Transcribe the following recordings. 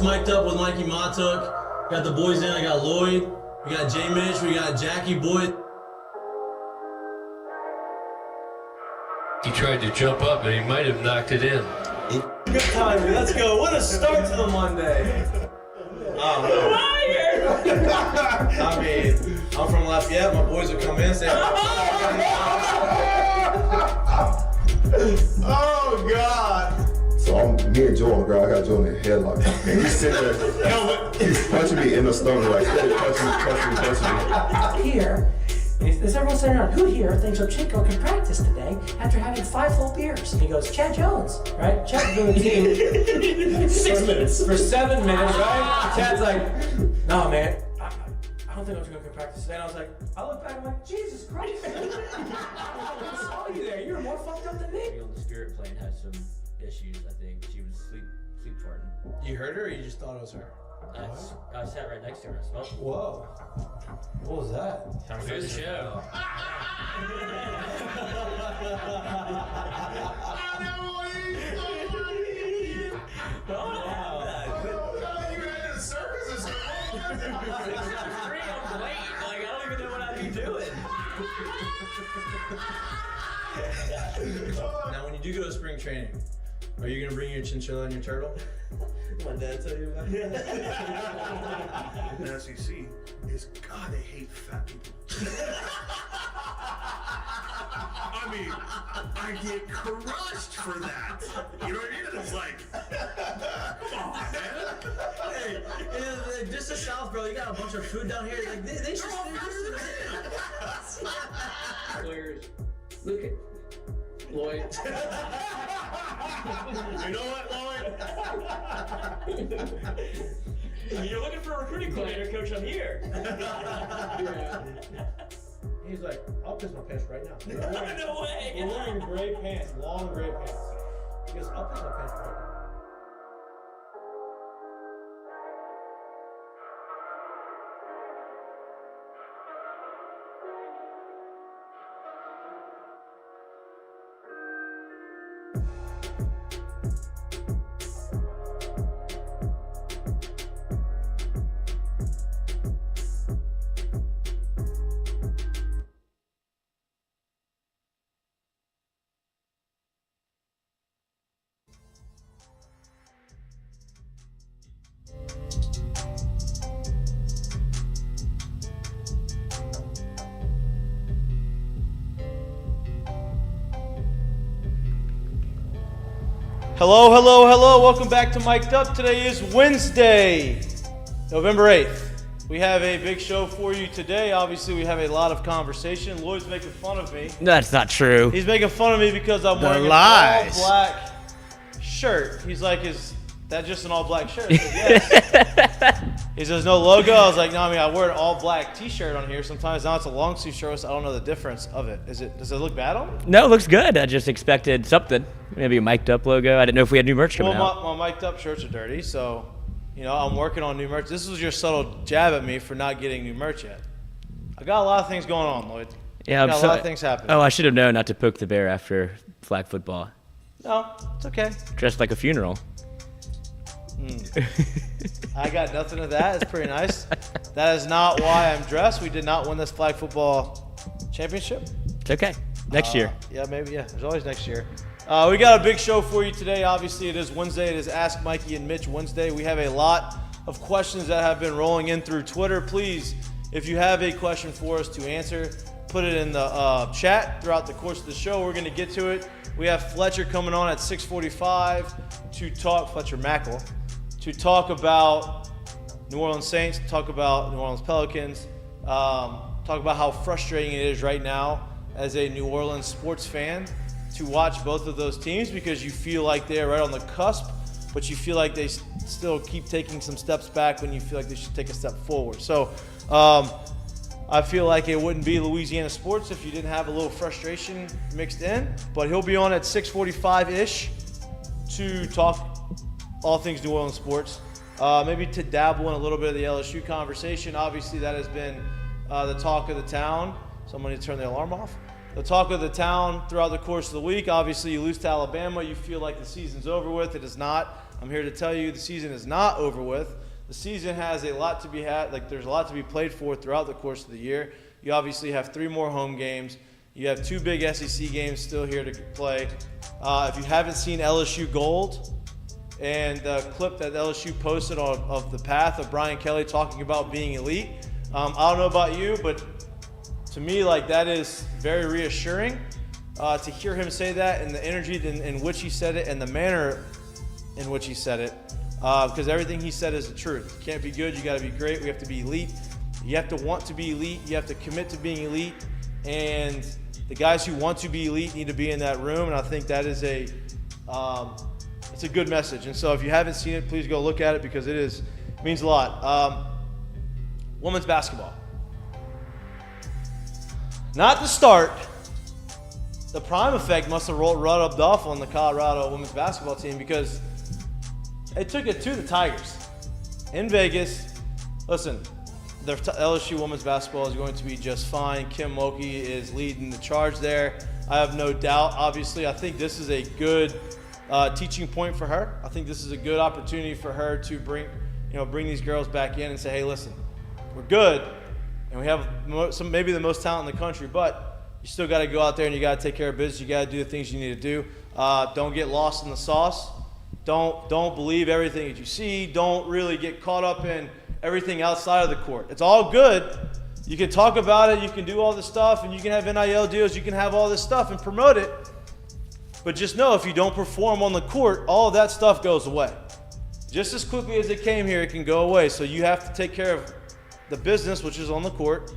mic'd up with Mikie Mahtook. Got the boys in. I got Lloyd. We got Mitch. We got Jackie Boyd. He tried to jump up, and he might have knocked it in. Good timing. Let's go. What a start to the Monday. I mean, I'm from Lafayette. My boys will come in and say, oh, God. So me and Joe on the ground. I got Joe in the headlock. And he's sitting there, he's punching me in the stomach, like, punching me. Here, is everyone sitting around? Who here thinks Chico can practice today after having 5 full beers? And he goes, Chad Jones, right? Chad's doing the team 6 minutes. For 7 minutes, right? Chad's like, no, man, I don't think Chico can practice today. And I was like, I look back, I'm like, Jesus Christ. I saw you there. You were more fucked up than me. On the spirit plane had some issues, I think. She was sleep farting. you heard her or you just thought it was her? I sat right next to her. I smelled it. Whoa. What was that? Time to go to the show. Now, when you do go to spring training, are you gonna bring your chinchilla and your turtle? My dad tell you about it? The SEC is, God, they hate fat people. I mean, I get crushed for that. You know what I mean? It's like, come on, man. Hey, just the South, bro. You got a bunch of food down here. Like they should. Players, look at Lloyd. You know what, Lloyd? You're looking for a recruiting coordinator, coach. I'm here. He's like, I'll piss my pants right now. No way. We're wearing gray pants, long gray pants. He goes, I'll piss my pants right now. Hello, hello, hello. Welcome back to Mik'd Up. Today is Wednesday, November 8th. We have a big show for you today. Obviously, we have a lot of conversation. Lloyd's making fun of me. That's not true. He's making fun of me because I'm wearing lies. an all-black shirt. He's like, is that just an all-black shirt? I said, yes. He says, no logo. I was like, no, I mean, I wear an all-black T-shirt on here. Sometimes now it's a long-sleeve shirt, so I don't know the difference of it. Does it look bad on me? No, it looks good. I just expected something. Maybe a Mik'd Up logo. I didn't know if we had new merch coming out. Well, my Mik'd Up shirts are dirty, so, I'm working on new merch. This was your subtle jab at me for not getting new merch yet. I got a lot of things going on, Lloyd. Yeah, I got a lot of things happening. Oh, I should have known not to poke the bear after flag football. No, it's okay. Dressed like a funeral. I got nothing of that. It's pretty nice. That is not why I'm dressed. We did not win this flag football championship. It's okay. Next year. Yeah, maybe. Yeah, there's always next year. We got a big show for you today. Obviously, it is Wednesday. It is Ask Mikey and Mitch Wednesday. We have a lot of questions that have been rolling in through Twitter. Please, if you have a question for us to answer, put it in the chat throughout the course of the show. We're going to get to it. We have Fletcher coming on at 6:45 to talk, Fletcher Mackel, to talk about New Orleans Saints, talk about New Orleans Pelicans, talk about how frustrating it is right now as a New Orleans sports fan to watch both of those teams because you feel like they're right on the cusp, but you feel like they still keep taking some steps back when you feel like they should take a step forward. So I feel like it wouldn't be Louisiana sports if you didn't have a little frustration mixed in, but he'll be on at 6:45-ish to talk all things New Orleans sports. Maybe to dabble in a little bit of the LSU conversation. Obviously, that has been the talk of the town. Somebody turn the alarm off. the talk of the town throughout the course of the week. Obviously, you lose to Alabama, you feel like the season's over with. It is not. I'm here to tell you the season is not over with. The season has a lot to be had. Like, there's a lot to be played for throughout the course of the year. You obviously have 3 more home games. You have 2 big SEC games still here to play. If you haven't seen LSU Gold and the clip that LSU posted of the path of Brian Kelly talking about being elite, I don't know about you, but to me, like, that is very reassuring to hear him say that, and the energy in which he said it and the manner in which he said it, because everything he said is the truth. You can't be good, you got to be great. We have to be elite. You have to want to be elite. You have to commit to being elite, and the guys who want to be elite need to be in that room, and I think that is it's a good message. And so if you haven't seen it, please go look at it, because it means a lot. Women's basketball. Not the start. The prime effect must have rubbed off on the Colorado women's basketball team, because they took it to the Tigers in Vegas. Listen, the LSU women's basketball is going to be just fine. Kim Mulkey is leading the charge there. I have no doubt. Obviously, I think this is a good teaching point for her. I think this is a good opportunity for her to bring these girls back in and say, hey, listen, we're good, and we have maybe the most talent in the country, but you still got to go out there and you got to take care of business. You got to do the things you need to do. Don't get lost in the sauce. Don't believe everything that you see. Don't really get caught up in everything outside of the court. It's all good. You can talk about it. You can do all this stuff, and you can have NIL deals. You can have all this stuff and promote it. But just know, if you don't perform on the court, all of that stuff goes away. Just as quickly as it came here, it can go away. So you have to take care of the business, which is on the court,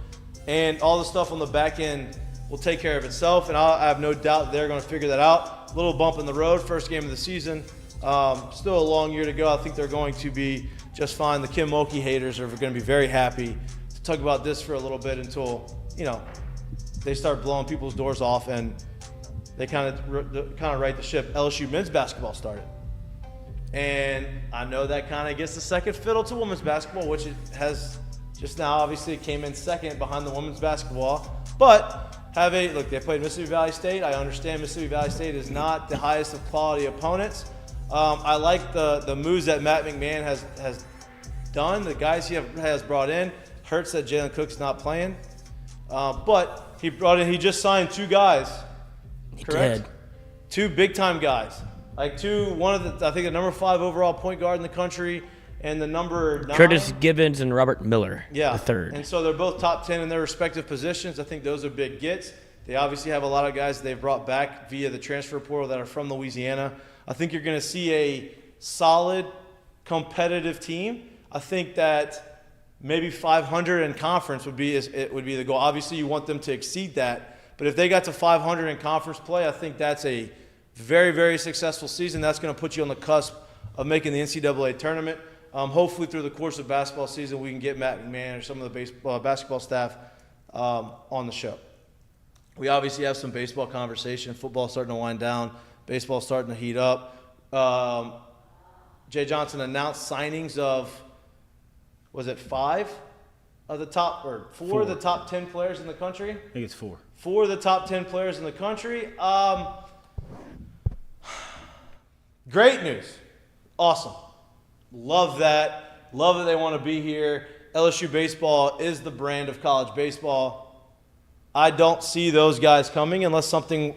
and all the stuff on the back end will take care of itself. And I have no doubt they're going to figure that out. A little bump in the road, first game of the season. Still a long year to go. I think they're going to be just fine. The Kim Mulkey haters are going to be very happy to talk about this for a little bit until, they start blowing people's doors off and they kind of right the ship. LSU men's basketball started. And I know that kind of gets the second fiddle to women's basketball, which it has just now. Obviously, it came in second behind the women's basketball. But they played Mississippi Valley State. I understand Mississippi Valley State is not the highest of quality opponents. I like the moves that Matt McMahon has done, the guys he has brought in. Hurts that Jalen Cook's not playing. But he just signed 2 guys. Correct? Did. 2 big-time guys. I think the number 5 overall point guard in the country and the number 9. Curtis Gibbons and Robert Miller, the third. And so they're both top 10 in their respective positions. I think those are big gets. They obviously have a lot of guys they've brought back via the transfer portal that are from Louisiana. I think you're going to see a solid, competitive team. I think that maybe 500 in conference would be the goal. Obviously, you want them to exceed that. But if they got to 500 in conference play, I think that's a very, very successful season. That's going to put you on the cusp of making the NCAA tournament. Hopefully, through the course of basketball season, we can get Matt McMahon or some of the basketball staff on the show. We obviously have some baseball conversation. Football's starting to wind down. Baseball's starting to heat up. Jay Johnson announced signings of, was it 5 of the top, or 4 of the top 10 players in the country? I think it's 4. 4 of the top 10 players in the country. Great news. Awesome. Love that. Love that they want to be here. LSU baseball is the brand of college baseball. I don't see those guys coming unless something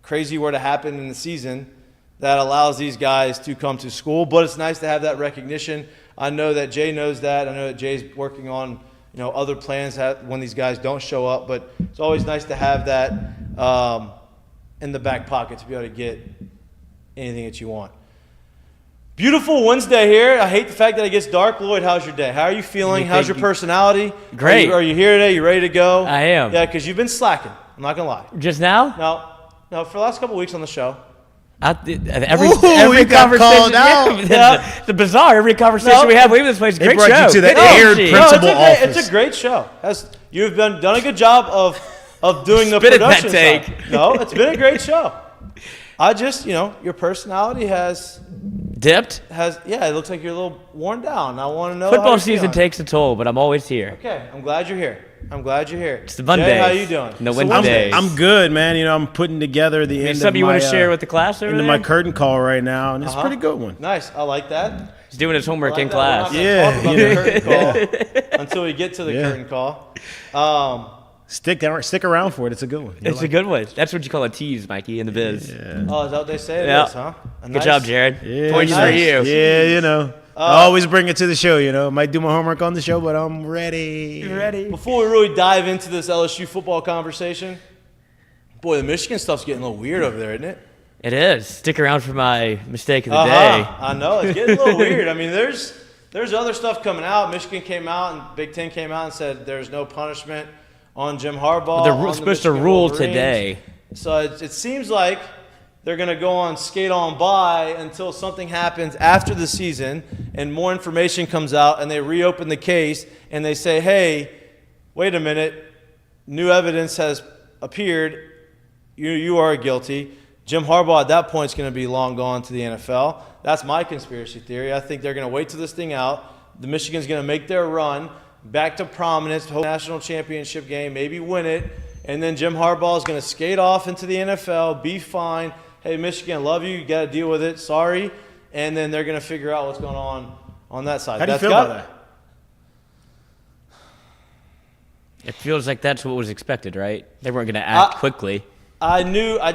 crazy were to happen in the season that allows these guys to come to school. But it's nice to have that recognition. I know that Jay knows that. I know that Jay's working on other plans when these guys don't show up. But it's always nice to have that in the back pocket to be able to get anything that you want. Beautiful Wednesday here. I hate the fact that it gets dark. Lloyd, how's your day? How are you feeling? How's your personality? Great. Are you here today? You ready to go? I am. Yeah, because you've been slacking. I'm not going to lie. Just now? No, for the last couple of weeks on the show. Every got conversation. called out. Yeah. The bizarre. Every conversation we have leaving this place is a great brought show. you to the Thank aired you. principal office. It's a great show. You've done a good job of doing the Spit at that production take. side. No, it's been a great show. I just, your personality has Dipped? it looks like you're a little worn down. I want to know Football how you're season feeling. takes a toll, but I'm always here. Okay, I'm glad you're here. I'm glad you're here. It's the Monday. Jay, how you doing? No So Wednesdays. I'm good, man. I'm putting together the end of something you my, want to share with the class over into there? my curtain call right now, and it's a pretty good one. Nice. I like that. He's doing his homework I like in that. We're class. not gonna Yeah, talk about the curtain call until we get to the curtain call. Stick around for it. It's a good one. It's a good one. That's what you call a tease, Mikey, in the biz. Oh, is that what they say it Yeah. is, huh? Good job, Jared. Yeah, Points nice. for you. Yeah, I always bring it to the show. Might do my homework on the show, but I'm ready. Before we really dive into this LSU football conversation, boy, the Michigan stuff's getting a little weird over there, isn't it? It is. Stick around for my mistake of the day. I know. It's getting a little weird. I mean, there's other stuff coming out. Michigan came out and Big Ten came out and said there's no punishment on Jim Harbaugh. They're on the supposed to Michigan rule Wolverines. today. So it seems like they're going to go on skate on by until something happens after the season and more information comes out and they reopen the case and they say, hey, wait a minute, new evidence has appeared. You are guilty. Jim Harbaugh at that point is going to be long gone to the NFL. That's my conspiracy theory. I think they're going to wait till this thing out. The Michigan's going to make their run back to prominence, hope national championship game, maybe win it, and then Jim Harbaugh is going to skate off into the NFL, be fine. Hey, Michigan, love you. You got to deal with it. Sorry. And then they're going to figure out what's going on that side. How do you feel about that? It feels like that's what was expected, right? They weren't going to act quickly. How do I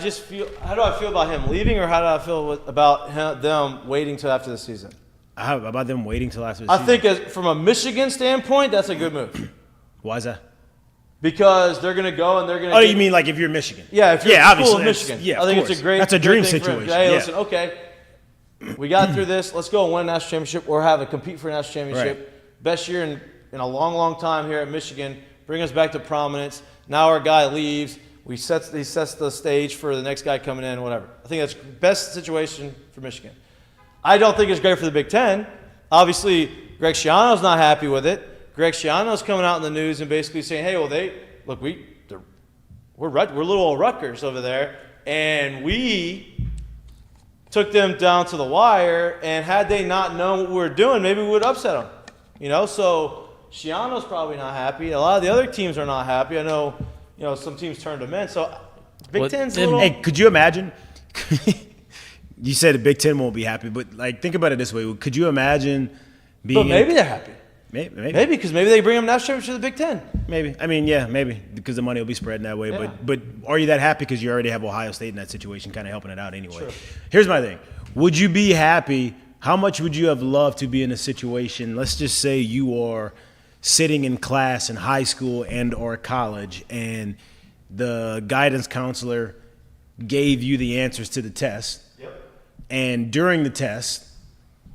feel about him leaving, or how do I feel about them waiting till after the season? How about them waiting till after the I season? think from a Michigan standpoint, that's a good move. Why is that? Because they're going to go and they're going to Oh, you mean like if you're Michigan? Yeah, if you're the school obviously. of Michigan. Yeah, I think of it's a course. great That's a dream thing for him. situation. Hey, yeah. listen, okay, we got through this. Let's go and win a national championship or have a compete for a national championship. Right. Best year in a long, long time here at Michigan. Bring us back to prominence. Now our guy leaves. He sets the stage for the next guy coming in, whatever. I think that's the best situation for Michigan. I don't think it's great for the Big Ten. Obviously, Greg Schiano's not happy with it. Greg Schiano's coming out in the news and basically saying, hey, well, we're little old Rutgers over there, and we took them down to the wire, and had they not known what we were doing, maybe we would upset them. So Schiano's probably not happy. A lot of the other teams are not happy. I know, some teams turned them in. So Big Ten's a little... Hey, could you imagine? You said the Big Ten won't be happy, but think about it this way. Could you imagine being... But maybe they're happy. Maybe, because maybe they bring them national championship to the Big Ten. Maybe. I mean, yeah, maybe because the money will be spread in that way. Yeah. But are you that happy because you already have Ohio State in that situation, kind of helping it out anyway? Sure. Here's my thing: would you be happy? How much would you have loved to be in a situation? Let's just say you are sitting in class in high school and or college, and the guidance counselor gave you the answers to the test. Yep. And during the test,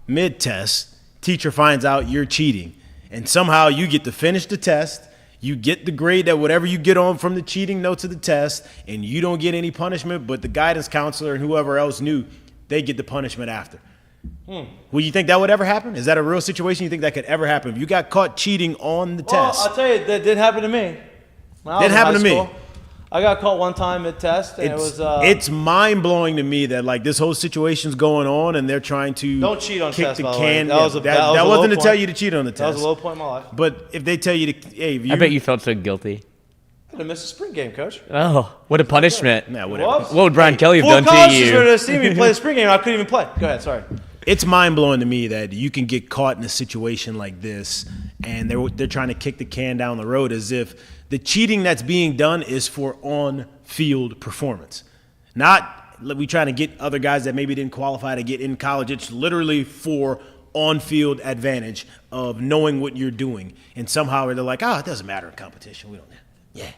mid-test, teacher finds out you're cheating. And somehow you get to finish the test, you get the grade that whatever you get on from the cheating notes of the test, and you don't get any punishment, but the guidance counselor and whoever else knew, they get the punishment after. Will you think that would ever happen? Is that a real situation you think that could ever happen? If you got caught cheating on the test. I'll tell you, that did happen to me. When I was Did in happen high to me. school. I got caught one time mid-test, and It's mind-blowing to me that this whole situation's going on and they're trying to don't cheat on kick tests, the by the can. way. That was a that low wasn't to point. tell you to cheat on the test. That was a low point in my life. But if they tell you to, hey, I bet you felt so guilty. I missed a spring game, Coach. Oh, what a punishment. Nah, whatever. Whoops. What would Brian Kelly have Four done to colleges were you? to see me play the spring game. I couldn't even play. Go ahead. Sorry. It's mind-blowing to me that you can get caught in a situation like this and they're trying to kick the can down the road as if the cheating that's being done is for on-field performance. Not we trying to get other guys that maybe didn't qualify to get in college. It's literally for on-field advantage of knowing what you're doing. And somehow they're like, it doesn't matter in competition. We don't. Yeah,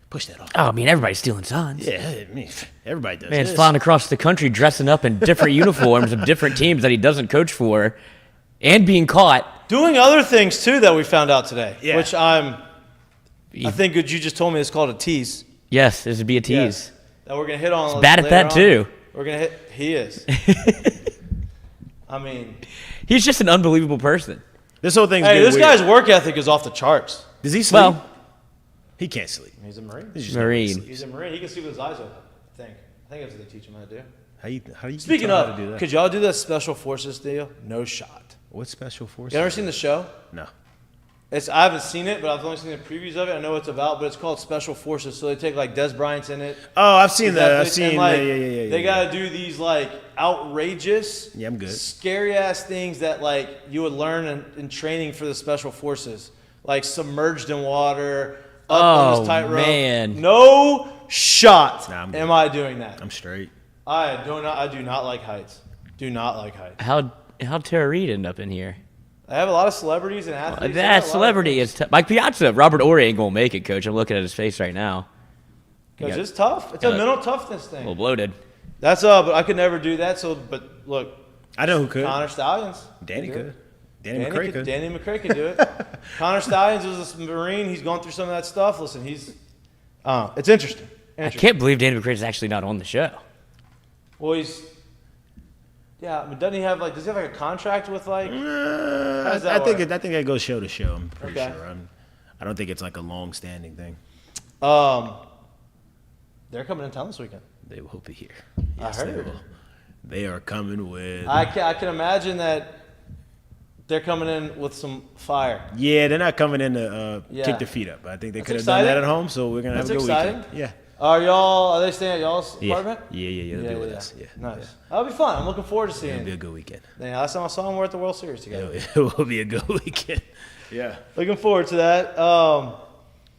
push that off. Oh, I mean, everybody's stealing signs. Yeah, I mean, everybody does. Man's this. flying across the country dressing up in different uniforms of different teams that he doesn't coach for and being caught. Doing other things, too, that we found out today, Yeah. which I think what you just told me is called a tease. Yes, this would be a tease. Yes. That we're going to hit on. He's bad at that, too. We're going to hit. He is. I mean. He's just an unbelievable person. This whole thing's Hey, getting this weird. guy's work ethic is off the charts. Does he sleep? Well, He can't sleep. He's a Marine. He's just Marine. He's a Marine. He can sleep with his eyes open, I think. I think that's what they teach him how to do. How you Speaking tell him how of, to do that? could y'all do that Special Forces deal? No shot. What special force? You ever seen the show? No. I haven't seen it, but I've only seen the previews of it. I know what it's about, but it's called Special Forces. So they take like Des Bryant's in it. Oh, I've seen that. I've Exactly. seen And, yeah. They got to do these like outrageous, I'm good. scary ass things that like you would learn in training for the Special Forces, like submerged in water, up on this tightrope. Man. No shot. Nah, I'm good. am I doing that? I'm straight. I do not like heights. Do not like heights. How Tara Reid end up in here? I have a lot of celebrities and athletes. They got a That lot of celebrity things. is tough. Mike Piazza, Robert Horry ain't gonna make it, Coach. I'm looking at his face right now. Because it's tough. It's a mental toughness thing. A little bloated. That's but I could never do that. So, but look, I know who could. Connor Stallions. Danny do could. it. Danny McCray could. Danny McCray could do it. Connor Stallions was a Marine. He's going through some of that stuff. Listen, it's interesting. I can't believe Danny McCray is actually not on the show. Well, yeah. I mean, does he have a contract with like? how does that I think work? I think it goes show to show. I'm pretty Okay. sure. I don't think it's like a long-standing thing. They're coming in town this weekend. They will be here. I Yes, they heard. will. They are coming with. I can imagine that they're coming in with some fire. Yeah, they're not coming in to Yeah. kick their feet up. I think they That's could have done that exciting. at home, so we're gonna have That's a good exciting. weekend. Yeah. Are they staying at y'all's Yeah. apartment? Yeah. They'll be with us. Yeah. Nice. Yeah. That'll be fun. I'm looking forward to It'll be a seeing. good weekend. Yeah, last time I saw them, we're at the World Series together. It will be a good weekend. Yeah. Looking forward to that.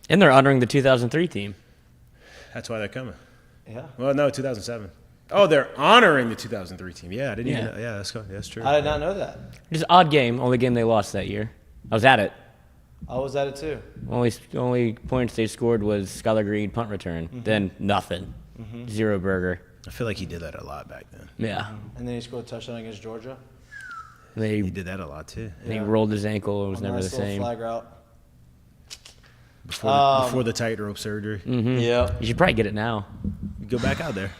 And they're honoring the 2003 team. That's why they're coming. Yeah. Well, no, 2007. Oh, they're honoring the 2003 team. Yeah, I didn't Yeah. even know. Yeah, that's true. I did not know that. Just an odd game. Only game they lost that year. I was at it. I was at it too. Only points they scored was Skylar Green punt return. Then nothing. Zero burger. I feel like he did that a lot back then. Yeah. And then he scored a touchdown against Georgia. They He did that a lot too. he rolled his ankle. It was On a never the nice little same. flag route. Before the tightrope surgery. Yeah. You should probably get it now. You go back out there.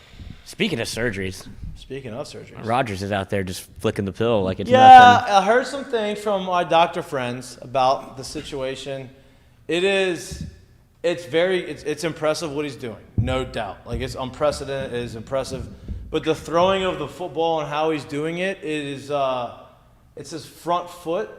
Speaking of surgeries, Speaking of surgeries. Rogers is out there just flicking the pill like it's Yeah, nothing. I heard some things from my doctor friends about the situation. It's impressive what he's doing, no doubt. Like it's unprecedented, it is impressive. But the throwing of the football and how he's doing it is, it's his front foot,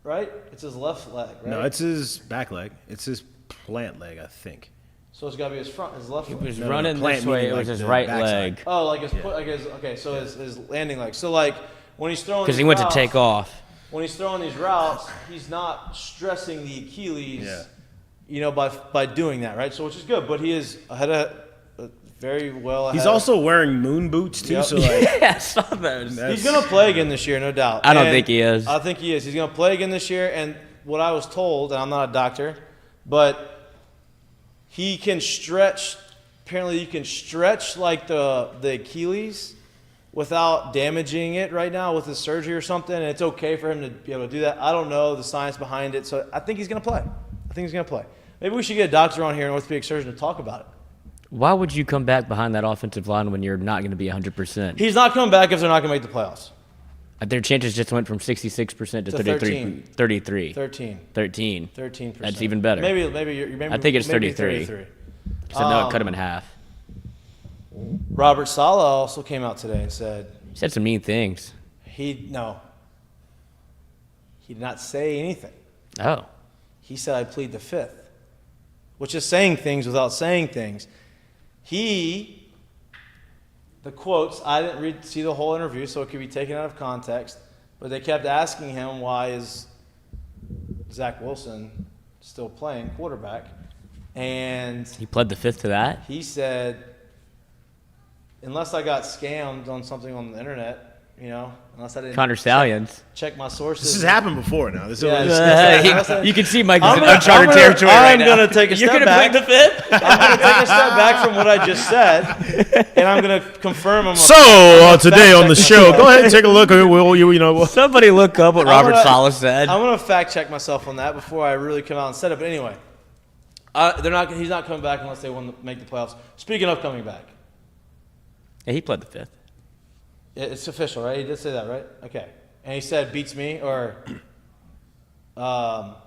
right? It's his left leg, right? No, it's his back leg. It's his plant leg, I think. So it's got to be his left He leg. was No, running plant this way. meaning It was like his the right backside. leg Oh, like his foot, his landing leg. So like when he's throwing because he these went to routes- take off. When he's throwing these routes, he's not stressing the Achilles, Yeah. by doing that, right? So which is good, but he is very well ahead. He's also wearing moon boots too, Yep. so like Yeah, I saw those. He's going to play again this year, no doubt. I don't And think he is. I think he is. He's going to play again this year, and what I was told, and I'm not a doctor, but he can stretch. Apparently, you can stretch like the Achilles without damaging it right now with his surgery or something, and it's okay for him to be able to do that. I don't know the science behind it, so I think he's going to play. Maybe we should get a doctor on here, an orthopedic surgeon, to talk about it. Why would you come back behind that offensive line when you're not going to be 100%? He's not coming back if they're not going to make the playoffs. Their chances just went from 66% to To 33. 33. 13. 13. 13%. That's even better. Maybe maybe I think it's maybe 33. So no, cut him in half. Robert Saleh also came out today and said He said some mean things. he did not say anything. Oh. He said I plead the fifth, which is saying things without saying things. The quotes, I didn't see the whole interview, so it could be taken out of context, but they kept asking him why is Zach Wilson still playing quarterback, and He pled the fifth to that? he said, unless I got scammed on something on the internet, unless I didn't Connor Stallions. check my sources. this has happened before now. This is Yeah, always- You can see Mike is I'm in gonna- uncharted I'm gonna- territory right now. I'm gonna take a You're step gonna back. plead the fifth? I'm going to take a step back from what I just said, and I'm going to confirm. So today on the show, go ahead and take a look. Somebody look up what Robert gonna- Saleh said. I'm going to fact check myself on that before I really come out and said it. But anyway, he's not coming back unless they want to make the playoffs. Speaking of coming back, Yeah, he pled the fifth. it's official, right? He did say that, right? Okay. And he said beats me or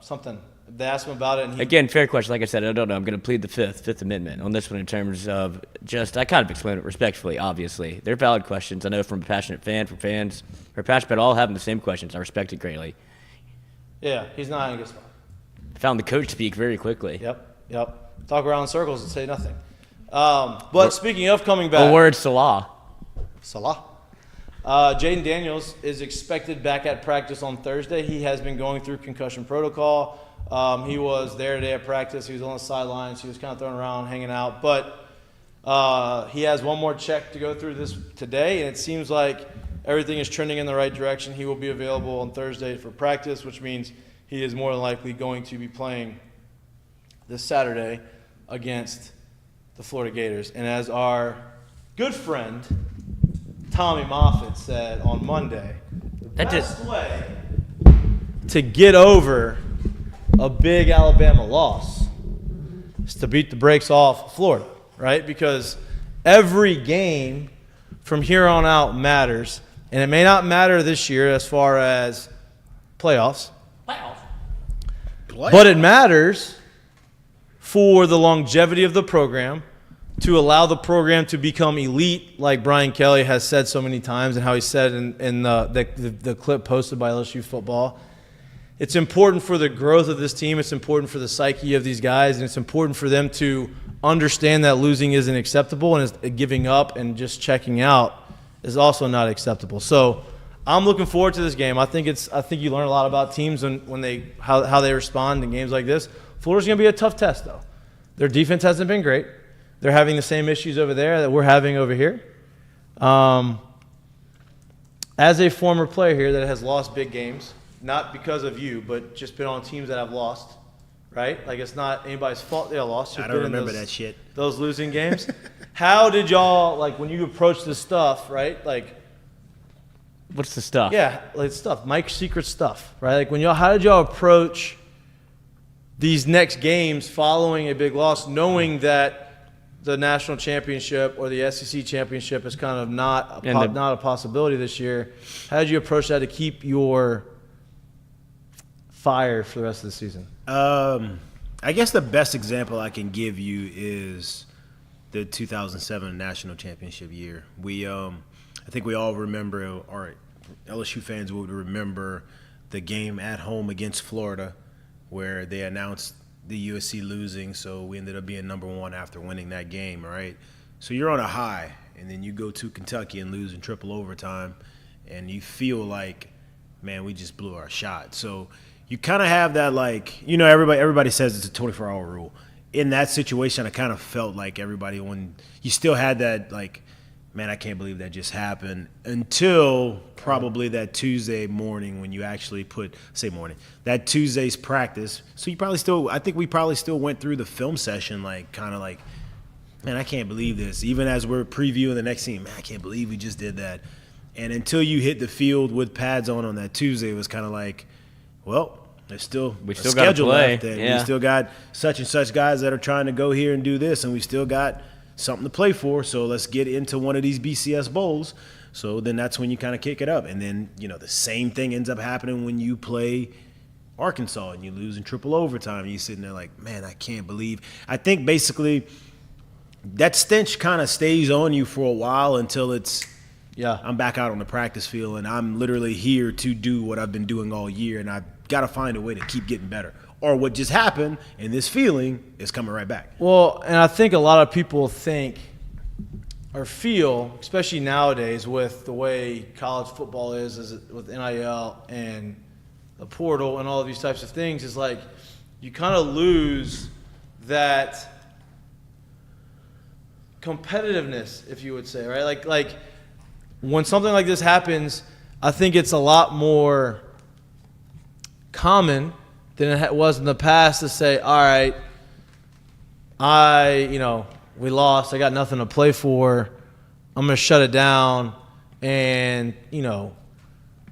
something. They asked him about it, and he Again, fair question. Like I said, I don't know. I'm going to plead the Fifth Amendment on this one in terms of I kind of explained it respectfully, obviously. They're valid questions. I know from a passionate fan, from fans, or passionate, all having the same questions. I respect it greatly. yeah, he's not in a good spot. Found the coach speak very quickly. Yep. Talk around in circles and say nothing. But speaking of coming back. A word, Salah. Jayden Daniels is expected back at practice on Thursday. He has been going through concussion protocol. He was there today at practice. He was on the sidelines. He was kind of throwing around, hanging out. But he has one more check to go through this today, and it seems like everything is trending in the right direction. He will be available on Thursday for practice, which means he is more than likely going to be playing this Saturday against the Florida Gators. And as our good friend Tommy Moffitt said on Monday, the best way to get over a big Alabama loss is to beat the brakes off Florida, right? Because every game from here on out matters, and it may not matter this year as far as playoffs, but it matters for the longevity of the program, to allow the program to become elite, like Brian Kelly has said so many times, and how he said in the clip posted by LSU football. It's important for the growth of this team. It's important for the psyche of these guys, and it's important for them to understand that losing isn't acceptable, and giving up and just checking out is also not acceptable. So I'm looking forward to this game. I think you learn a lot about teams when how they respond in games like this. Florida's going to be a tough test, though. Their defense hasn't been great. They're having the same issues over there that we're having over here. As a former player here that has lost big games, not because of you, but just been on teams that have lost, right? Like, it's not anybody's fault they lost. I don't remember that shit. Those losing games. How did y'all, like, when you approach this stuff, right? Like, what's the stuff? Yeah, like stuff, Mike's secret stuff, right? Like, how did y'all approach these next games following a big loss, knowing that the national championship or the SEC championship is kind of not a possibility this year? How did you approach that to keep your fire for the rest of the season? I guess the best example I can give you is the 2007 national championship year. I think we all remember, or LSU fans would remember, the game at home against Florida where they announced the USC losing, so we ended up being number one after winning that game, right? So you're on a high, and then you go to Kentucky and lose in triple overtime, and you feel like, man, we just blew our shot. So you kind of have that, like, you know, everybody says it's a 24-hour rule. In that situation, I kind of felt like everybody, when you still had that, like, man, I can't believe that just happened, until probably that Tuesday morning when you actually that Tuesday's practice. So I think we probably still went through the film session, like, kind of like, man, I can't believe this. Even as we're previewing the next scene, man, I can't believe we just did that. And until you hit the field with pads on that Tuesday, it was kind of like, well, there's still a schedule left, and we still got such and such guys that are trying to go here and do this, and we still got something to play for, so let's get into one of these BCS bowls. So then that's when you kind of kick it up. And then, you know, the same thing ends up happening when you play Arkansas and you lose in triple overtime. And you're sitting there like, man, I can't believe. I think basically that stench kind of stays on you for a while until it's, I'm back out on the practice field and I'm literally here to do what I've been doing all year, and I've got to find a way to keep getting better. Or what just happened, and this feeling is coming right back. Well, and I think a lot of people think or feel, especially nowadays with the way college football is with NIL and the portal and all of these types of things, is like you kind of lose that competitiveness, if you would say, right? Like when something like this happens, I think it's a lot more common than it was in the past to say, all right, we lost. I got nothing to play for. I'm going to shut it down and,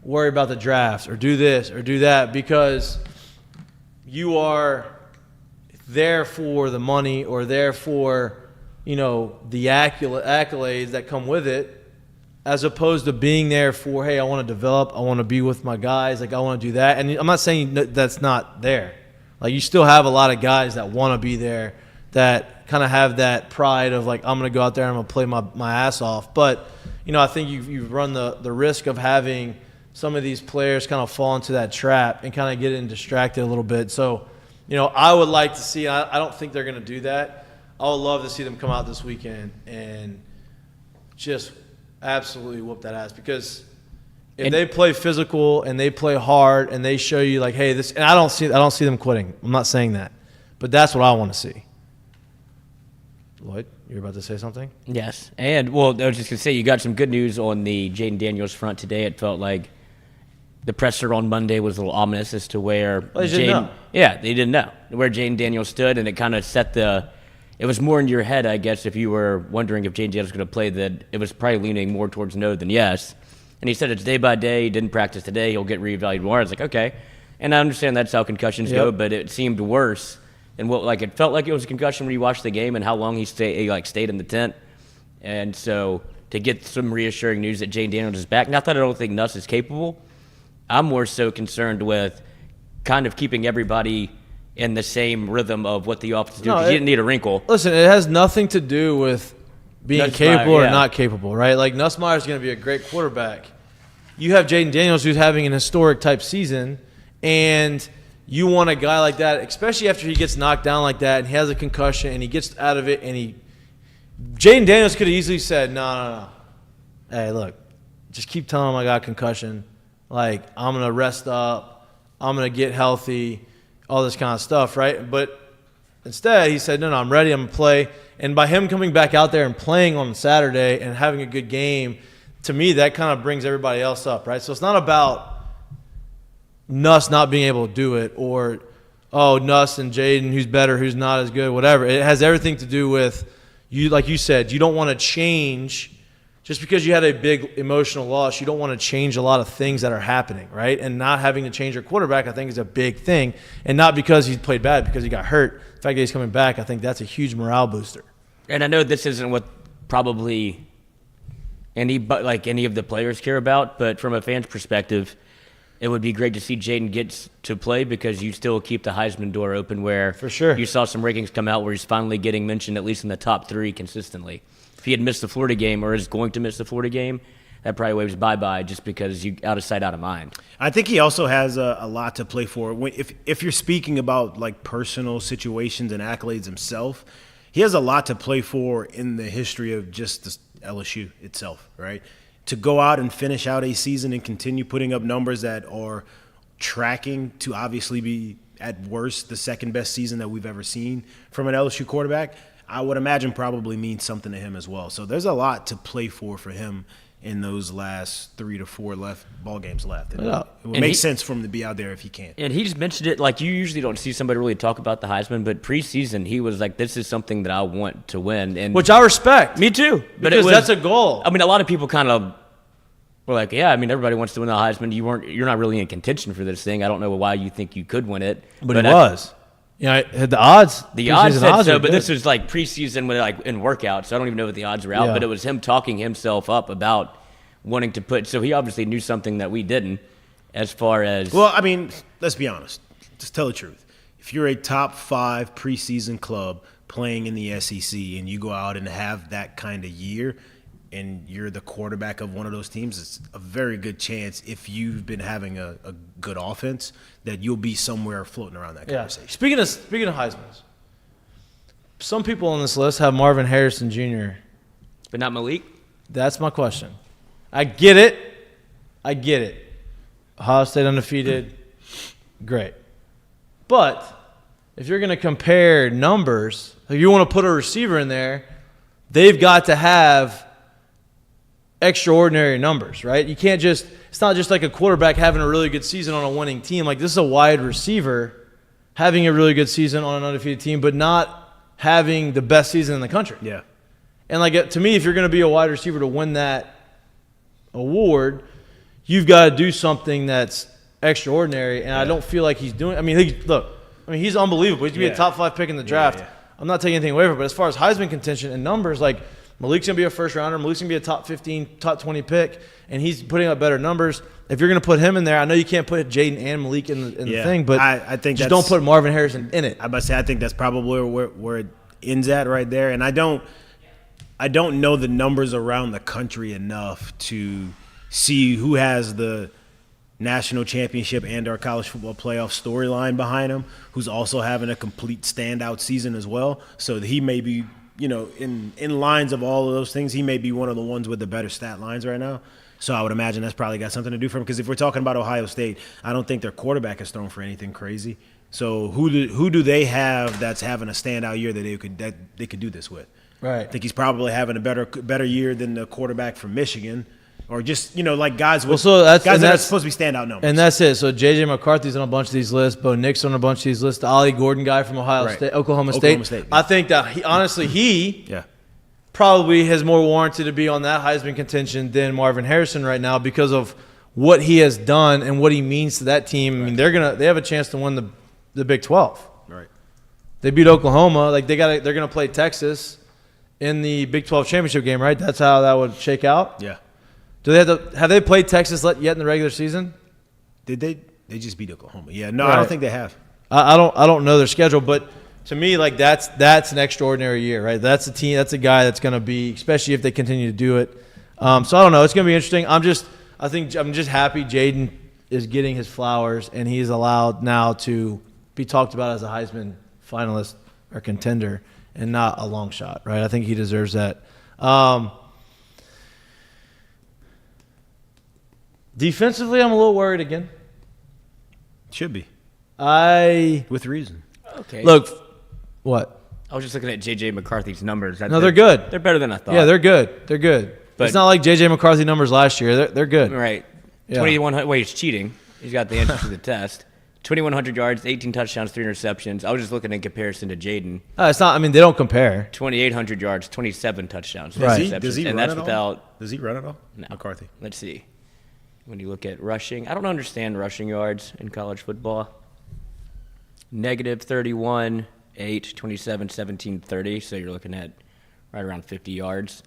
worry about the drafts or do this or do that, because you are there for the money or there for, the accolades that come with it, as opposed to being there for, hey, I want to develop, I want to be with my guys, I want to do that. And I'm not saying that's not there. Like, you still have a lot of guys that want to be there, that kind of have that pride of, like, I'm going to go out there and I'm going to play my ass off. But, I think you've run the risk of having some of these players kind of fall into that trap and kind of get distracted a little bit. So I would like to see. I don't think they're going to do that. I would love to see them come out this weekend and just absolutely whoop that ass, because if they play physical and they play hard and they show you like, hey, this, and I don't see them quitting. I'm not saying that, but that's what I want to see. Lloyd, you're about to say something? Yes. And, well, I was just going to say, you got some good news on the Jayden Daniels front today. It felt like the presser on Monday was a little ominous as to where they didn't know. Yeah, they didn't know where Jayden Daniels stood, and it kind of set it was more in your head, I guess, if you were wondering if Jayden Daniels was going to play, that it was probably leaning more towards no than yes. And he said it's day by day. He didn't practice today. He'll get reevaluated more. I was like, okay. And I understand that's how concussions go, but it seemed worse. And it felt like it was a concussion when you watched the game and how long he stayed in the tent. And so to get some reassuring news that Jayden Daniels is back, not that I don't think Nuss is capable, I'm more so concerned with kind of keeping everybody in the same rhythm of what the offense do, because you didn't need a wrinkle. Listen, it has nothing to do with being capable or yeah. not capable, right? Like, Nussmeier's going to be a great quarterback. You have Jayden Daniels, who's having an historic type season, and you want a guy like that, especially after he gets knocked down like that and he has a concussion and he gets out of it, and Jayden Daniels could have easily said, no. Hey, look, just keep telling him I got a concussion. Like, I'm going to rest up. I'm going to get healthy, all this kind of stuff, right? But instead, he said, no, I'm ready. I'm going to play. And by him coming back out there and playing on Saturday and having a good game, to me, that kind of brings everybody else up, right? So it's not about Nuss not being able to do it, or, Nuss and Jayden, who's better, who's not as good, whatever. It has everything to do with, you, like you said, you don't want to change. Just because you had a big emotional loss, you don't want to change a lot of things that are happening, right? And not having to change your quarterback, I think, is a big thing. And not because he played bad, because he got hurt. The fact that he's coming back, I think that's a huge morale booster. And I know this isn't what probably any of the players care about, but from a fan's perspective, it would be great to see Jayden get to play, because you still keep the Heisman door open, where for sure you saw some rankings come out where he's finally getting mentioned at least in the top 3 consistently. If he had missed the Florida game, or is going to miss the Florida game, that probably waves bye-bye, just because you out of sight, out of mind. I think he also has a lot to play for. If you're speaking about like personal situations and accolades himself, he has a lot to play for in the history of just the LSU itself, right? To go out and finish out a season and continue putting up numbers that are tracking to obviously be, at worst, the second best season that we've ever seen from an LSU quarterback, I would imagine probably means something to him as well. So there's a lot to play for him in those last 3 to 4 ball games left. It would make sense for him to be out there if he can. And he just mentioned it, like, you usually don't see somebody really talk about the Heisman, but preseason he was like, this is something that I want to win. And which I respect. Me too. Because that's a goal. I mean, a lot of people kind of were like, yeah, I mean, everybody wants to win the Heisman. You're not really in contention for this thing. I don't know why you think you could win it. But it was. The odds. The odds said so, but this was like preseason in workouts. So I don't even know what the odds were out, but it was him talking himself up about wanting to put. So he obviously knew something that we didn't, as far as. Well, I mean, let's be honest. Just tell the truth. If you're a top 5 preseason club playing in the SEC and you go out and have that kind of year, and you're the quarterback of one of those teams, it's a very good chance, if you've been having a good offense, that you'll be somewhere floating around that conversation. Speaking of Heismans, some people on this list have Marvin Harrison Jr. But not Malik? That's my question. I get it. Ohio State undefeated, great. But if you're going to compare numbers, if you want to put a receiver in there, they've got to have extraordinary numbers, right? You can't just – it's not just like a quarterback having a really good season on a winning team. Like, this is a wide receiver having a really good season on an undefeated team, but not having the best season in the country. Yeah. And, like, to me, if you're going to be a wide receiver to win that award, you've got to do something that's extraordinary, and I don't feel like he's doing – I mean, he's unbelievable. He's going to be a top 5 pick in the draft. Yeah. I'm not taking anything away from it, but as far as Heisman contention and numbers, like – Malik's going to be a first-rounder. Malik's going to be a top 15, top 20 pick, and he's putting up better numbers. If you're going to put him in there, I know you can't put Jayden and Malik in the thing, but I think just don't put Marvin Harrison in it. I think that's probably where it ends at right there. And I don't know the numbers around the country enough to see who has the national championship and our college football playoff storyline behind him, who's also having a complete standout season as well. So he may be, in lines of all of those things, he may be one of the ones with the better stat lines right now. So I would imagine that's probably got something to do for him. Because if we're talking about Ohio State, I don't think their quarterback has thrown for anything crazy. So who do they have that's having a standout year that they could do this with? Right. I think he's probably having a better year than the quarterback from Michigan, or just guys with guys that are supposed to be standout numbers. And that's it. So J.J. McCarthy's on a bunch of these lists. Bo Nix on a bunch of these lists. The Ollie Gordon guy from Oklahoma State. Yeah. I think that he probably has more warranted to be on that Heisman contention than Marvin Harrison right now because of what he has done and what he means to that team. I mean, they have a chance to win the Big 12. Right. They beat Oklahoma. Like they're gonna play Texas in the Big 12 championship game, right? That's how that would shake out. Yeah. Do they have they played Texas yet in the regular season? Did they? They just beat Oklahoma. Yeah. No, Right. I don't think they have. I don't know their schedule, but to me, like that's an extraordinary year, right? That's a team. That's a guy that's gonna be, especially if they continue to do it. So I don't know. It's gonna be interesting. I'm just happy Jayden is getting his flowers and he's allowed now to be talked about as a Heisman finalist or contender and not a long shot, right? I think he deserves that. Defensively, I'm a little worried again. Should be. With reason. Okay. Look, what? I was just looking at J.J. McCarthy's numbers. No, they're good. They're better than I thought. Yeah, they're good. They're good. But it's not like J.J. McCarthy numbers last year. They're good. Right. Yeah. 2,100. Wait, he's cheating. He's got the answer to the test. 2,100 yards, 18 touchdowns, 3 interceptions. I was just looking in comparison to Jayden. It's not. I mean, they don't compare. 2,800 yards, 27 touchdowns, Right. Does he and run that's at all? without. Does he run at all? No. McCarthy. Let's see. When you look at rushing, I don't understand rushing yards in college football. Negative 31, 8, 27, 17, 30. So you're looking at right around 50 yards.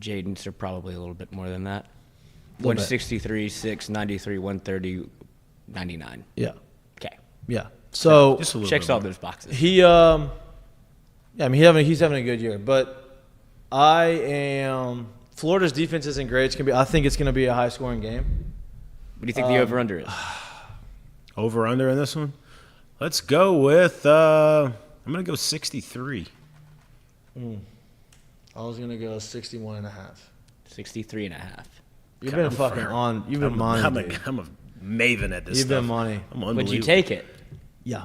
Jayden's are probably a little bit more than that. 163, 6, 93, 130, 99. Yeah. Okay. Yeah. So Just a little Checks bit all more. those boxes. he, I mean, he's having a good year, but Florida's defense isn't great. I think it's gonna be a high scoring game. What do you think the over-under is? Over under in this one? Let's go with I'm gonna go 63. I was gonna go 61.5. 63 and a half. You've been fucking on. You've been money. I'm a maven at this You've stuff. been money. I'm Would unbelievable. you take it? Yeah.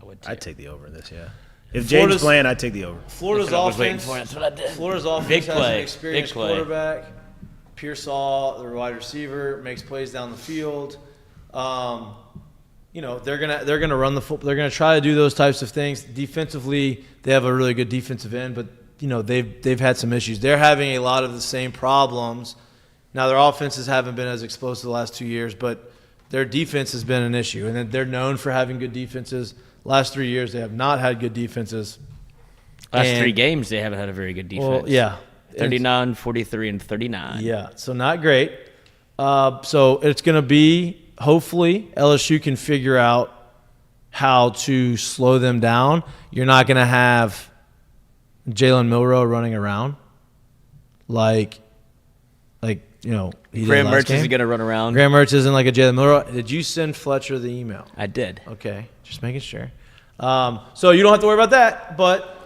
I would too. I'd take the over in this, yeah. If Florida's- James playing, I'd take the over. Florida's That's what I was waiting offense. for. That's what I did. Florida's offense Big has play. an experienced Big play. quarterback. Pearsall, the wide receiver, makes plays down the field. They're gonna run the football. They're gonna try to do those types of things. Defensively, they have a really good defensive end, but they've had some issues. They're having a lot of the same problems. Now their offenses haven't been as explosive the last 2 years, but their defense has been an issue, and they're known for having good defenses. Last 3 years, they have not had good defenses. Last And- 3 games, they haven't had a very good defense. Well, yeah. 39, 43, and 39. Yeah, so not great. So it's going to be, hopefully, LSU can figure out how to slow them down. You're not going to have Jalen Milroe running around like he did Graham last Mertz game. is going to run around. Graham Mertz isn't like a Jalen Milroe. Did you send Fletcher the email? I did. Okay, just making sure. So you don't have to worry about that, but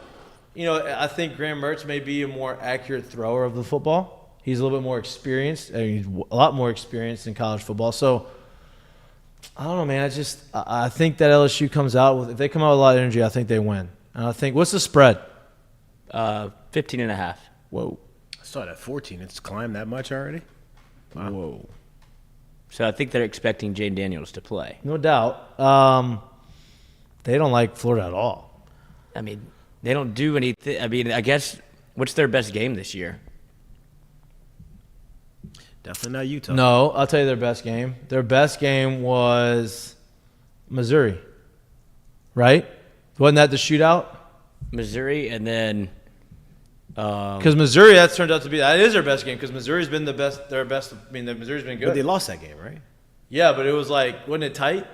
I think Graham Mertz may be a more accurate thrower of the football. He's a little bit more experienced. He's a lot more experienced in college football. So I don't know, man. I think that LSU comes out with, if they come out with a lot of energy, I think they win. And I think, what's the spread? 15 and a half. Whoa. I saw it at 14. It's climbed that much already? Wow. Whoa. So I think they're expecting Jayden Daniels to play. No doubt. They don't like Florida at all. I mean, they don't do anything. I mean, I guess, what's their best game this year? Definitely not Utah. No, I'll tell you their best game. Their best game was Missouri, right? Wasn't that the shootout? Missouri, and then Because Missouri, that is their best game. Because Missouri's been their best. I mean, Missouri's been good. But they lost that game, right? Yeah, but it was wasn't it tight,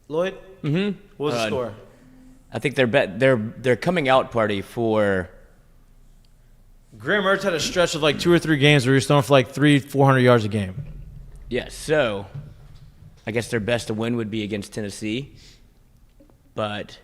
Lloyd? Mm-hmm. What was the score? I think their coming out party for Graham Mertz had a stretch of 2 or 3 games where he was throwing for 300-400 yards a game. Yes, so I guess their best to win would be against Tennessee, but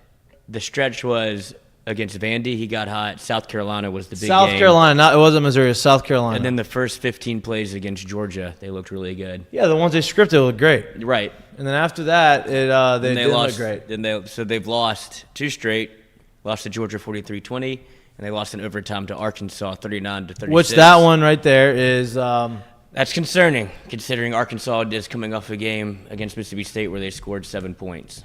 the stretch was against Vandy. He got hot. South Carolina was the big South game. Carolina, it wasn't Missouri, it was South Carolina. And then the first 15 plays against Georgia, they looked really good. yeah, the ones they scripted looked great. Right. And then after that, they didn't lost, look great. So they've lost 2 straight. Lost to Georgia 43-20, and they lost in overtime to Arkansas 39-36. Which that one right there is That's concerning, considering Arkansas is coming off a game against Mississippi State where they scored 7 points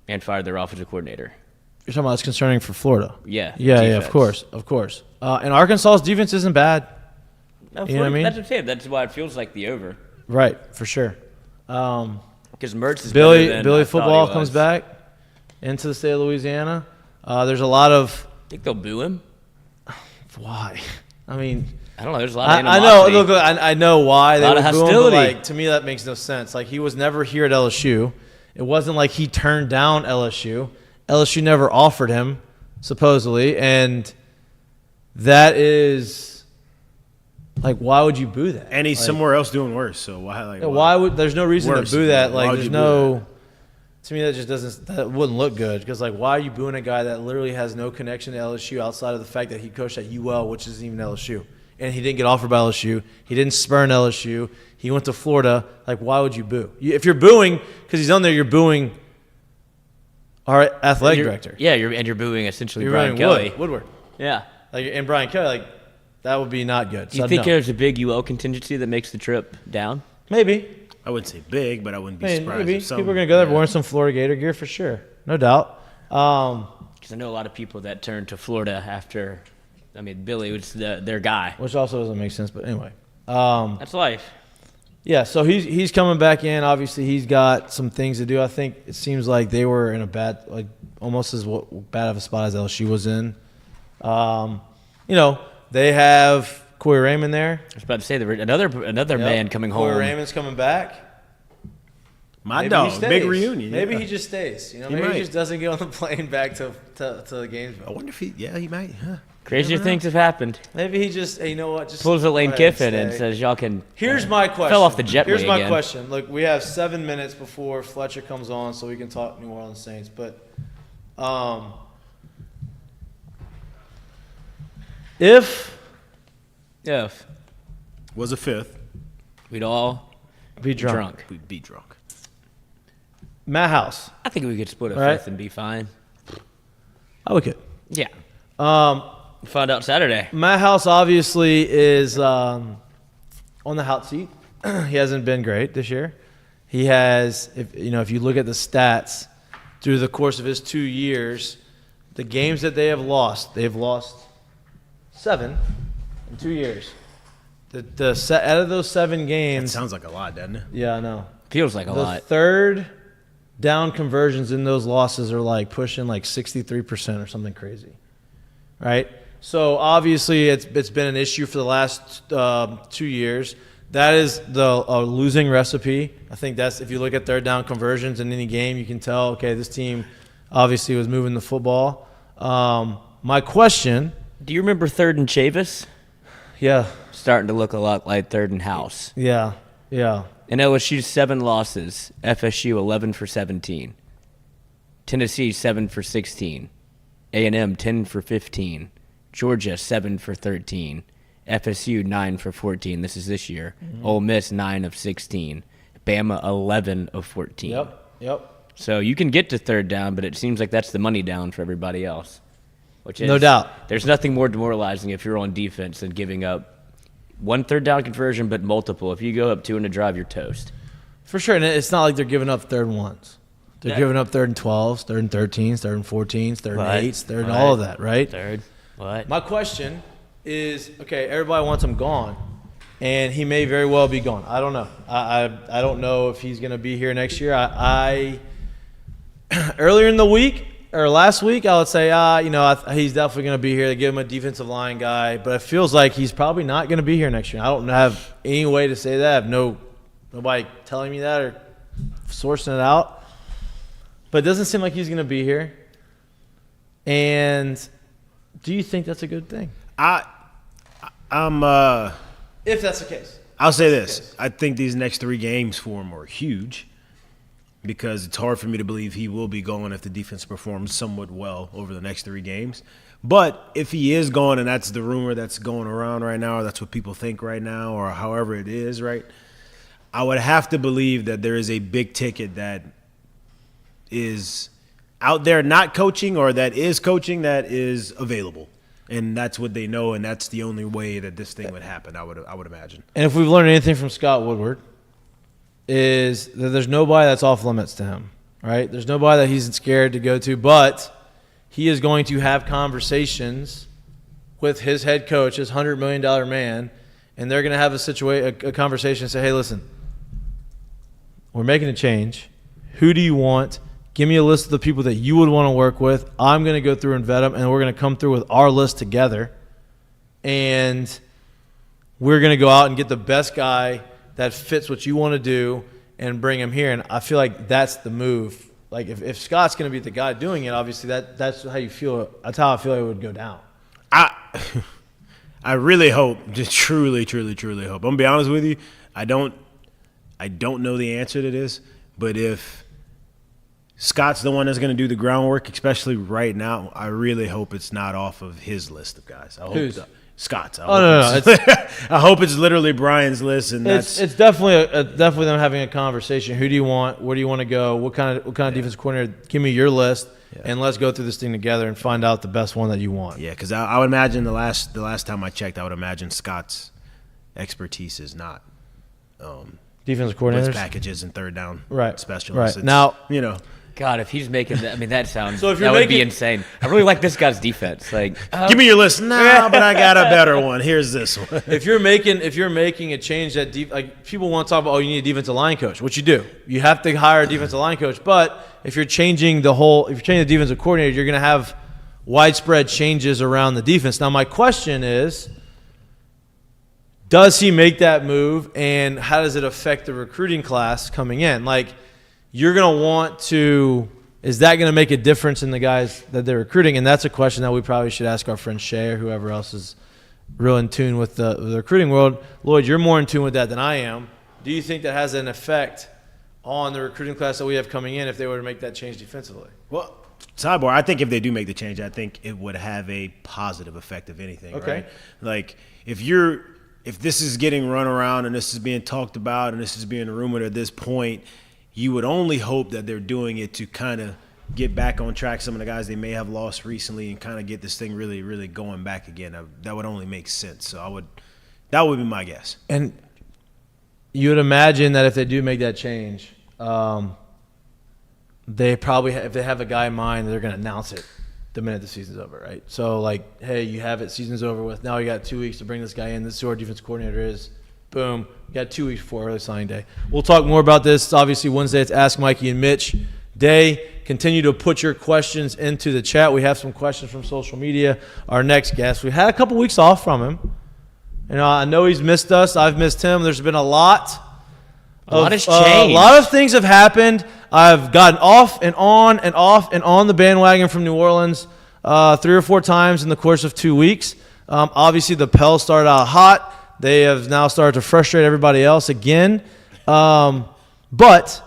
and fired their offensive coordinator. you're talking about it's concerning for Florida. Yeah. Yeah, defense. of course. And Arkansas's defense isn't bad. No, You know what I mean? That's what I'm saying. That's why it feels like the over. Right, for sure. Because Mertz is Billy better than I thought football he comes was. back into the state of Louisiana. There's a lot of Think they'll boo him? why. I mean, I don't know. There's a lot of I know. animosity. Look, I know why they lot would of boo him, but hostility. like to me that makes no sense. Like he was never here at LSU. It wasn't like he turned down LSU. LSU never offered him, supposedly, and that is like why would you boo that? And he's Like, somewhere else doing worse. So why? Like, why would there's no reason Worse. to boo that? Why Like would there's you boo no. To me, that just doesn't. That wouldn't look good because, like, why are you booing a guy that literally has no connection to LSU outside of the fact that he coached at UL, which isn't even LSU, and he didn't get offered by LSU. He didn't spurn LSU. He went to Florida. Like, why would you boo? If you're booing because he's on there, you're booing our athletic director. Yeah, you're booing essentially You're Brian booing Kelly. Woodward, Yeah. like, and Brian Kelly. Like, that would be not good. Do you So, think no. there's a big UL contingency that makes the trip down? Maybe? I wouldn't say big, but I wouldn't be I mean, surprised. maybe if some, people are gonna go there yeah. wearing some Florida Gator gear for sure, no doubt. Because I know a lot of people that turned to Florida after, I mean, Billy was their guy. Which also doesn't make sense, but anyway. That's life. Yeah, so he's coming back in. Obviously, he's got some things to do. I think it seems like they were in a bad, like almost as bad of a spot as LSU was in. They have Corey Raymond there. I was about to say another man coming home. Corey Raymond's coming back. My Maybe dog, he stays. big reunion. Maybe yeah. he just stays. He Maybe might. he just doesn't get on the plane back to the Gainesville. I wonder if he. Yeah, he might. Huh. Crazier things have happened. Maybe he just, hey, you know what? Just Pulls a Lane go ahead Kiffin and stay. says, y'all can. Here's my question. Fell off the jetway Here's my again. question. Look, we have 7 minutes before Fletcher comes on, so we can talk New Orleans Saints. But if Was a fifth. we'd all be drunk. We'd be drunk. Matt House, I think we could split a Right. fifth and be fine. we could. Yeah. Find out Saturday. Matt House obviously is on the hot seat. He hasn't been great this year. He has, if you look at the stats through the course of his 2 years, the games that they have lost, they've lost 7 in 2 years. Out of those 7 That games, sounds like a lot, doesn't it? yeah, I know. Feels like a The lot. third down conversions in those losses are like pushing like 63% or something crazy, right? So obviously it's been an issue for the last 2 years. That is a losing recipe. I think that's, if you look at third down conversions in any game, you can tell, okay, this team obviously was moving the football. My question, Do you remember third and Chavis? yeah, Starting to look a lot like third and House. yeah. And LSU's 7 losses. FSU 11 for 17. Tennessee 7 for 16. A&M 10 for 15. Georgia 7 for 13. FSU 9 for 14. This is this year. Ole Miss 9 of 16. Bama 11 of 14. Yep. So you can get to third down, but it seems like that's the money down for everybody else. Which is, No doubt. There's nothing more demoralizing if you're on defense than giving up one third down conversion, but multiple. If you go up 2 in a drive, you're toast. For sure, and it's not like they're giving up third and ones. They're Yeah. giving up third and 12s, third and 13s, third and 14s, third What? and 8s, third and What? all of that, right? Third. What? My question is, okay, everybody wants him gone, and he may very well be gone. I don't know. I don't know if he's going to be here next year. I earlier in the week or last week, I would say, he's definitely going to be here. They give him a defensive line guy, but it feels like he's probably not going to be here next year. I don't have any way to say that. I have nobody telling me that or sourcing it out. But it doesn't seem like he's going to be here. And do you think that's a good thing? I'm If that's the case. I'll say this. I think these next 3 games for him are huge because it's hard for me to believe he will be going if the defense performs somewhat well over the next 3 games. But if he is going, and that's the rumor that's going around right now, or that's what people think right now, or however it is, right, I would have to believe that there is a big ticket that is out there not coaching or that is coaching that is available. And that's what they know, and that's the only way that this thing would happen, I would imagine. And if we've learned anything from Scott Woodward, is that there's nobody that's off limits to him, right? There's nobody that he's scared to go to, but he is going to have conversations with his head coach, his $100 million man, and they're going to have a conversation and say, hey, listen, we're making a change. Who do you want? Give me a list of the people that you would want to work with. I'm going to go through and vet them, and we're going to come through with our list together, and we're going to go out and get the best guy that fits what you want to do and bring him here. And I feel like that's the move. Like if Scott's going to be the guy doing it, obviously that's how you feel. That's how I feel like it would go down. I really hope, just truly hope. I'm going to be honest with you. I don't know the answer to this, but if Scott's the one that's going to do the groundwork, especially right now, I really hope it's not off of his list of guys. I hope Scott's. No. I hope it's literally Brian's list, and it's definitely them having a conversation. Who do you want? Where do you want to go? What kind of defensive coordinator? Give me your list, and let's go through this thing together and find out the best one that you want. Yeah, because I would imagine the last time I checked, I would imagine Scott's expertise is not defensive coordinators, packages, and third down specialists. Right now, God, if he's making that, that sounds so if that would be insane. I really like this guy's defense. Like, give me your list. Nah, but I got a better one. Here's this one. If you're making a change that like people want to talk about, you need a defensive line coach, which you do. You have to hire a defensive line coach. But if you're changing the defensive coordinator, you're going to have widespread changes around the defense. Now, my question is, does he make that move, and how does it affect the recruiting class coming in? Like, you're going to want to – is that going to make a difference in the guys that they're recruiting? And that's a question that we probably should ask our friend Shay or whoever else is real in tune with the recruiting world. Lloyd, you're more in tune with that than I am. Do you think that has an effect on the recruiting class that we have coming in if they were to make that change defensively? Well, sidebar, I think if they do make the change, I think it would have a positive effect, if anything, right? Like, if this is getting run around and this is being talked about and this is being rumored at this point – you would only hope that they're doing it to kind of get back on track some of the guys they may have lost recently and kind of get this thing really, really going back again. That would only make sense. So that would be my guess. And you would imagine that if they do make that change, they probably if they have a guy in mind, they're going to announce it the minute the season's over, right? So, like, hey, you have it, season's over with. Now you got 2 weeks to bring this guy in. This is who our defense coordinator is. Boom. You got 2 weeks before early signing day. We'll talk more about this. Obviously, Wednesday, it's Ask Mikie and Mitch Day. Continue to put your questions into the chat. We have some questions from social media. Our next guest, we had a couple weeks off from him. I know he's missed us. I've missed him. There's been a lot has changed. A lot of things have happened. I've gotten off and on and off and on the bandwagon from New Orleans 3 or 4 times in the course of 2 weeks. Obviously, the Pels started out hot. They have now started to frustrate everybody else again. But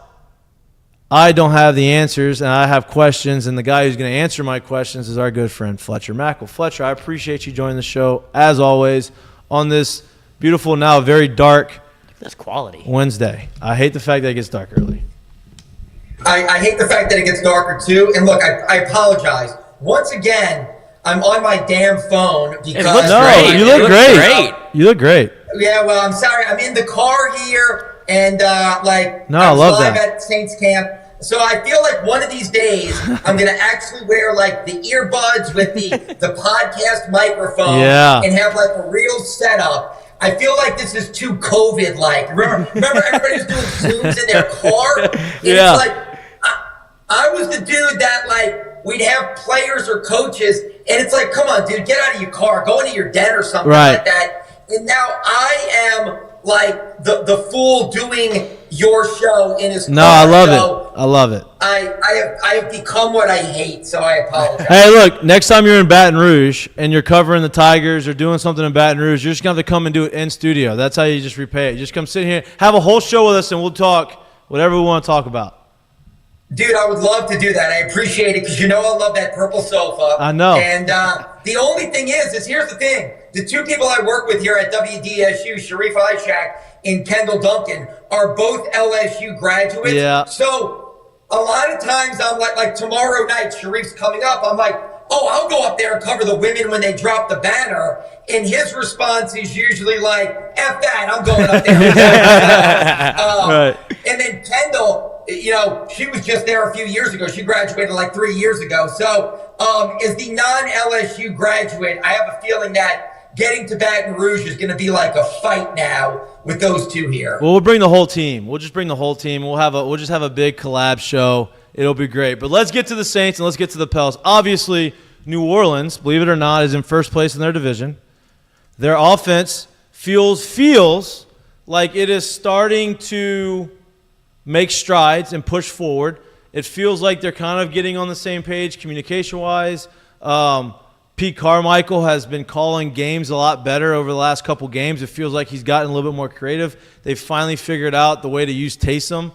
I don't have the answers, and I have questions, and the guy who's going to answer my questions is our good friend Fletcher Mackel. Fletcher, I appreciate you joining the show, as always, on this beautiful, now very dark that's quality Wednesday. I hate the fact that it gets dark early. I hate the fact that it gets darker, too. And, look, I apologize. Once again, I'm on my damn phone because you look great. You look great. Yeah, well, I'm sorry. I'm in the car here, and I love live that. at Saints camp. So I feel like one of these days I'm gonna actually wear like the earbuds with the podcast microphone and have like a real setup. I feel like this is too COVID-like. Remember everybody was doing Zooms in their car? And it's like I was the dude that like we'd have players or coaches, and it's like, come on, dude, get out of your car, go into your den or something like that. And now I am like the fool doing your show in his car. No, I love So it. I love it. I have become what I hate, so I apologize. Hey, look, next time you're in Baton Rouge and you're covering the Tigers or doing something in Baton Rouge, you're just going to have to come and do it in studio. That's how you just repay it. You just come sit here, have a whole show with us, and we'll talk whatever we want to talk about. Dude, I would love to do that. I appreciate it because you know I love that purple sofa. I know. And the only thing is here's the thing. The two people I work with here at WDSU, Sharif Ishak and Kendall Duncan, are both LSU graduates. Yeah. So a lot of times I'm like tomorrow night, Sharif's coming up. I'm like, oh, I'll go up there and cover the women when they drop the banner. And his response is usually like, F that, I'm going up there. Right. And then Kendall, you know, she was just there a few years ago. She graduated like 3 years ago. So as the non-LSU graduate, I have a feeling that getting to Baton Rouge is going to be like a fight now with those two here. Well, we'll bring the whole team. We'll just bring the whole team. We'll just have a big collab show. It'll be great. But let's get to the Saints and let's get to the Pels. Obviously, New Orleans, believe it or not, is in first place in their division. Their offense feels like it is starting to make strides and push forward. It feels like they're kind of getting on the same page communication-wise. Pete Carmichael has been calling games a lot better over the last couple games. It feels like he's gotten a little bit more creative. They've finally figured out the way to use Taysom.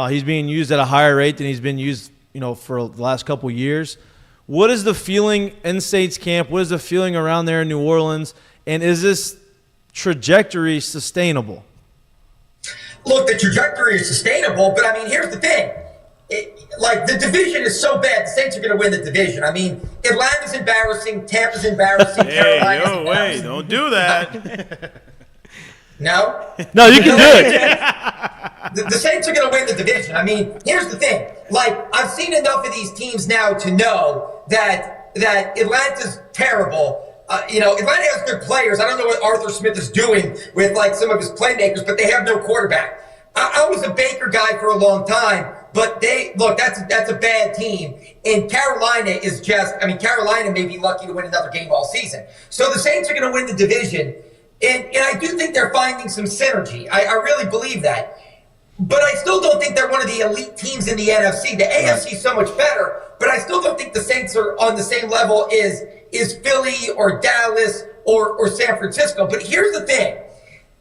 He's being used at a higher rate than he's been used, for the last couple years. What is the feeling in Saints camp? What is the feeling around there in New Orleans? And is this trajectory sustainable? Look, the trajectory is sustainable, but I mean, here's the thing. The division is so bad, the Saints are going to win the division. I mean, Atlanta's embarrassing, Tampa's embarrassing, Carolina's embarrassing. Don't do that. No? No, you can do it. The Saints are going to win the division. I mean, here's the thing. I've seen enough of these teams now to know that Atlanta's terrible. Atlanta has good players. I don't know what Arthur Smith is doing with some of his playmakers, but they have no quarterback. I was a Baker guy for a long time, but that's a bad team. And Carolina is Carolina may be lucky to win another game all season. So the Saints are going to win the division. And I do think they're finding some synergy. I really believe that. But I still don't think they're one of the elite teams in the NFC. The AFC is so much better, but I still don't think the Saints are on the same level as Philly or Dallas or San Francisco. But here's the thing.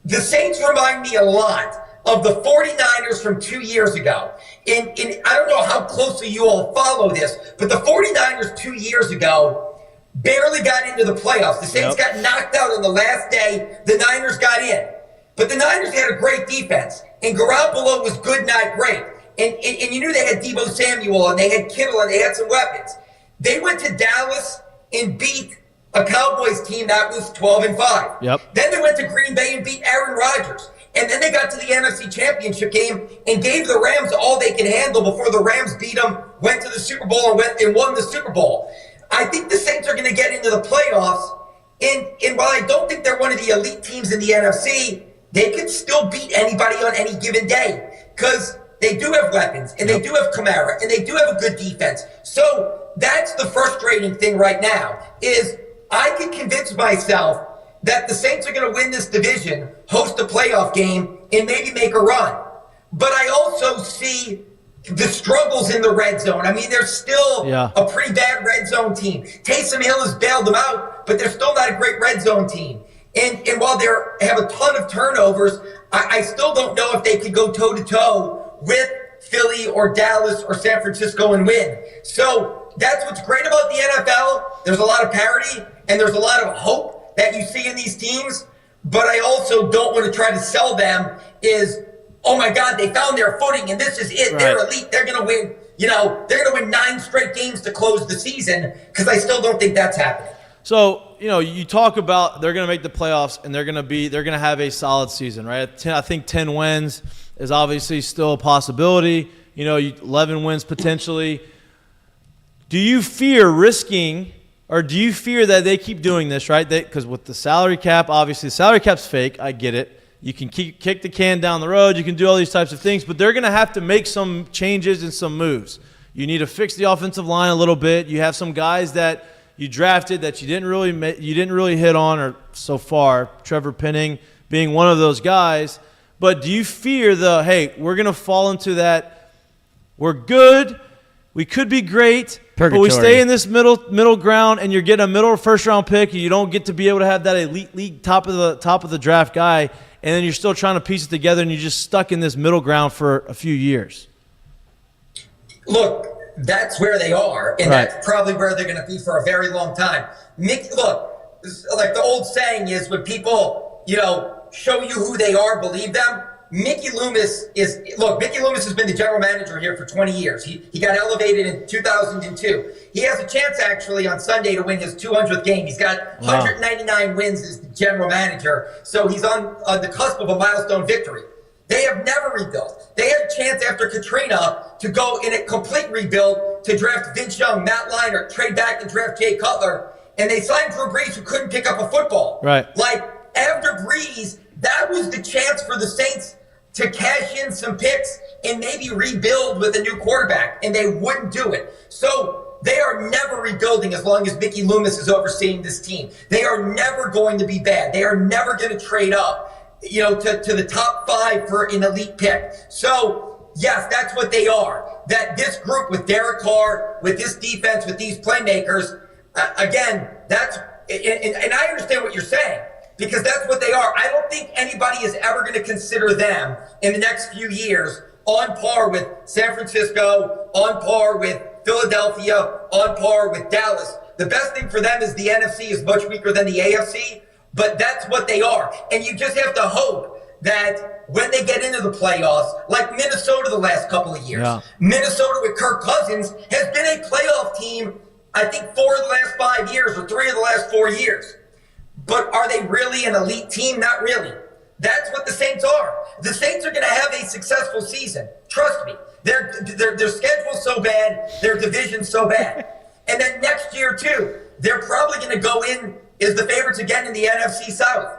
The Saints remind me a lot of the 49ers from 2 years ago. And I don't know how closely you all follow this, but the 49ers 2 years ago barely got into the playoffs. The Saints got knocked out on the last day. The Niners got in. But the Niners had a great defense. And Garoppolo was good, not great. And you knew they had Deebo Samuel and they had Kittle and they had some weapons. They went to Dallas and beat a Cowboys team that was 12-5. Yep. Then they went to Green Bay and beat Aaron Rodgers. And then they got to the NFC Championship game and gave the Rams all they could handle before the Rams beat them, went to the Super Bowl and won the Super Bowl. I think the Saints are going to get into the playoffs. And while I don't think they're one of the elite teams in the NFC, they could still beat anybody on any given day because they do have weapons and they do have Kamara and they do have a good defense. So that's the frustrating thing right now is I can convince myself that the Saints are going to win this division, host a playoff game, and maybe make a run. But I also see the struggles in the red zone. I mean, they're still a pretty bad red zone team. Taysom Hill has bailed them out, but they're still not a great red zone team. And while they have a ton of turnovers, I still don't know if they could go toe-to-toe with Philly or Dallas or San Francisco and win. So that's what's great about the NFL. There's a lot of parity and there's a lot of hope that you see in these teams. But I also don't want to try to sell them is, oh my God, they found their footing and this is it. Right. They're elite. They're going to win. They're going to win 9 straight games to close the season because I still don't think that's happening. So, you talk about they're going to make the playoffs and they're going to have a solid season, right? I think 10 wins is obviously still a possibility. 11 wins potentially. Do you fear risking, or do you fear that they keep doing this, right? Because with the salary cap, obviously the salary cap's fake. I get it. You can kick the can down the road. You can do all these types of things, but they're going to have to make some changes and some moves. You need to fix the offensive line a little bit. You have some guys that you drafted that you didn't really hit on or so far. Trevor Penning being one of those guys. But do you fear hey, we're going to fall into that, we're good, we could be great, Purgatory. but we stay in this middle ground, and you're getting a middle or first-round pick, and you don't get to be able to have that elite league top of the draft guy, and then you're still trying to piece it together, and you're just stuck in this middle ground for a few years? Look, that's where they are, and Right. that's probably where they're going to be for a very long time. Look, like the old saying is, when people, show you who they are, believe them. Mikie Loomis has been the general manager here for 20 years. He got elevated in 2002. He has a chance actually on Sunday to win his 200th game. He's got 199 wins as the general manager, so he's on the cusp of a milestone victory. They have never rebuilt. They had a chance after Katrina to go in a complete rebuild, to draft Vince Young, Matt Leinart, trade back and draft Jay Cutler, and they signed Drew Brees, who couldn't pick up a football. Right. Like, after Brees, that was the chance for the Saints to cash in some picks and maybe rebuild with a new quarterback, and they wouldn't do it. So they are never rebuilding as long as Mikie Loomis is overseeing this team. They are never going to be bad. They are never going to trade up, to the top 5 for an elite pick. So, yes, that's what they are. That this group with Derek Carr, with this defense, with these playmakers, again, that's, and I understand what you're saying, because that's what they are. I don't think anybody is ever going to consider them in the next few years on par with San Francisco, on par with Philadelphia, on par with Dallas. The best thing for them is the NFC is much weaker than the AFC, but that's what they are. And you just have to hope that when they get into the playoffs, like Minnesota the last couple of years, Minnesota with Kirk Cousins has been a playoff team, I think 4 of the last 5 years or 3 of the last 4 years. But are they really an elite team? Not really. That's what the Saints are. The Saints are going to have a successful season. Trust me. Their schedule's so bad, their division's so bad. And then next year, too, they're probably going to go in as the favorites again in the NFC South.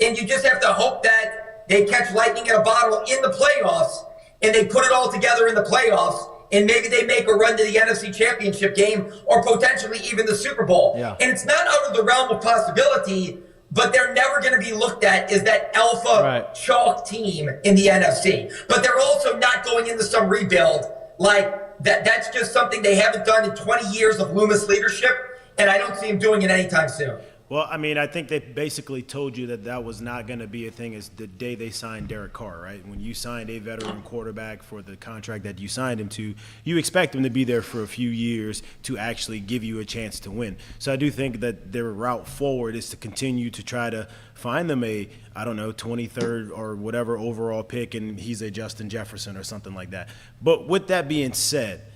And you just have to hope that they catch lightning in a bottle in the playoffs, and they put it all together in the playoffs, and maybe they make a run to the NFC Championship game or potentially even the Super Bowl. Yeah. And it's not out of the realm of possibility, but they're never going to be looked at as that alpha chalk team in the NFC. But they're also not going into some rebuild like that. That's just something they haven't done in 20 years of Loomis leadership, and I don't see him doing it anytime soon. Well, I mean, I think they basically told you that was not going to be a thing as the day they signed Derek Carr, right? When you signed a veteran quarterback for the contract that you signed him to, you expect him to be there for a few years to actually give you a chance to win. So I do think that their route forward is to continue to try to find them a, 23rd or whatever overall pick, and he's a Justin Jefferson or something like that. But with that being said,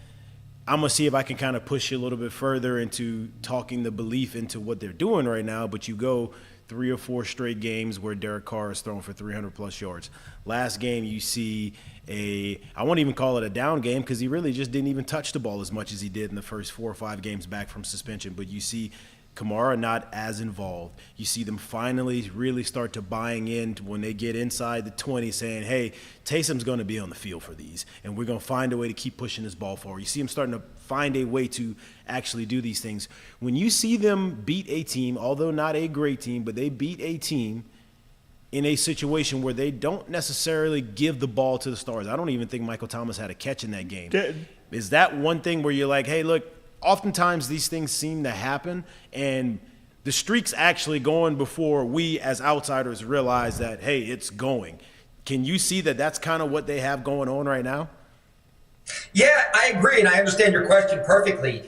I'm going to see if I can kind of push you a little bit further into talking the belief into what they're doing right now, but you go 3 or 4 straight games where Derek Carr is thrown for 300-plus yards. Last game you see I won't even call it a down game because he really just didn't even touch the ball as much as he did in the first 4 or 5 games back from suspension, but you see Kamara not as involved. You see them finally really start to buying in when they get inside the 20 saying, hey, Taysom's going to be on the field for these, and we're going to find a way to keep pushing this ball forward. You see them starting to find a way to actually do these things. When you see them beat a team, although not a great team, but they beat a team in a situation where they don't necessarily give the ball to the stars. I don't even think Michael Thomas had a catch in that game. Is that one thing where you're like, hey, look, oftentimes these things seem to happen, and the streak's actually going before we as outsiders realize that, hey, it's going. Can you see that that's kind of what they have going on right now? Yeah, I agree, and I understand your question perfectly.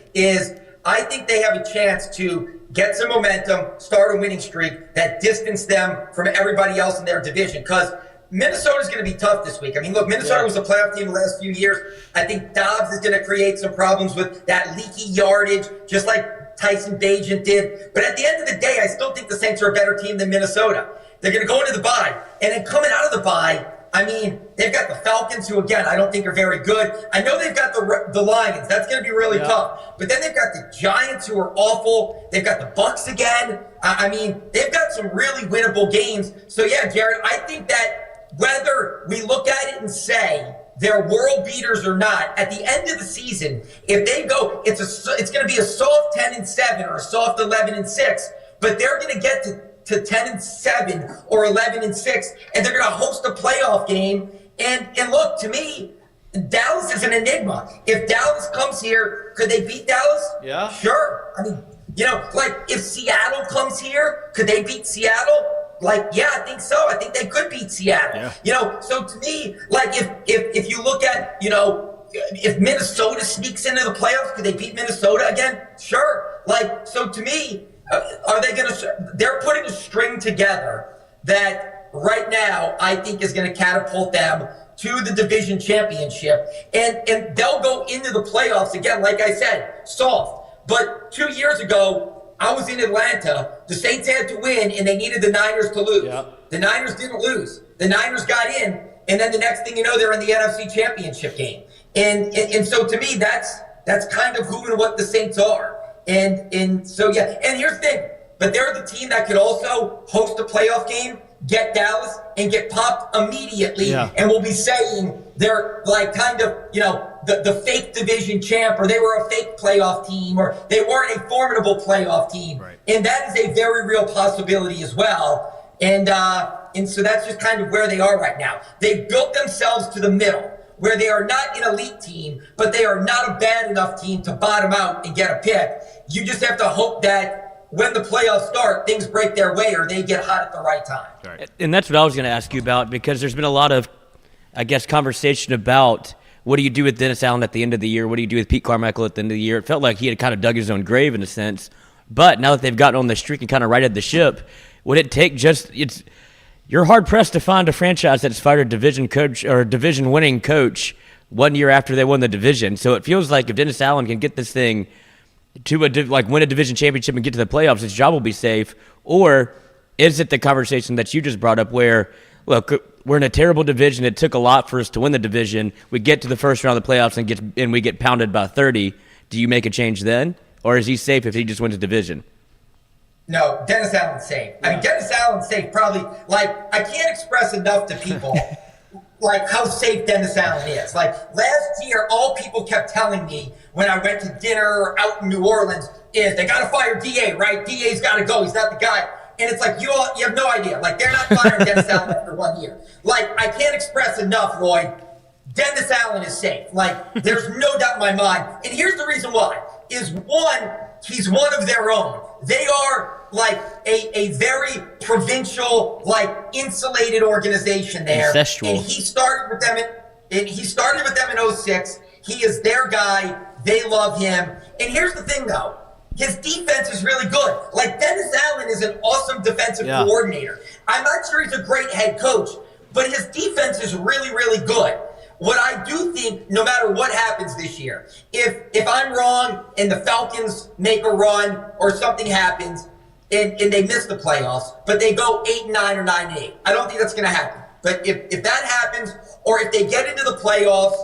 I think they have a chance to get some momentum, start a winning streak that distance them from everybody else in their division, because Minnesota's going to be tough this week. I mean, look, Minnesota was a playoff team the last few years. I think Dobbs is going to create some problems with that leaky yardage, just like Tyson Bagent did. But at the end of the day, I still think the Saints are a better team than Minnesota. They're going to go into the bye. And then coming out of the bye, I mean, they've got the Falcons, who, again, I don't think are very good. I know they've got the Lions. That's going to be really tough. But then they've got the Giants, who are awful. They've got the Bucks again. I mean, they've got some really winnable games. So, yeah, Jared, I think that whether we look at it and say they're world beaters or not, at the end of the season, if they go, it's going to be a soft 10-7 or a soft 11-6, but they're going to get to 10-7 or 11-6, and they're going to host a playoff game. And look, to me, Dallas is an enigma. If Dallas comes here, could they beat Dallas? Yeah. Sure. I mean, like if Seattle comes here, could they beat Seattle? Like, yeah, I think so. I think they could beat Seattle. Yeah. So to me, like if you look at, if Minnesota sneaks into the playoffs, could they beat Minnesota again? Sure. Like, so to me, are they going to, they're putting a string together that right now I think is going to catapult them to the division championship. And they'll go into the playoffs again, like I said, soft. But 2 years ago, I was in Atlanta. The Saints had to win, and they needed the Niners to lose. Yep. The Niners didn't lose. The Niners got in, and then the next thing you know, they're in the NFC Championship game. And so to me, that's kind of who and what the Saints are. And so, yeah. And here's the thing. But they're the team that could also host a playoff game, get Dallas, and get popped immediately. Yeah. And we'll be saying they're like kind of, the fake division champ, or they were a fake playoff team, or they weren't a formidable playoff team. Right. And that is a very real possibility as well. And so that's just kind of where they are right now. They've built themselves to the middle, where they are not an elite team, but they are not a bad enough team to bottom out and get a pick. You just have to hope that when the playoffs start, things break their way or they get hot at the right time. Right. And that's what I was going to ask you about, because there's been a lot of, conversation about what do you do with Dennis Allen at the end of the year? What do you do with Pete Carmichael at the end of the year? It felt like he had kind of dug his own grave in a sense. But now that they've gotten on the streak and kind of righted the ship, would it take you're hard-pressed to find a franchise that's fired a division coach or a division-winning coach 1 year after they won the division. So it feels like if Dennis Allen can get this thing to win a division championship and get to the playoffs, his job will be safe. Or is it the conversation that you just brought up where, look, we're in a terrible division. It took a lot for us to win the division. We get to the first round of the playoffs and we get pounded by 30. Do you make a change then? Or is he safe if he just wins a division? No, Dennis Allen's safe. I mean, Dennis Allen's safe probably, I can't express enough to people how safe Dennis Allen is. Last year, all people kept telling me when I went to dinner out in New Orleans is they got to fire DA, right? DA's got to go. He's not the guy. And it's you have no idea. They're not firing Dennis Allen after 1 year. I can't express enough, Lloyd. Very Allen is safe. There's no doubt in my mind. And here's the reason why. Is one, he's one of their own. They are a very provincial, insulated organization there. Ancestral. And he started with them in 06. He is their guy. They love him. And here's the thing though. His defense is really good. Dennis Allen is an awesome defensive coordinator. I'm not sure he's a great head coach, but his defense is really, really good. What I do think, no matter what happens this year, if I'm wrong and the Falcons make a run or something happens and they miss the playoffs, but they go 8-9 or 9-8, I don't think that's going to happen. But if that happens, or if they get into the playoffs,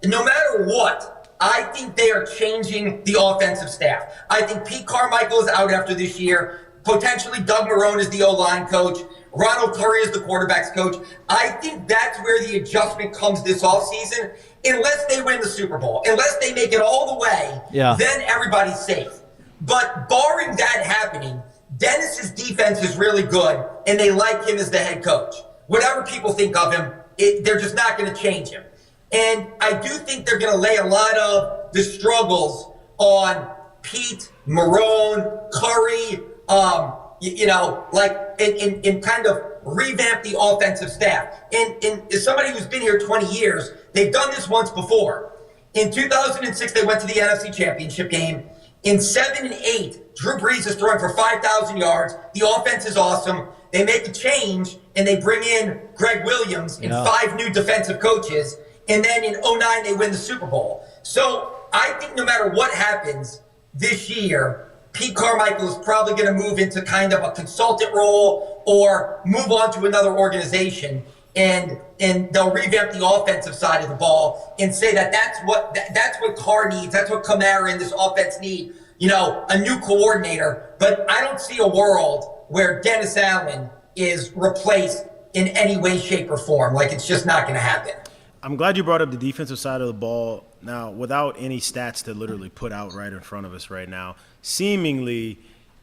no matter what, I think they are changing the offensive staff. I think Pete Carmichael is out after this year. Potentially Doug Marrone is the O-line coach. Ronald Curry is the quarterback's coach. I think that's where the adjustment comes this offseason. Unless they win the Super Bowl, unless they make it all the way, then everybody's safe. But barring that happening, Dennis's defense is really good, and they like him as the head coach. Whatever people think of him, they're just not going to change him. And I do think they're going to lay a lot of the struggles on Pete, Marrone, Curry, and kind of revamp the offensive staff. And as somebody who's been here 20 years, they've done this once before. In 2006, they went to the NFC Championship game. In 7 and 8, Drew Brees is throwing for 5,000 yards. The offense is awesome. They make a change, and they bring in Greg Williams and 5 new defensive coaches. And then in 09, they win the Super Bowl. So I think no matter what happens this year, Pete Carmichael is probably going to move into kind of a consultant role or move on to another organization, and they'll revamp the offensive side of the ball and say that's what Carr needs, that's what Kamara and this offense need, a new coordinator. But I don't see a world where Dennis Allen is replaced in any way, shape, or form. It's just not going to happen. I'm glad you brought up the defensive side of the ball. Now, without any stats to literally put out right in front of us right now, seemingly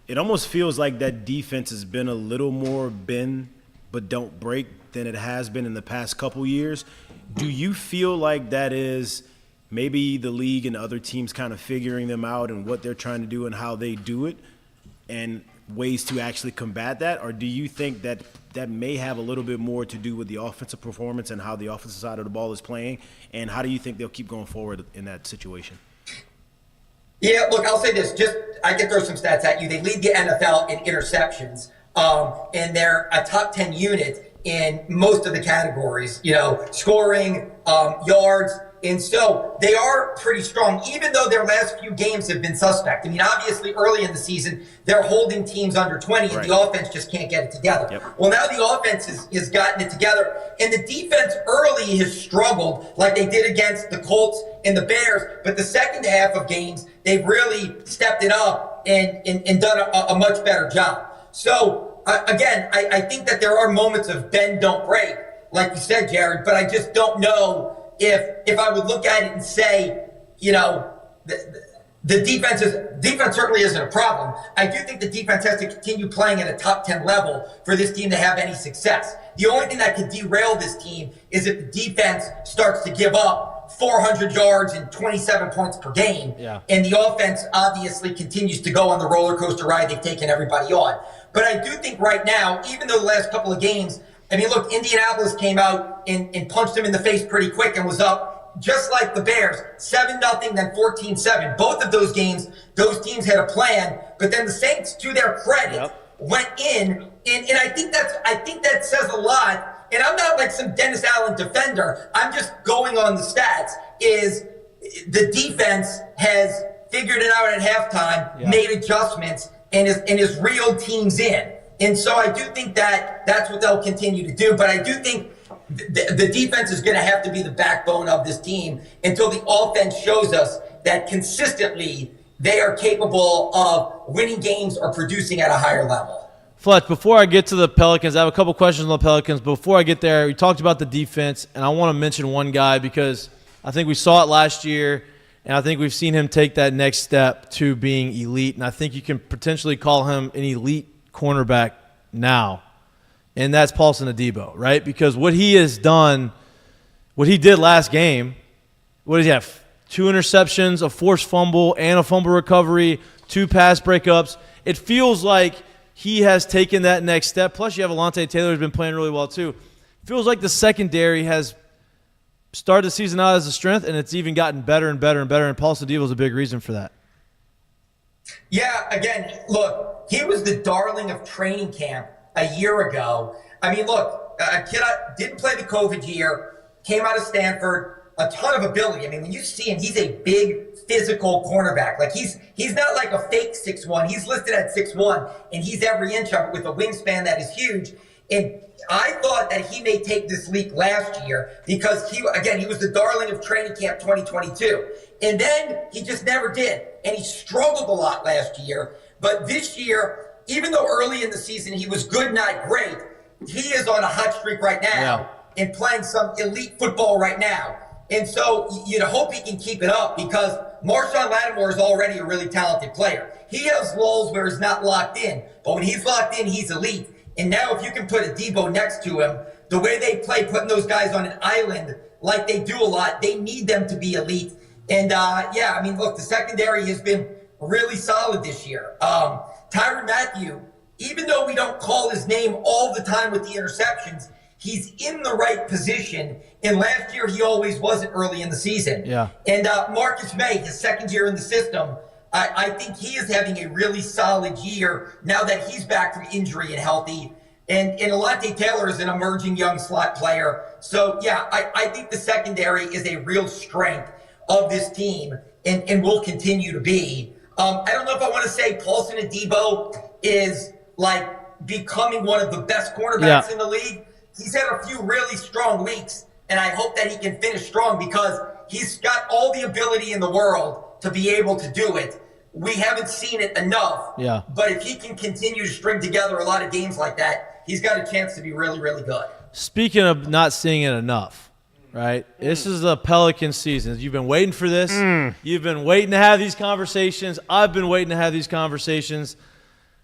it almost feels like that defense has been a little more bend but don't break than it has been in the past couple years. Do you feel like that is maybe the league and other teams kind of figuring them out and what they're trying to do and how they do it and ways to actually combat that? Or do you think that that may have a little bit more to do with the offensive performance and how the offensive side of the ball is playing? And how do you think they'll keep going forward in that situation? Yeah, look, I'll say this. I can throw some stats at you. They lead the NFL in interceptions, and they're a top 10 unit in most of the categories, scoring, yards. And so they are pretty strong, even though their last few games have been suspect. I mean, obviously, early in the season, they're holding teams under 20, and the offense just can't get it together. Yep. Well, now the offense has gotten it together, and the defense early has struggled like they did against the Colts and the Bears. But the second half of games, they've really stepped it up and done a much better job. So, again, I think that there are moments of bend, don't break, like you said, Jared, but I just don't know if I would look at it and say, the defense certainly isn't a problem. I do think the defense has to continue playing at a top 10 level for this team to have any success. The only thing that could derail this team is if the defense starts to give up 400 yards and 27 points per game. Yeah. And the offense obviously continues to go on the roller coaster ride they've taken everybody on. But I do think right now, even though the last couple of games, I mean, look, Indianapolis came out and punched him in the face pretty quick and was up just like the Bears, 7-0, then 14-7. Both of those games, those teams had a plan, but then the Saints, to their credit, went in, and I think that says a lot. And I'm not like some Dennis Allen defender. I'm just going on the stats. Is the defense has figured it out at halftime, made adjustments, and is reeled teams in. And so I do think that that's what they'll continue to do. But I do think the defense is going to have to be the backbone of this team until the offense shows us that consistently they are capable of winning games or producing at a higher level. Fletch, before I get to the Pelicans, I have a couple questions on the Pelicans. Before I get there, we talked about the defense, and I want to mention one guy because I think we saw it last year, and I think we've seen him take that next step to being elite, and I think you can potentially call him an elite cornerback now, and that's Paulson Adebo, right? Because what he has done, what he did last game, what does he have? 2 interceptions, a forced fumble, and a fumble recovery, 2 pass breakups. It feels like he has taken that next step. Plus, you have Alontae Taylor who's been playing really well too. It feels like the secondary has started the season out as a strength, and it's even gotten better and better and better, and Paulson Adebo is a big reason for that. Yeah, again, look, he was the darling of training camp a year ago. I mean, look, a kid didn't play the COVID year, came out of Stanford, a ton of ability. I mean, when you see him, he's a big physical cornerback. Like he's not like a fake 6'1". He's listed at 6'1", and he's every inch of it with a wingspan that is huge. And I thought that he may take this leap last year because he was the darling of training camp 2022. And then he just never did. And he struggled a lot last year. But this year, even though early in the season he was good, not great, he is on a hot streak right now and playing some elite football right now. And so you'd hope he can keep it up because Marshawn Lattimore is already a really talented player. He has lulls where he's not locked in. But when he's locked in, he's elite. And now if you can put Adebo next to him, the way they play, putting those guys on an island like they do a lot, they need them to be elite. And, I mean, look, the secondary has been really solid this year. Tyrann Mathieu, even though we don't call his name all the time with the interceptions, he's in the right position. And last year, he always wasn't early in the season. Yeah. And Marcus May, his second year in the system, I think he is having a really solid year now that he's back from injury and healthy. And Alontae Taylor is an emerging young slot player. So, I think the secondary is a real strength of this team and will continue to be. I don't know if I want to say Paulson Adebo is like becoming one of the best cornerbacks in the league. He's had a few really strong weeks, and I hope that he can finish strong because he's got all the ability in the world to be able to do it. We haven't seen it enough. Yeah. But if he can continue to string together a lot of games like that, he's got a chance to be really, really good. Speaking of not seeing it enough, right? This is the Pelicans season. You've been waiting for this. You've been waiting to have these conversations. I've been waiting to have these conversations.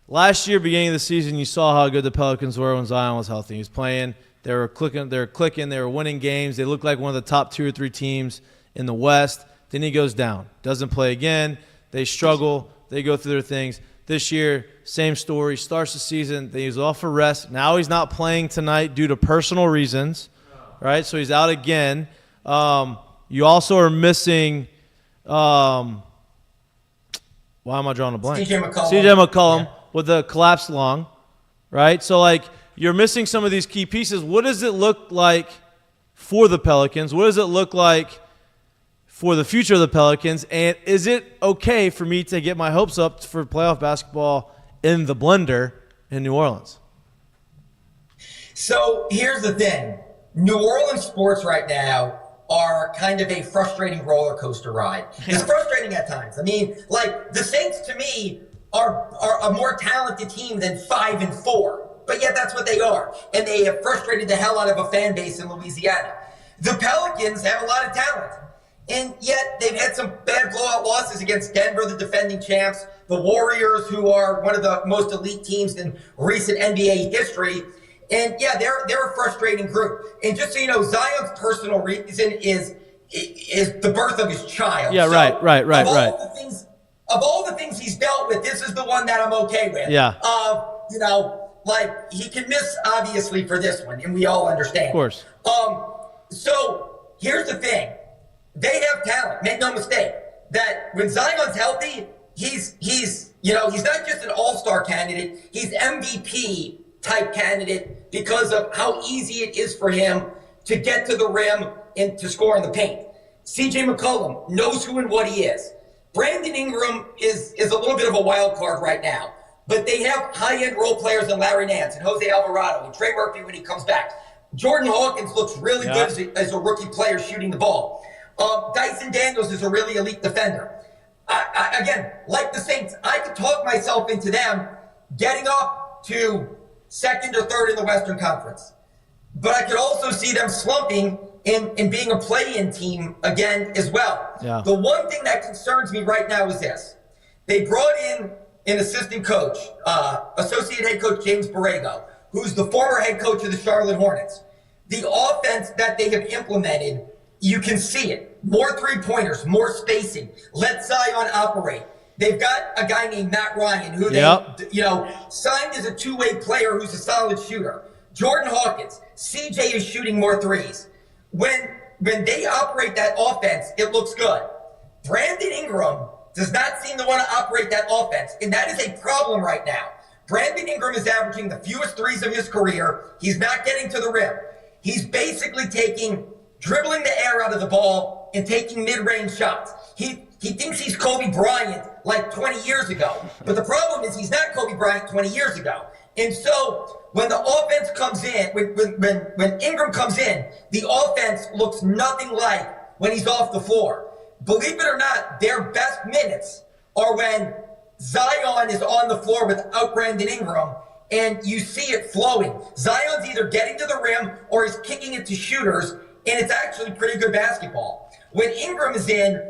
last year, beginning of the season, you saw how good the Pelicans were when Zion was healthy. He was playing. They were clicking. They were winning games. They looked like one of the top 2 or 3 teams in the West. Then he goes down. Doesn't play again. They struggle. They go through their things. This year, same story. Starts the season. Then he's off for rest. Now he's not playing tonight due to personal reasons, right? So he's out again. You also are missing why am I drawing a blank? CJ McCollum with the collapsed lung, right? So, like, you're missing some of these key pieces. What does it look like for the Pelicans? What does it look like for the future of the Pelicans? And is it okay for me to get my hopes up for playoff basketball in the blender in New Orleans? So here's the thing. New Orleans sports right now are kind of a frustrating roller coaster ride. It's frustrating at times. I mean, like, the Saints to me are a more talented team than 5-4, but yet that's what they are. And they have frustrated the hell out of a fan base in Louisiana. The Pelicans have a lot of talent, and yet they've had some bad blowout losses against Denver, the defending champs, the Warriors, who are one of the most elite teams in recent NBA history. And yeah, they're a frustrating group. And just so you know, Zion's personal reason is the birth of his child. Yeah, so right. Of all the things he's dealt with, this is the one that I'm okay with. Yeah. You know, like, he can miss obviously for this one, and we all understand. Of course. So here's the thing: they have talent. Make no mistake that when Zion's healthy, he's not just an all-star candidate. He's MVP type candidate because of how easy it is for him to get to the rim and to score in the paint. CJ McCollum knows who and what he is. Brandon Ingram is a little bit of a wild card right now, but they have high-end role players in Larry Nance and Jose Alvarado and Trey Murphy when he comes back. Jordan Hawkins looks really good as a rookie player shooting the ball. Jayden Daniels is a really elite defender. Again, like the Saints, I could talk myself into them getting up to second or third in the Western Conference. But I could also see them slumping and being a play-in team again as well. Yeah. The one thing that concerns me right now is this. They brought in an assistant coach, associate head coach James Borrego, who's the former head coach of the Charlotte Hornets. The offense that they have implemented, you can see it. More three-pointers, more spacing. Let Zion operate. They've got a guy named Matt Ryan who they signed as a two-way player who's a solid shooter. Jordan Hawkins, CJ is shooting more threes. When they operate that offense, it looks good. Brandon Ingram does not seem to want to operate that offense, and that is a problem right now. Brandon Ingram is averaging the fewest threes of his career. He's not getting to the rim. He's basically dribbling the air out of the ball and taking mid-range shots. He thinks he's Kobe Bryant like 20 years ago. But the problem is he's not Kobe Bryant 20 years ago. And so when the offense comes in, when Ingram comes in, the offense looks nothing like when he's off the floor. Believe it or not, their best minutes are when Zion is on the floor without Brandon Ingram, and you see it flowing. Zion's either getting to the rim or he's kicking it to shooters, and it's actually pretty good basketball. When Ingram is in,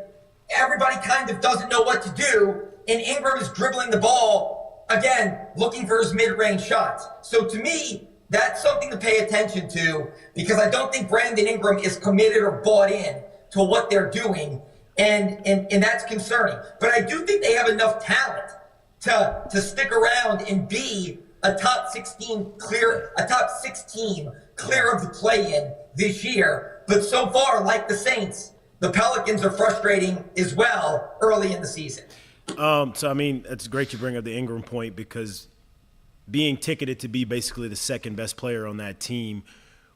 everybody kind of doesn't know what to do, and Ingram is dribbling the ball, again, looking for his mid-range shots. So to me, that's something to pay attention to, because I don't think Brandon Ingram is committed or bought in to what they're doing, and that's concerning. But I do think they have enough talent to stick around and be a top 16 clear of the play-in this year. But so far, like the Saints, the Pelicans are frustrating as well early in the season. So, I mean, it's great you bring up the Ingram point, because being ticketed to be basically the second best player on that team,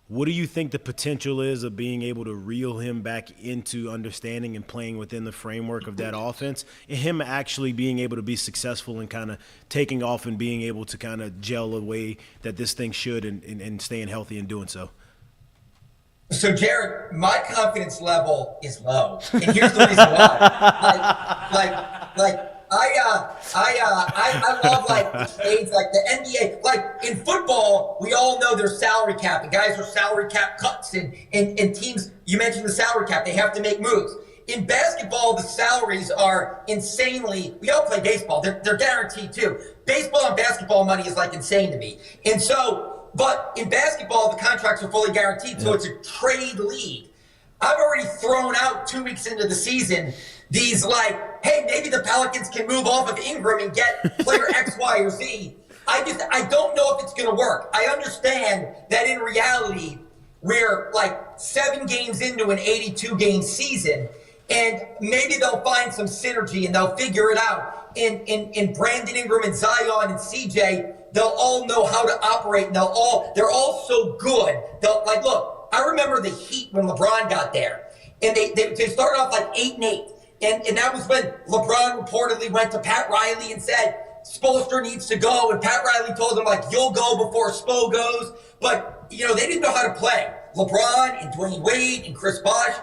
what do you think the potential is of being able to reel him back into understanding and playing within the framework of that offense, and him actually being able to be successful and kind of taking off and being able to kind of gel the way that this thing should and staying healthy and doing so? So, Jared, my confidence level is low, and here's the reason why. I love like the trades, like the NBA. Like in football, we all know there's salary cap, and guys are salary cap cuts, and teams. You mentioned the salary cap; they have to make moves. In basketball, the salaries are insanely. We all play baseball; they're guaranteed too. baseball and basketball money is like insane to me. And so, but in basketball, the contracts are fully guaranteed, so it's a trade league. I've already thrown out 2 weeks into the season these like, hey, maybe the Pelicans can move off of Ingram and get player X, Y, or Z. I don't know if it's going to work. I understand that in reality, we're like 7 games into an 82-game season, and maybe they'll find some synergy and they'll figure it out. In Brandon Ingram and Zion and CJ, they'll all know how to operate, and they're all so good. Look, I remember the Heat when LeBron got there, and they started off like 8-8, and that was when LeBron reportedly went to Pat Riley and said, Spoelstra needs to go, and Pat Riley told him, like, you'll go before Spo goes. But, they didn't know how to play. LeBron and Dwayne Wade and Chris Bosh,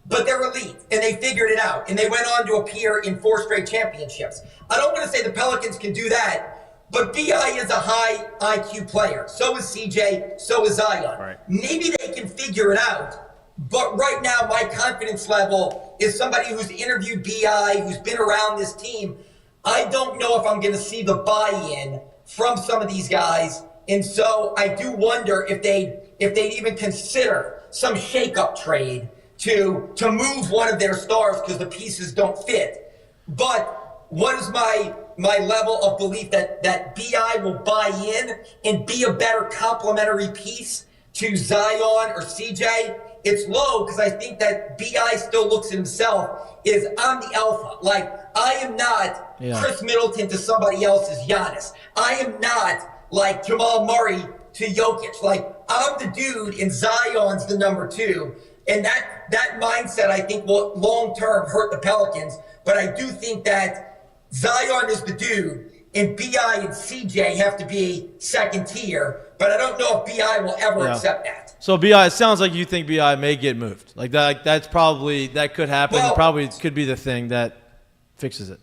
but they're elite, and they figured it out, and they went on to appear in 4 straight championships. I don't want to say the Pelicans can do that, but B.I. is a high IQ player. So is CJ, so is Zion. Right. Maybe they can figure it out. But right now, my confidence level is somebody who's interviewed B.I., who's been around this team. I don't know if I'm going to see the buy-in from some of these guys. And so I do wonder if they'd even consider some shake-up trade to move one of their stars because the pieces don't fit. But what is my level of belief that B.I. will buy in and be a better complementary piece to Zion or CJ? It's low because I think that B.I. still looks at himself as I'm the alpha. Like, I am not Chris Middleton to somebody else's Giannis. I am not like Jamal Murray to Jokic. Like, I'm the dude and Zion's the number 2. And that mindset, I think, will long-term hurt the Pelicans. But I do think that Zion is the dude and B.I. and CJ have to be second tier. But I don't know if B.I. will ever accept that. So B.I., it sounds like you think B.I. may get moved. Like that could happen. Well, probably could be the thing that fixes it.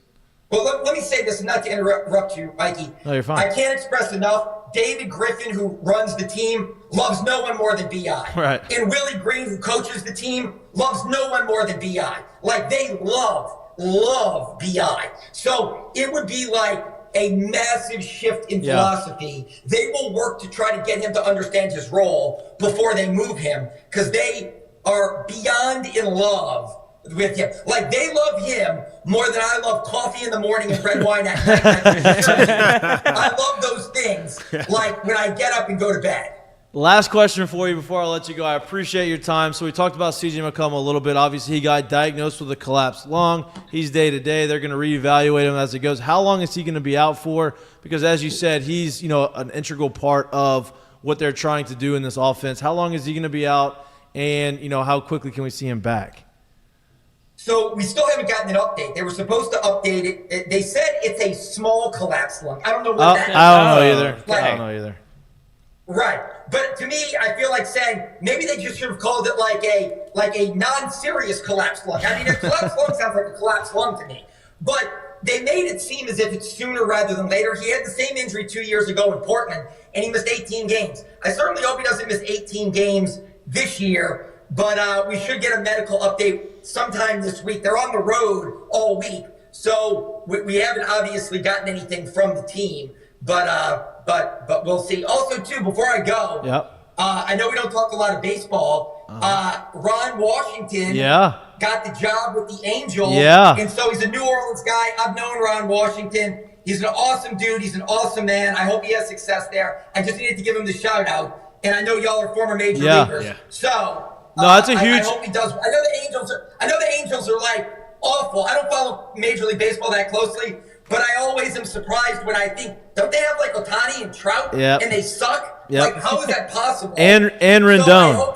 Well, let me say this, not to interrupt you, Mikey. No, you're fine. I can't express enough. David Griffin, who runs the team, loves no one more than B.I. Right. And Willie Green, who coaches the team, loves no one more than B.I. Like, they love B.I. So it would be like a massive shift in philosophy. They will work to try to get him to understand his role before they move him because they are beyond in love with him. Like, they love him more than I love coffee in the morning and red wine at night. I love those things, like when I get up and go to bed. Last question for you before I let you go. I appreciate your time. So we talked about C.J. McCollum a little bit. Obviously, he got diagnosed with a collapsed lung. He's day-to-day. They're going to reevaluate him as it goes. How long is he going to be out for? Because as you said, he's an integral part of what they're trying to do in this offense. How long is he going to be out? And, how quickly can we see him back? So we still haven't gotten an update. They were supposed to update it. They said it's a small collapsed lung. I don't know what that is. I don't know either. Right. But to me, I feel like saying maybe they just should have called it like a non-serious collapsed lung. I mean, a collapsed lung sounds like a collapsed lung to me. But they made it seem as if it's sooner rather than later. He had the same injury 2 years ago in Portland, and he missed 18 games. I certainly hope he doesn't miss 18 games this year, but we should get a medical update sometime this week. They're on the road all week, so we haven't obviously gotten anything from the team, but we'll see. Also, too, before I go, I know we don't talk a lot of baseball. Ron Washington got the job with the Angels, and so he's a New Orleans guy. I've known Ron Washington. He's an awesome dude. He's an awesome man. I hope he has success there. I just needed to give him the shout out. And I know y'all are former major leaguers, so that's a huge. I hope he does. I know the Angels are like awful. I don't follow Major League Baseball that closely, but I always am surprised when I think, don't they have like Ohtani and Trout, and they suck? Like, how is that possible? And Rendon. So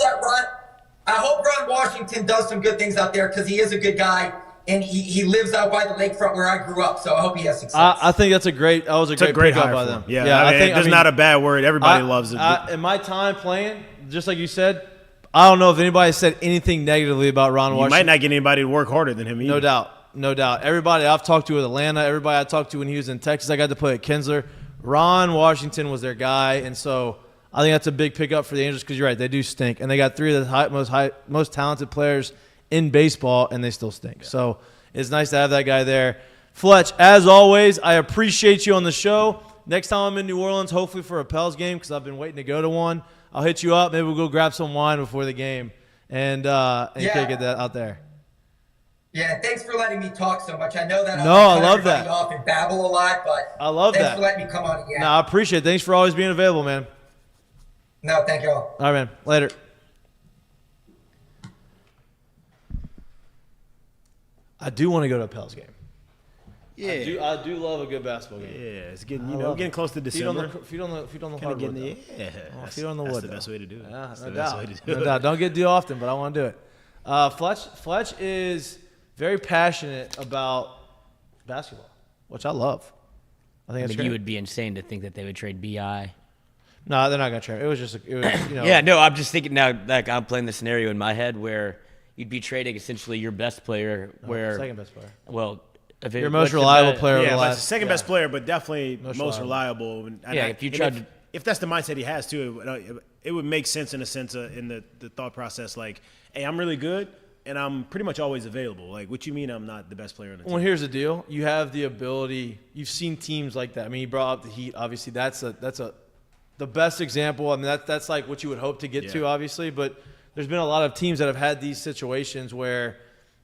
I hope Ron Washington does some good things out there because he is a good guy. And he lives out by the lakefront where I grew up, so I hope he has success. I think that was a great pickup by them. Yeah, I think it's not a bad word. Everybody loves it. In my time playing, just like you said, I don't know if anybody said anything negatively about Ron Washington. You might not get anybody to work harder than him either. No doubt. Everybody I've talked to in Atlanta, everybody I talked to when he was in Texas, I got to play at Kinsler. Ron Washington was their guy, and so I think that's a big pickup for the Angels because you're right, they do stink. And they got 3 of the most talented players in baseball, and they still stink. So it's nice to have that guy there. Fletch, as always, I appreciate you on the show. next time I'm in New Orleans, hopefully for a Pels game, because I've been waiting to go to one, I'll hit you up. Maybe we'll go grab some wine before the game and get that out there. Yeah, thanks for letting me talk so much. I know that I love that. Off and babble a lot, but I love thanks that. for letting me come on again. No, I appreciate it. Thanks for always being available, man. No, thank you all. All right, man. Later. I do want to go to a Pels game. Yeah. I do love a good basketball game. Yeah, it's getting getting close to December. Feet on the Kinda hardwood. getting the- though. yeah, Feet on the wood. That's the though. best way to do it. Yeah, That's no the best way doubt. to do No it. doubt. Don't get to do often, but I want to do it. Fletch is very passionate about basketball, which I love. I think it's great. You would be insane to think that they would trade BI. No, they're not going to trade. It was just, Yeah, no, I'm just thinking now, like I'm playing the scenario in my head where you'd be trading essentially your best player, second best player. Well, if your most reliable player. Yeah, over the like last, second best player, but definitely Most most reliable. reliable. Yeah, if you tried to- if that's the mindset he has too, it would make sense in a sense in the thought process. Like, hey, I'm really good, and I'm pretty much always available. Like, what you mean I'm not the best player on the team? Well, here's the deal. You have the ability. You've seen teams like that. I mean, he brought up the Heat. Obviously, that's the best example. I mean, that's like what you would hope to get to, obviously. But there's been a lot of teams that have had these situations where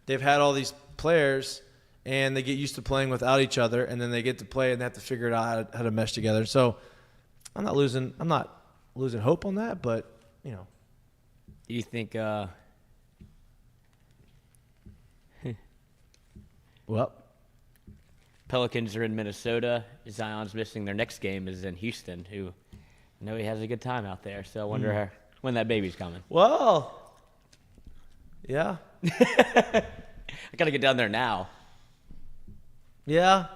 they've had all these players and they get used to playing without each other, and then they get to play and they have to figure it out how to mesh together. So I'm not losing hope on that, but Do you think? Well, Pelicans are in Minnesota. Zion's missing. Their next game is in Houston. Who I know he has a good time out there. So I wonder when that baby's coming. well, yeah, I gotta get down there now. yeah.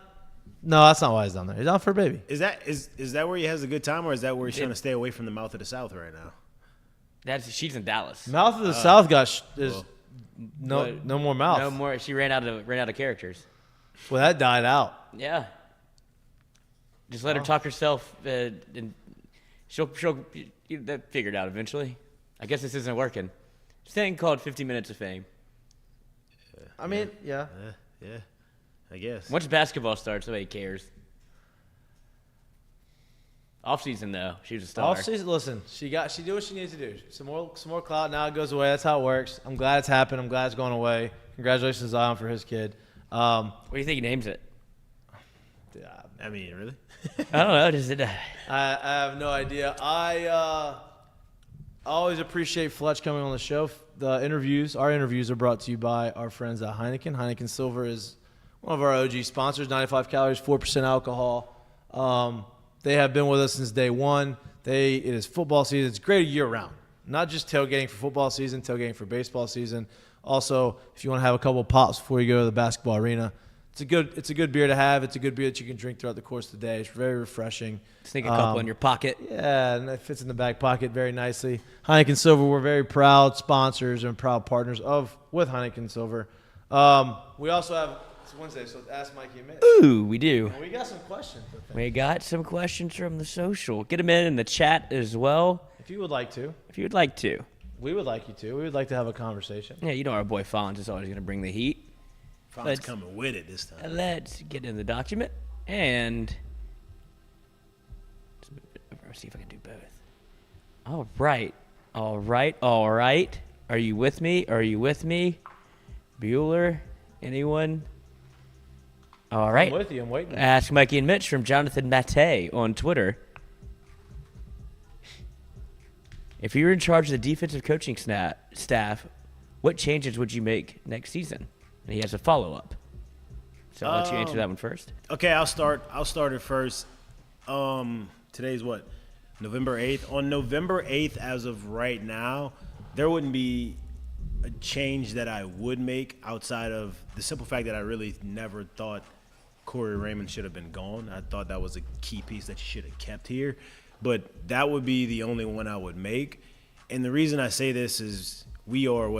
No, that's not why he's down there. He's down for a baby. Is that where he has a good time, or is that where he's trying to stay away from the mouth of the South right now? She's in Dallas. Mouth of the South no more mouth. No more. She ran out of characters. Well, that died out. Yeah. Just let her talk herself, and she'll that figure it out eventually. I guess this isn't working. This thing called 50 Minutes of Fame. I mean, yeah. Yeah, I guess. Once basketball starts, nobody cares. Off season though, she was a star. Off season, listen, she did what she needs to do. Some more clout. Now it goes away. That's how it works. I'm glad it's happened. I'm glad it's going away. Congratulations to Zion for his kid. What do you think he names it? I mean, really? I don't know. Does it? I have no idea. I always appreciate Fletch coming on the show. Our interviews are brought to you by our friends at Heineken. Heineken Silver is one of our OG sponsors. 95 calories, 4% alcohol. They have been with us since day one. It is football season. It's great year round. Not just tailgating for football season, tailgating for baseball season. Also, if you want to have a couple of pops before you go to the basketball arena, it's a good beer to have. It's a good beer that you can drink throughout the course of the day. It's very refreshing. Sneak a couple in your pocket. Yeah, and it fits in the back pocket very nicely. Heineken Silver, we're very proud sponsors and proud partners with Heineken Silver. We also have, it's Wednesday, so Ask Mikey and Mitch. Ooh, we do. And we got some questions. We got some questions from the social. Get them in the chat as well. If you would like to. If you would like to. We would like you to. We would like to have a conversation. Yeah, you know our boy Fonz is always going to bring the heat. Fonz coming with it this time. Let's get in the document and see if I can do both. All right. Are you with me? Bueller? Anyone? All right. I'm with you. I'm waiting. Ask Mikey and Mitch from Jonathan Matte on Twitter. If you were in charge of the defensive coaching staff, what changes would you make next season? And he has a follow-up. So I'll let you answer that one first. Okay, I'll start it first. Today's what? November 8th. On November 8th, as of right now, there wouldn't be a change that I would make outside of the simple fact that I really never thought Corey Raymond should have been gone. I thought that was a key piece that you should have kept here. But that would be the only one I would make. And the reason I say this is we are,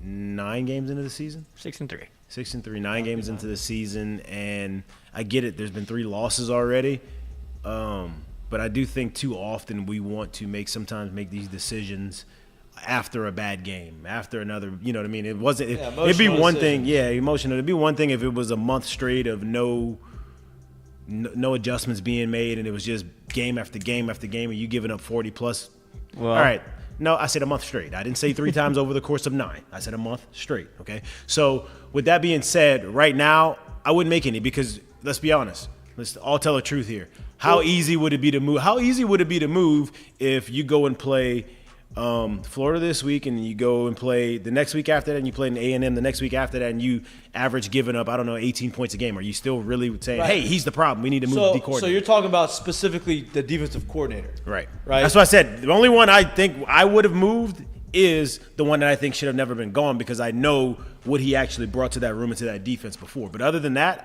9 games into the season? 6-3. 6-3, 9 games into the season. And I get it. There's been 3 losses already. But I do think too often we want to sometimes make these decisions after a bad game, after another, you know what I mean? It'd be one thing, emotional. It'd be one thing if it was a month straight of no no adjustments being made, and it was just game after game after game, and you giving up 40 plus. Well, all right. No, I said a month straight. I didn't say 3 times over the course of 9. I said a month straight, okay? So with that being said, right now, I wouldn't make any because, let's be honest. Let's all tell the truth here. How easy would it be to move? How easy would it be to move if you go and play Florida this week, and you go and play the next week after that, and you play in A&M the next week after that, and you average giving up, 18 points a game? Are you still really saying, hey, he's the problem, we need to move the coordinator? So you're talking about specifically the defensive coordinator. Right. Right. That's what I said. The only one I think I would have moved is the one that I think should have never been gone, because I know what he actually brought to that room and to that defense before. But other than that,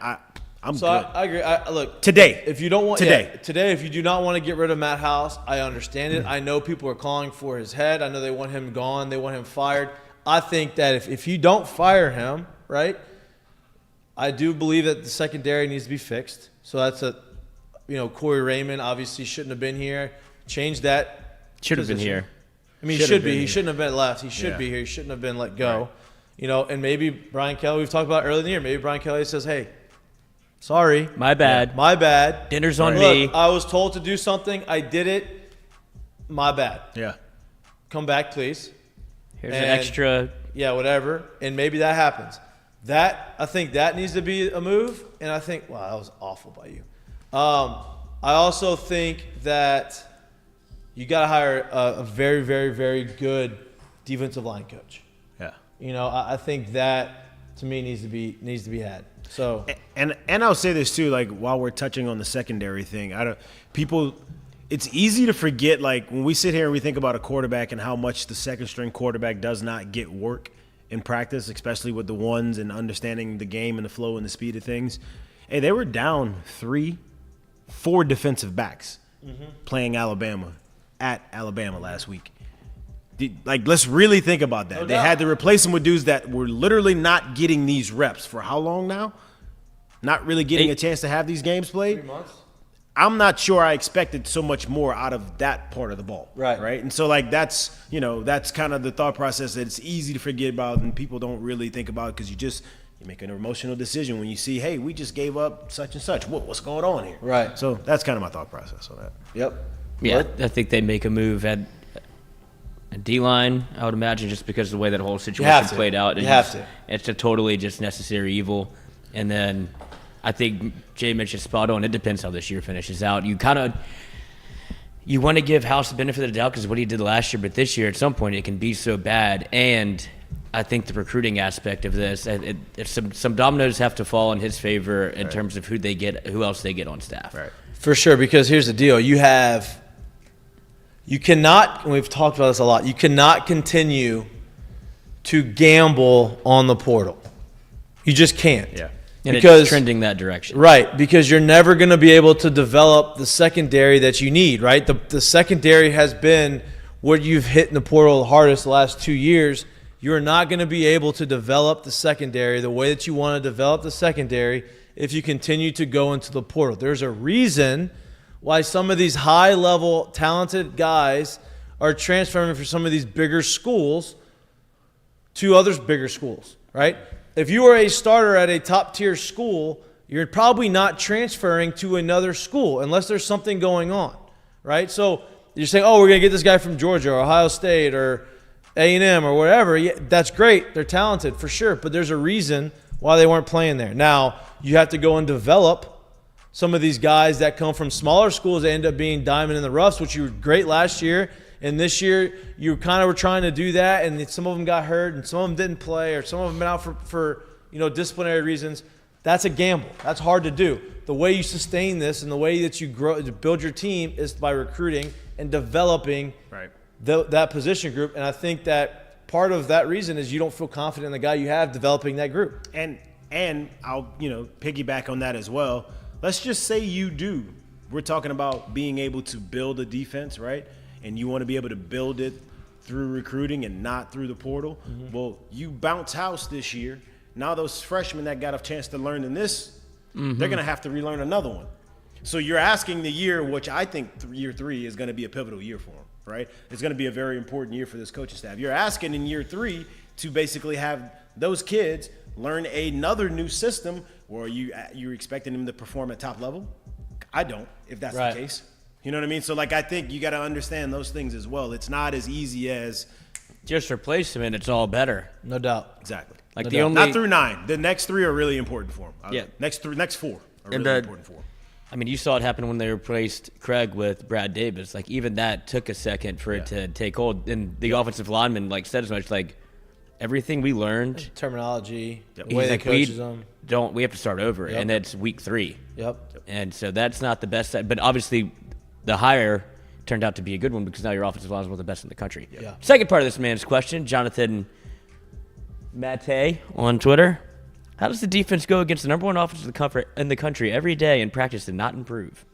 I'm good. I agree. Look, today, if you don't want today, if you do not want to get rid of Matt House, I understand it. I know people are calling for his head. I know they want him gone. They want him fired. I think that if you don't fire him, right, I do believe that the secondary needs to be fixed. So that's Corey Raymond obviously shouldn't have been here. Change that. Should have been here. I mean, he should be. He shouldn't have been left. He should be here. He shouldn't have been let go. Right. And maybe Brian Kelly, we've talked about earlier in the year, maybe Brian Kelly says, hey, sorry. My bad. My bad. Dinner's on me. Look, I was told to do something. I did it. My bad. Yeah. Come back, please. Here's an extra. Yeah, whatever. And maybe that happens. I think that needs to be a move. And I think, wow, that was awful by you. I also think that you got to hire a very, very, very good defensive line coach. Yeah. I think that to me needs to be had. So and I'll say this too, like while we're touching on the secondary thing, it's easy to forget, like when we sit here and we think about a quarterback and how much the second string quarterback does not get work in practice, especially with the ones and understanding the game and the flow and the speed of things. Hey, they were down 4 defensive backs playing Alabama at Alabama last week. Like, let's really think about that. They had to replace them with dudes that were literally not getting these reps for how long now? Not really getting a chance to have these games played. 3 months. I'm not sure I expected so much more out of that part of the ball. Right. And so, like, that's kind of the thought process that it's easy to forget about and people don't really think about, because you make an emotional decision when you see, hey, we just gave up such and such. What's going on here? Right. So that's kind of my thought process on that. Yep. Yeah, I think they make a move at D-line, I would imagine, just because of the way that whole situation played out. You have to. It's a totally just necessary evil. And then I think Jay mentioned spot on. It depends how this year finishes out. You want to give House the benefit of the doubt because of what he did last year, but this year at some point it can be so bad. And I think the recruiting aspect of this, some dominoes have to fall in his favor in terms of who else they get on staff. Right. For sure, because here's the deal. You cannot, and we've talked about this a lot, you cannot continue to gamble on the portal. You just can't. Yeah. And it's trending that direction. Right, because you're never going to be able to develop the secondary that you need, right? The secondary has been what you've hit in the portal the hardest the last 2 years. You're not going to be able to develop the secondary the way that you want to develop the secondary if you continue to go into the portal. There's a reason why some of these high-level, talented guys are transferring from some of these bigger schools to other bigger schools, right? If you are a starter at a top-tier school, you're probably not transferring to another school unless there's something going on, right? So you're saying, oh, we're going to get this guy from Georgia or Ohio State or A&M or whatever. Yeah, that's great. They're talented for sure, but there's a reason why they weren't playing there. Now, you have to go and develop some of these guys that come from smaller schools that end up being diamond in the roughs, which you were great last year. And this year, you kind of were trying to do that, and some of them got hurt, and some of them didn't play, or some of them been out for disciplinary reasons. That's a gamble. That's hard to do. The way you sustain this and the way that you grow to build your team is by recruiting and developing that position group. And I think that part of that reason is you don't feel confident in the guy you have developing that group. And I'll piggyback on that as well. Let's just say you do. We're talking about being able to build a defense, right? And you want to be able to build it through recruiting and not through the portal. Mm-hmm. Well, you bounce house this year. Now those freshmen that got a chance to learn in this, they're going to have to relearn another one. So you're asking the year, which I think year 3 is going to be a pivotal year for them, right? It's going to be a very important year for this coaching staff. You're asking in year 3 to basically have those kids learn another new system, or you're expecting them to perform at top level? I don't, if that's Right. the case. You know what I mean? So, like, I think you got to understand those things as well. It's not as easy as Just replace him and it's all better. No doubt. exactly. Like No the doubt. only Not through 9. The next 3 are really important for him. Yeah. Next 4 are And really important for him. I mean, you saw it happen when they replaced Craig with Brad Davis. Like, even that took a second for it to take hold. And the offensive lineman, like, said as much, like, everything we learned, Terminology, the he's way they like, coaches them. we have to start over. Yep. And it's week 3. Yep. And so that's not the best. But obviously, the hire turned out to be a good one because now your offensive line is one of the best in the country. Yeah. Second part of this man's question, Jonathan Mate on Twitter. How does the defense go against the number one offense in the country every day in practice and not improve?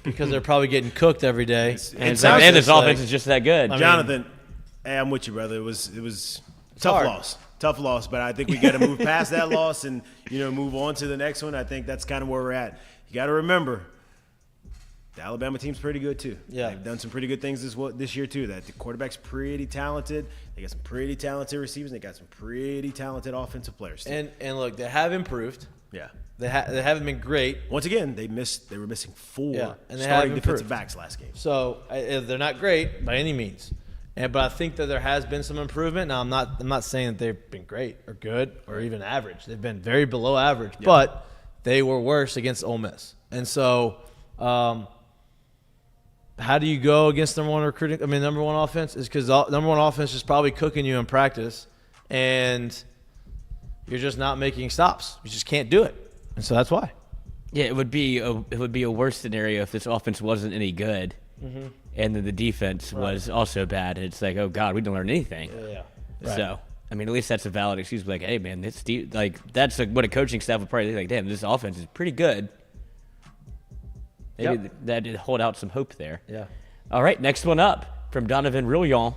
Because they're probably getting cooked every day. And sounds this like- offense is just that good. Jonathan, hey, I'm with you, brother. It was tough hard. loss. Tough loss, but I think we got to move past that loss and, move on to the next one. I think that's kind of where we're at. You got to remember, the Alabama team's pretty good too. Yeah. They've done some pretty good things this year too. That the quarterback's pretty talented. They got some pretty talented receivers. And they got some pretty talented offensive players too. And look, they have improved. Yeah. They haven't been great. Once again, they were missing 4 Yeah, and they starting have defensive improved. backs last game. So they're not great by any means. But I think that there has been some improvement. Now I'm not saying that they've been great or good or even average. They've been very below average, but they were worse against Ole Miss. And so, how do you go against number one offense? Is because number one offense is probably cooking you in practice, and you're just not making stops. You just can't do it, and so that's why. Yeah, it would be a worse scenario if this offense wasn't any good, and then the defense was also bad. It's like, oh God, we didn't learn anything. Yeah. Right. So, I mean, at least that's a valid excuse. Like, hey, man, that's like what a coaching staff would probably think. Like, damn, this offense is pretty good. Maybe that did hold out some hope there. Yeah. All right, next one up from Donovan Rillion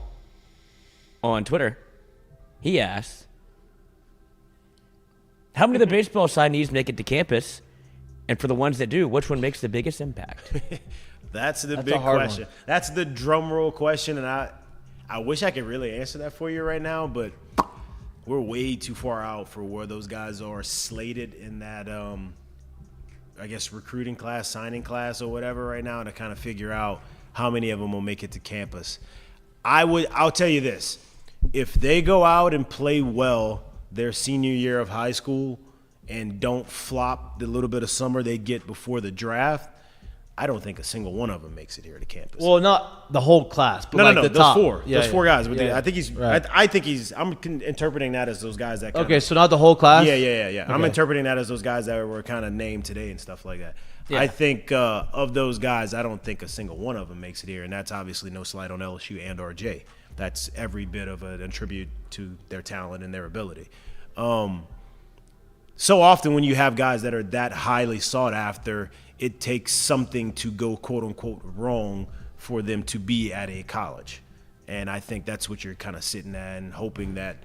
on Twitter. He asks, how many of the baseball signees make it to campus? And for the ones that do, which one makes the biggest impact? That's the That's big a hard question. one. That's the drum roll question, and I wish I could really answer that for you right now, but we're way too far out for where those guys are slated in that, I guess, recruiting class, signing class, or whatever right now to kind of figure out how many of them will make it to campus. I'll tell you this: if they go out and play well their senior year of high school and don't flop the little bit of summer they get before the draft, I don't think a single one of them makes it here to campus. Well, not the whole class, but no, like no, the those top. four. Yeah, those four guys. But yeah. I think he's. Right. I think he's. I'm interpreting that as those guys that. Kinda, Okay, so not the whole class? Yeah. I'm Okay. interpreting that as those guys that were kind of named today and stuff like that. Yeah. I think of those guys, I don't think a single one of them makes it here, and that's obviously no slight on LSU and or Jay. That's every bit of a tribute to their talent and their ability. So often when you have guys that are that highly sought after, it takes something to go quote unquote wrong for them to be at a college. And I think that's what you're kind of sitting at and hoping that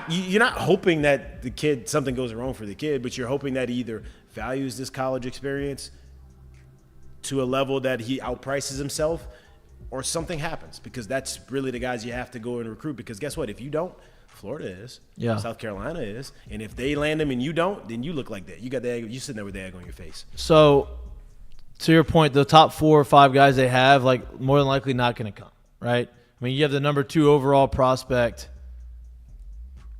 you're not hoping that something goes wrong for the kid, but you're hoping that he either values this college experience to a level that he outprices himself or something happens, because that's really the guys you have to go and recruit. Because guess what? If you don't, Florida is. Yeah. South Carolina is. And if they land them and you don't, then you look like that. You sitting there with the egg on your face. So, to your point, the top 4 or 5 guys they have, like, more than likely not going to come, right? I mean, you have the number 2 overall prospect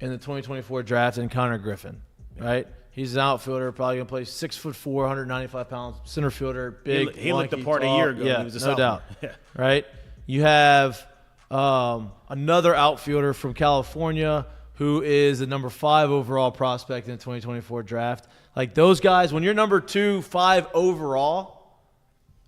in the 2024 draft in Connor Griffin, right? He's an outfielder, probably going to play 6'4", 195 pounds, center fielder, big. He looked the lanky, part a tall. year ago. Yeah, He was a no sophomore. doubt. Yeah. Right? You have another outfielder from California who is the number 5 overall prospect in the 2024 draft. Like, those guys, when you're number 2, 5 overall,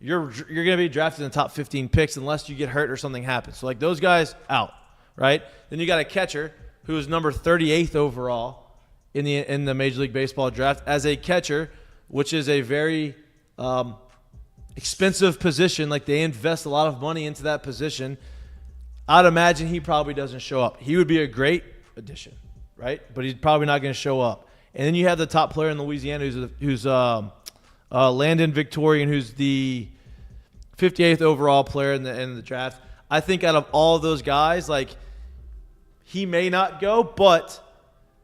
you're going to be drafted in the top 15 picks unless you get hurt or something happens. So, like, those guys out, right? Then you got a catcher who is number 38th overall in the Major League Baseball draft as a catcher, which is a very expensive position. Like, they invest a lot of money into that position. I'd imagine he probably doesn't show up. He would be a great addition, right? But he's probably not going to show up. And then you have the top player in Louisiana who's Landon Victorian, who's the 58th overall player in the draft. I think out of all of those guys, like, he may not go, but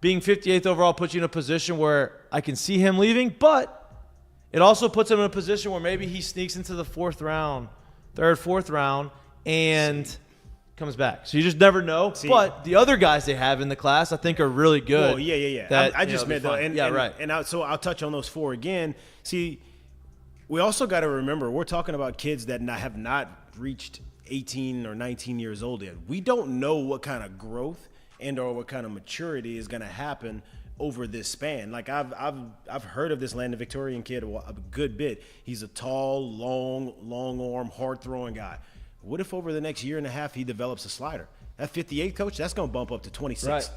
being 58th overall puts you in a position where I can see him leaving. But it also puts him in a position where maybe he sneaks into the fourth round, fourth round, and comes back. So you just never know. But the other guys they have in the class, I think, are really good. Well, yeah. That, I just meant though, right. I'll touch on those 4 again. See, we also got to remember we're talking about kids that have not reached 18 or 19 years old yet. We don't know what kind of growth and/or what kind of maturity is going to happen over this span. Like I've heard of this Landon Victorian kid a good bit. He's a tall, long arm, hard throwing guy. What if over the next year and a half he develops a slider? That 58 coach, that's going to bump up to 26.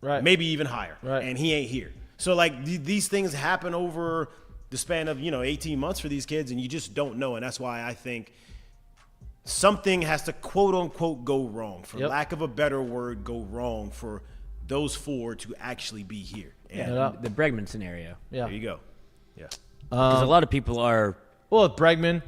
Right. Maybe even higher. Right. And he ain't here. So like these things happen over the span of 18 months for these kids, and you just don't know. And that's why I think something has to quote unquote go wrong, for lack of a better word, go wrong for those 4 to actually be here. And the Bregman scenario. Yeah. there you go. Yeah. Because a lot of people are. Well, Bregman,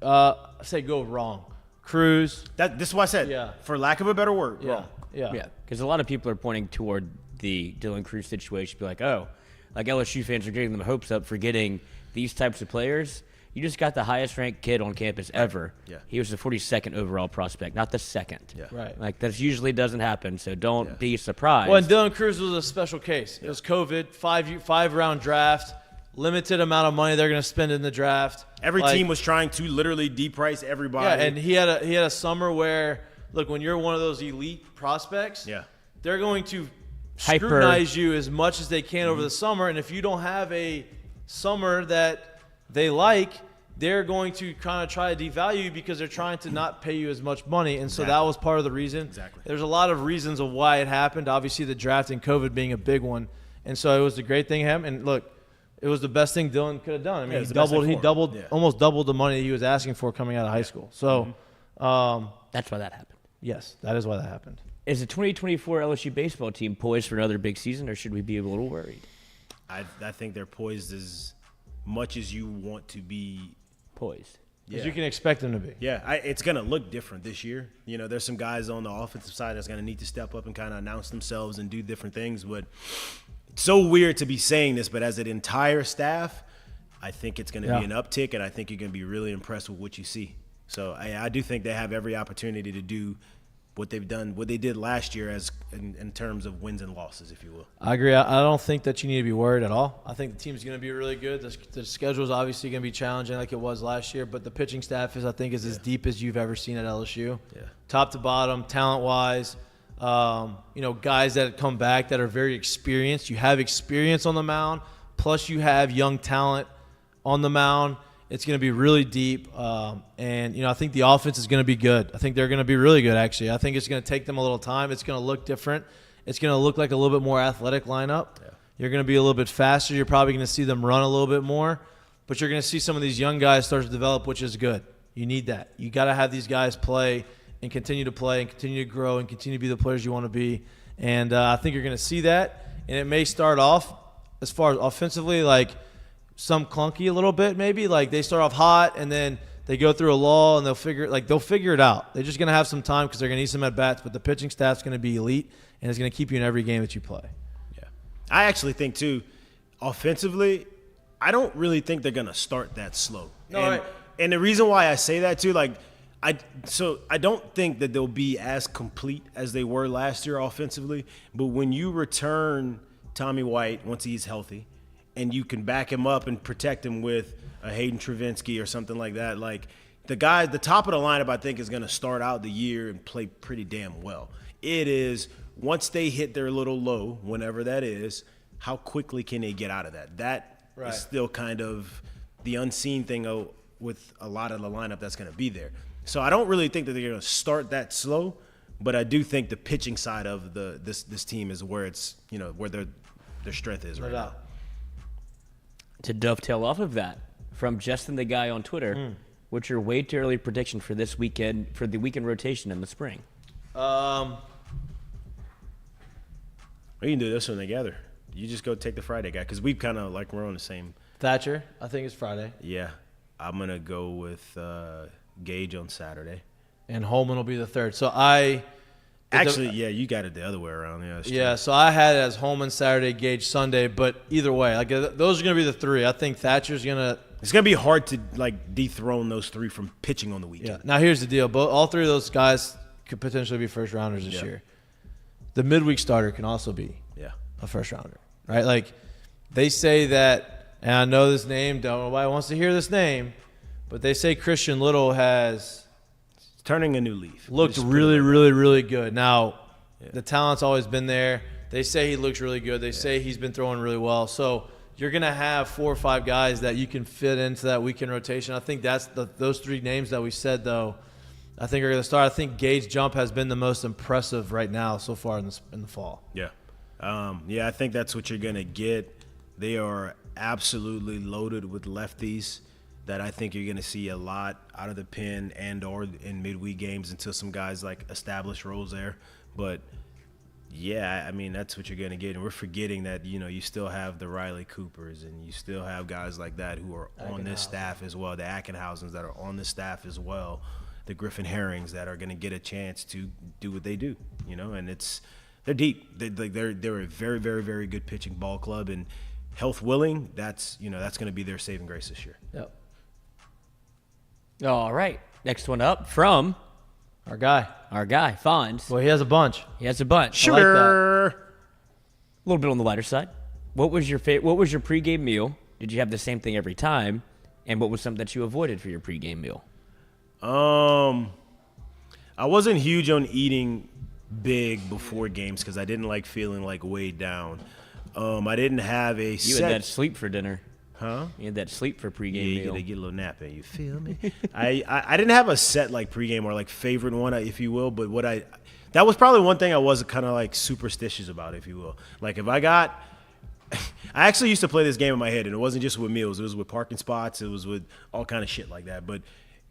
I say go wrong. Cruz. This is what I said. For lack of a better word, wrong. Yeah. Because a lot of people are pointing toward the Dylan Cruz situation. Be like, oh, like LSU fans are getting them hopes up for getting these types of players. You just got the highest ranked kid on campus ever. Yeah. He was the 42nd overall prospect, not the second. Yeah. Right. Like that usually doesn't happen, so don't be surprised. Well, and Dylan Cruz was a special case. It was COVID, 5-round draft, limited amount of money they're going to spend in the draft. Every team was trying to literally deprice everybody. Yeah, and he had a summer where, look, when you're one of those elite prospects, they're going to scrutinize you as much as they can over the summer. And if you don't have a summer that they like, they're going to kind of try to devalue you because they're trying to not pay you as much money. And so that was part of the reason. Exactly. There's a lot of reasons of why it happened. Obviously, the draft and COVID being a big one. And so it was the great thing him. And look, it was the best thing Dylan could have done. I mean, almost doubled the money he was asking for coming out of high school. So that's why that happened. Yes, that is why that happened. Is the 2024 LSU baseball team poised for another big season, or should we be a little worried? I think they're poised as much as you want to be poised. As you can expect them to be. Yeah, it's going to look different this year. There's some guys on the offensive side that's going to need to step up and kind of announce themselves and do different things. But it's so weird to be saying this, but as an entire staff, I think it's going to be an uptick, and I think you're going to be really impressed with what you see. So I do think they have every opportunity to do what they've done, what they did last year as in terms of wins and losses, if you will. I agree. I don't think that you need to be worried at all. I think the team's going to be really good. The schedule is obviously going to be challenging like it was last year, but the pitching staff is as deep as you've ever seen at LSU. Yeah. Top to bottom, talent-wise. Guys that come back that are very experienced. You have experience on the mound, plus you have young talent on the mound. It's going to be really deep, and I think the offense is going to be good. I think they're going to be really good, actually. I think it's going to take them a little time. It's going to look different. It's going to look like a little bit more athletic lineup. Yeah. You're going to be a little bit faster. You're probably going to see them run a little bit more, but you're going to see some of these young guys start to develop, which is good. You need that. You got to have these guys play and continue to grow and continue to be the players you want to be, and I think you're going to see that, and it may start off as far as offensively like – some clunky a little bit maybe. Like they start off hot and then they go through a lull and they'll figure it out. They're just going to have some time because they're going to need some at-bats, but the pitching staff's going to be elite and it's going to keep you in every game that you play. Yeah. I actually think, too, offensively, I don't really think they're going to start that slow. And the reason why I say that, too, I don't think that they'll be as complete as they were last year offensively, but when you return Tommy White once he's healthy, and you can back him up and protect him with a Hayden Travinski or something like that. Like the top of the lineup, I think, is going to start out the year and play pretty damn well. It is once they hit their little low, whenever that is, how quickly can they get out of that? That is still kind of the unseen thing with a lot of the lineup that's going to be there. So I don't really think that they're going to start that slow, but I do think the pitching side of this team is where it's where their strength is right now. To dovetail off of that, from Justin the Guy on Twitter, what's your way too early prediction for this weekend, for the weekend rotation in the spring? We can do this one together. You just go take the Friday guy because we kind of we're on the same. Thatcher, I think it's Friday. Yeah. I'm going to go with Gage on Saturday. And Holman will be the third. So you got it the other way around. Yeah, so I had it as Holman Saturday, Gage Sunday, but either way, those are going to be the three. I think Thatcher's going to It's gonna be hard to like dethrone those 3 from pitching on the weekend. Yeah. Now here's the deal: all 3 of those guys could potentially be first rounders this year. The midweek starter can also be a first rounder, right? Like they say that, and I know this name. Nobody wants to hear this name, but they say Christian Little has turning a new leaf. Looked really, really, really good. Now the talent's always been there. They say he looks really good. They say he's been throwing really well. So you're going to have 4 or 5 guys that you can fit into that weekend rotation. I think that's those 3 names that we said, though, I think are going to start. I think Gage's jump has been the most impressive right now so far in the fall. Yeah. I think that's what you're going to get. They are absolutely loaded with lefties that I think you're going to see a lot out of the pen and or in midweek games until some guys like establish roles there. But yeah, I mean, that's what you're going to get. And we're forgetting that, you still have the Riley Coopers and you still have guys like that who are on this staff as well, the Ackenhausens that are on the staff as well, the Griffin Herrings that are going to get a chance to do what they do, and they're deep. They're a very, very, very good pitching ball club, and health willing, that's going to be their saving grace this year. Yep. All right. Next one up from our guy, Fonz. Well, he has a bunch. Sure. I like that. A little bit on the lighter side. What was your pregame meal? Did you have the same thing every time? And what was something that you avoided for your pregame meal? I wasn't huge on eating big before games because I didn't like feeling like weighed down. I didn't have a You had that sleep for dinner. Huh? You had that sleep for pregame meal. meal. You get a little nap in. You feel me? I didn't have a set like pregame or like favorite one, if you will. But that was probably one thing I was kind of like superstitious about, if you will. Like if I actually used to play this game in my head, and it wasn't just with meals. It was with parking spots. It was with all kind of shit like that. But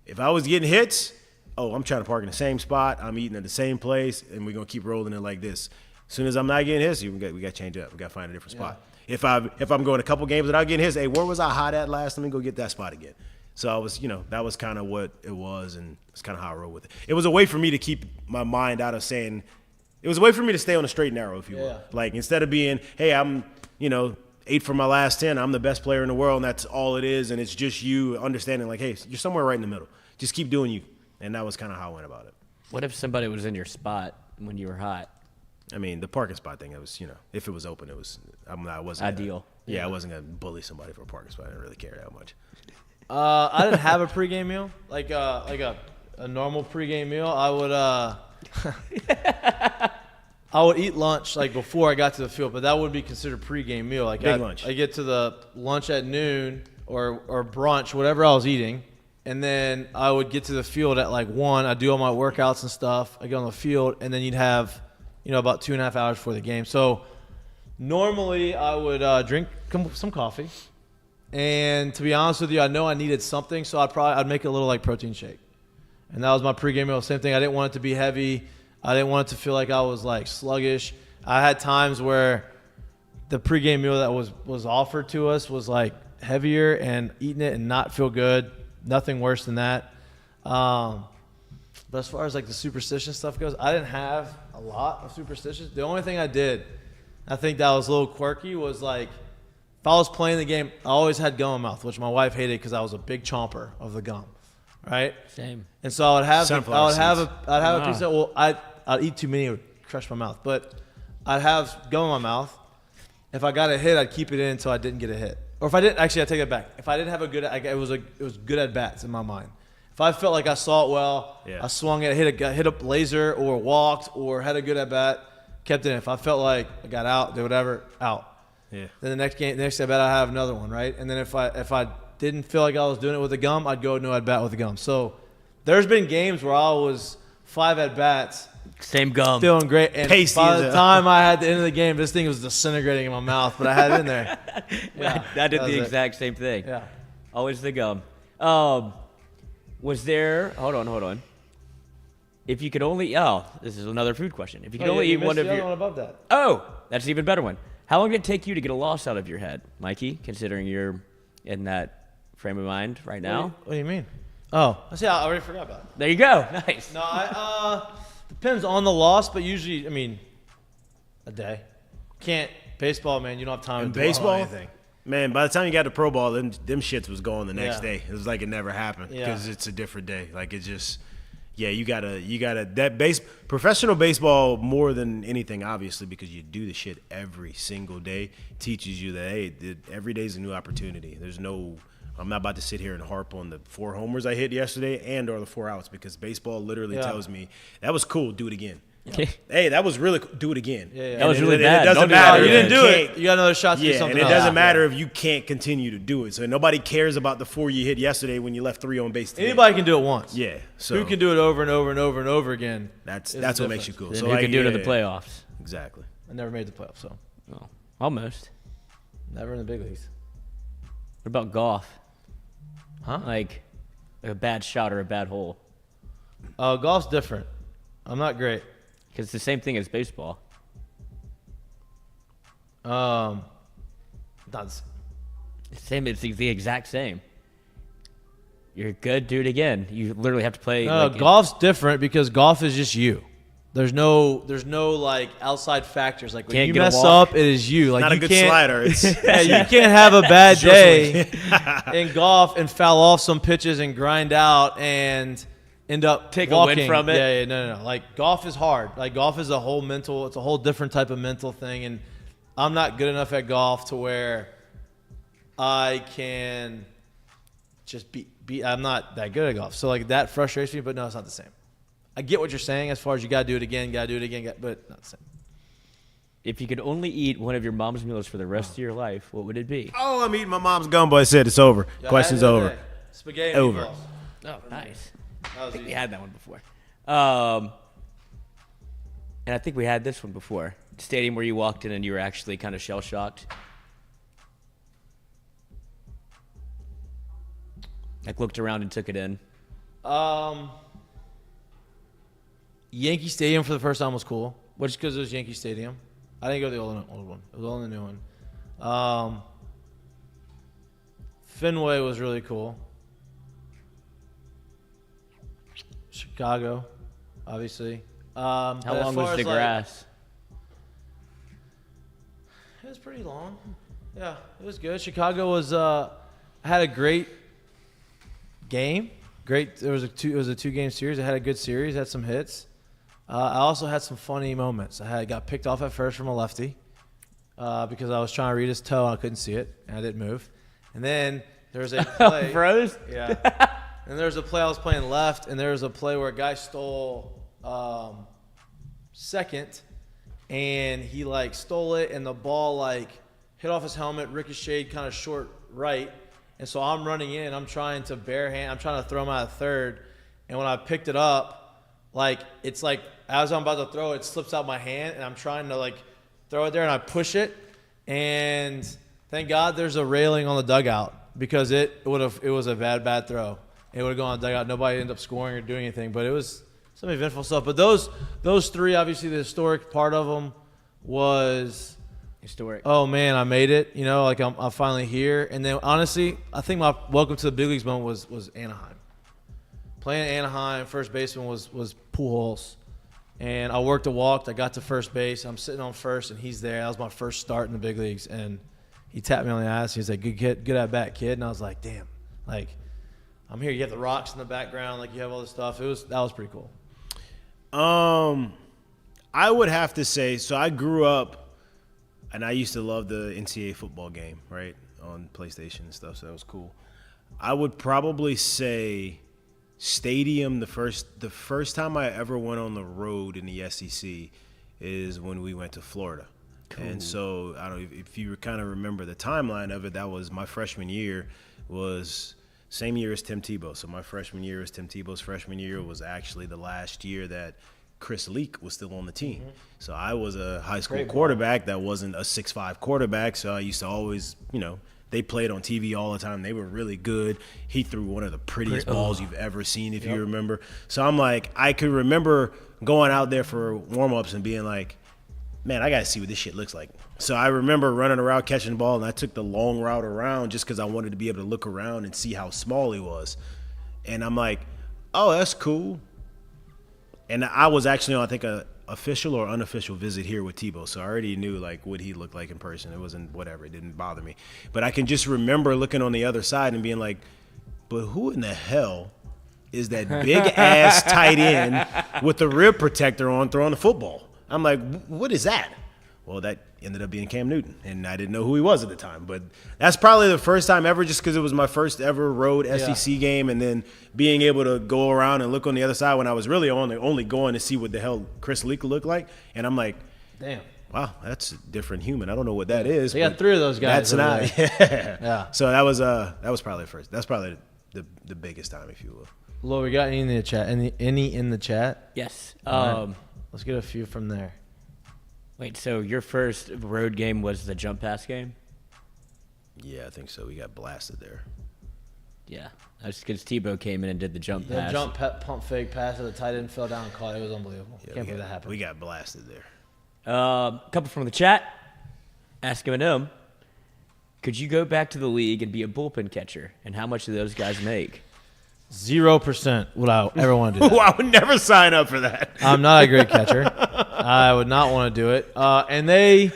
if I was getting hits, I'm trying to park in the same spot. I'm eating at the same place, and we're gonna keep rolling it like this. As soon as I'm not getting hits, we got to change it up. We got to find a different spot. If I'm going a couple games without getting hits, hey, where was I hot at last? Let me go get that spot again. So I was, that was kind of what it was, and it's kind of how I roll with it. It was a way for me to keep my mind out of saying – it was a way for me to stay on the straight and narrow, if you will. Like instead of being, hey, I'm, 8 for my last 10, I'm the best player in the world, and that's all it is, and it's just you understanding like, hey, you're somewhere right in the middle. Just keep doing you. And that was kind of how I went about it. What if somebody was in your spot when you were hot? I mean, the parking spot thing, it was, if it was open, I wasn't ideal. I wasn't going to bully somebody for a parking spot. I didn't really care that much. I didn't have a pregame meal, like a normal pregame meal. I would eat lunch like before I got to the field, but that would be considered pregame meal. Like lunch. I get to the lunch at noon or brunch, whatever I was eating, and then I would get to the field at like 1. I'd do all my workouts and stuff. I get on the field, and then you'd have about 2.5 hours before the game. So normally I would drink some coffee. And to be honest with you, I know I needed something, so I'd make a little like protein shake. And that was my pregame meal. Same thing. I didn't want it to be heavy. I didn't want it to feel like I was like sluggish. I had times where the pregame meal that was offered to us was like heavier, and eating it and not feel good. Nothing worse than that. But as far as like the superstition stuff goes, I didn't have a lot of superstitions. The only thing I did, I think that was a little quirky, was like if I was playing the game, I always had gum in my mouth, which my wife hated because I was a big chomper of the gum, right? Same. And so I would have a piece of, well, I'd eat too many, it would crush my mouth. But I'd have gum in my mouth. If I got a hit, I'd keep it in until I didn't get a hit. Or if I didn't, actually, I take it back. If I didn't have a good, it was good at bats in my mind. If I felt like I saw it well, I swung it, hit a laser, or walked, or had a good at bat, kept it in. If I felt like I got out, did whatever, out. Yeah. Then the next at bat, I have another one, right? And then if I didn't feel like I was doing it with the gum, I'd go no at bat with the gum. So there's been games where I was 5 at bats, same gum, feeling great, and Pasty by the time I had the end of the game, this thing was disintegrating in my mouth, but I had it in there. Yeah, I did the it. exact same thing. Yeah. Always the gum. Was there? Hold on. If you could only, this is another food question. If you could only eat one of the your, other one above that. Oh, that's an even better one. How long did it take you to get a loss out of your head, Mikey? Considering you're in that frame of mind right now. What do you mean? Oh, see, I already forgot about it. There you go. Nice. No, depends on the loss, but usually, a day. Can't baseball, man. You don't have time In to dwell on baseball? anything. Man, by the time you got to pro ball, them shits was gone the next Yeah. day. It was like it never happened Yeah. because it's a different day. Like it just, you gotta professional baseball more than anything, obviously, because you do the shit every single day, teaches you that hey, every day is a new opportunity. I'm not about to sit here and harp on the 4 homers I hit yesterday or the 4 outs because baseball literally tells me that was cool. Do it again. Hey, that was really cool. Do it again. Yeah. That was really It bad. doesn't Don't do matter. that. You didn't do can't- it. You got another shot to do Yeah, something and it else. doesn't matter if you can't continue to do it. So nobody cares about the 4 you hit yesterday when you left 3 on base. Today. Anybody can do it once. Yeah. So Who can do it over and over and over and over again? That's is what the makes you difference. cool. Then So who like, could do it in the yeah, playoffs? Exactly. I never made the playoffs, so Oh, almost. never in the big leagues. What about golf? Huh? Like a bad shot or a bad hole? Golf's different. I'm not great. Because it's the same thing as baseball. That's Same. It's the exact same. You're good. Do it again. You literally have to play. no, like, golf's different because golf is just you. There's no like outside factors. Like when Can't you get a mess walk. up, it is you. Like Not a you good can't, slider. It's Yeah, you can't have a bad Sure day in golf and foul off some pitches and grind out and end up Take a win walking. from it. Yeah, no. Like golf is hard. Like golf is a whole mental. It's a whole different type of mental thing, and I'm not good enough at golf to where I can just beat. I'm not that good at golf, so like that frustrates me. But no, it's not the same. I get what you're saying as far as you gotta do it again, but not the same. If you could only eat one of your mom's meals for the rest of your life, what would it be? Oh, I'm eating my mom's gumbo. I said it's over. Y'all Question's had it over. today. Spaghetti. Over. meatballs. Oh, nice. That was I think we easy. had that one before. And I think we had this one before. Stadium where you walked in and you were actually kind of shell shocked. Like looked around and took it in. Yankee Stadium for the first time was cool, which because it was Yankee Stadium. I didn't go to the old one. It was only the new one. Fenway was really cool. Chicago, obviously. How long was the grass? It was pretty long. Yeah, it was good. Chicago was had a great game. It was a 2-game series. It had a good series. Had some hits. I also had some funny moments. I got picked off at first from a lefty because I was trying to read his toe and I couldn't see it and I didn't move. And then there was a play. Froze? Yeah. And there was a play I was playing left, and there was a play where a guy stole second, and he like stole it, and the ball like hit off his helmet, ricocheted kind of short right, and so I'm running in, I'm trying to I'm trying to throw him out of third, and when I picked it up, like it's like as I'm about to throw it slips out my hand, and I'm trying to like throw it there, and I push it, and thank God there's a railing on the dugout because it was a bad throw. It would have gone on the dugout. Nobody ended up scoring or doing anything, but it was some eventful stuff. But those three, obviously, the historic part of them was Historic. oh man, I made it. You know, like I'm finally here. And then honestly, I think my welcome to the big leagues moment was Anaheim. Playing at Anaheim, first baseman was Pujols, and I worked a walk. I got to first base. I'm sitting on first, and he's there. That was my first start in the big leagues, and he tapped me on the ass. He was like, good at bat, kid." And I was like, "Damn, like I'm here." You have the rocks in the background, like you have all this stuff. That was pretty cool. I would have to say, so I grew up, and I used to love the NCAA football game, right, on PlayStation and stuff, so that was cool. I would probably say stadium, the first time I ever went on the road in the SEC is when we went to Florida. Cool. And so, I don't know if you kind of remember the timeline of it, that was my freshman year was same year as Tim Tebow. So my freshman year was Tim Tebow's freshman year was actually the last year that Chris Leak was still on the team. Mm-hmm. So I was a high school quarterback that wasn't a 6'5" quarterback. So I used to always, they played on TV all the time. They were really good. He threw one of the prettiest balls you've ever seen, if you remember. So I'm like, I could remember going out there for warm-ups and being like, man, I got to see what this shit looks like. So I remember running around catching the ball, and I took the long route around just because I wanted to be able to look around and see how small he was. And I'm like, oh, that's cool. And I was actually on, I think, a official or unofficial visit here with Tebow, so I already knew like what he looked like in person. It wasn't whatever. It didn't bother me. But I can just remember looking on the other side and being like, but who in the hell is that big-ass tight end with the rib protector on throwing the football? I'm like, what is that? Well, that ended up being Cam Newton, and I didn't know who he was at the time. But that's probably the first time ever, just because it was my first ever road SEC game, and then being able to go around and look on the other side when I was really only going to see what the hell Chris Leak looked like. And I'm like, damn. Wow, that's a different human. I don't know what that is. They got 3 of those guys. That's not. Yeah. So that was probably the first. That's probably the biggest time, if you will. Lo, we got any in the chat? Any in the chat? Yes. Let's get a few from there. Wait, so your first road game was the jump pass game? Yeah, I think so. We got blasted there. Yeah. That's because Tebow came in and did the jump pass. The jump pump fake pass to the tight end fell down and caught it. It was unbelievable. Yeah, Can't believe that happened. We got blasted there. A couple from the chat. Ask him, could you go back to the league and be a bullpen catcher? And how much do those guys make? 0% would I ever want to do that. I would never sign up for that. I'm not a great catcher. I would not want to do it. And they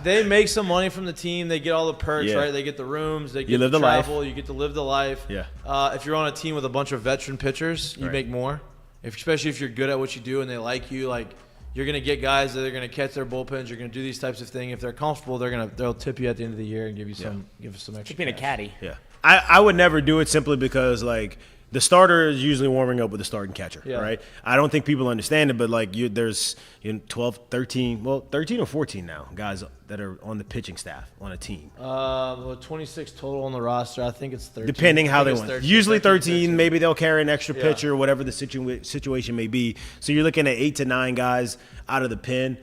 make some money from the team. They get all the perks, right? They get the rooms. They get to travel. You get to live the life. Yeah. If you're on a team with a bunch of veteran pitchers, you make more. Especially if you're good at what you do and they like you, like you're gonna get guys that are gonna catch their bullpens. You're gonna do these types of things. If they're comfortable, they'll tip you at the end of the year and give you some extra. It's being a caddy. Yeah. I would never do it simply because, like, the starter is usually warming up with the starting catcher, right? I don't think people understand it, but, like, there's 12, 13 or 14 now guys that are on the pitching staff on a team. 26 total on the roster. I think it's 13. Depending how they want. Usually 13. Maybe they'll carry an extra pitcher, whatever the situation may be. So you're looking at 8 to 9 guys out of the pen.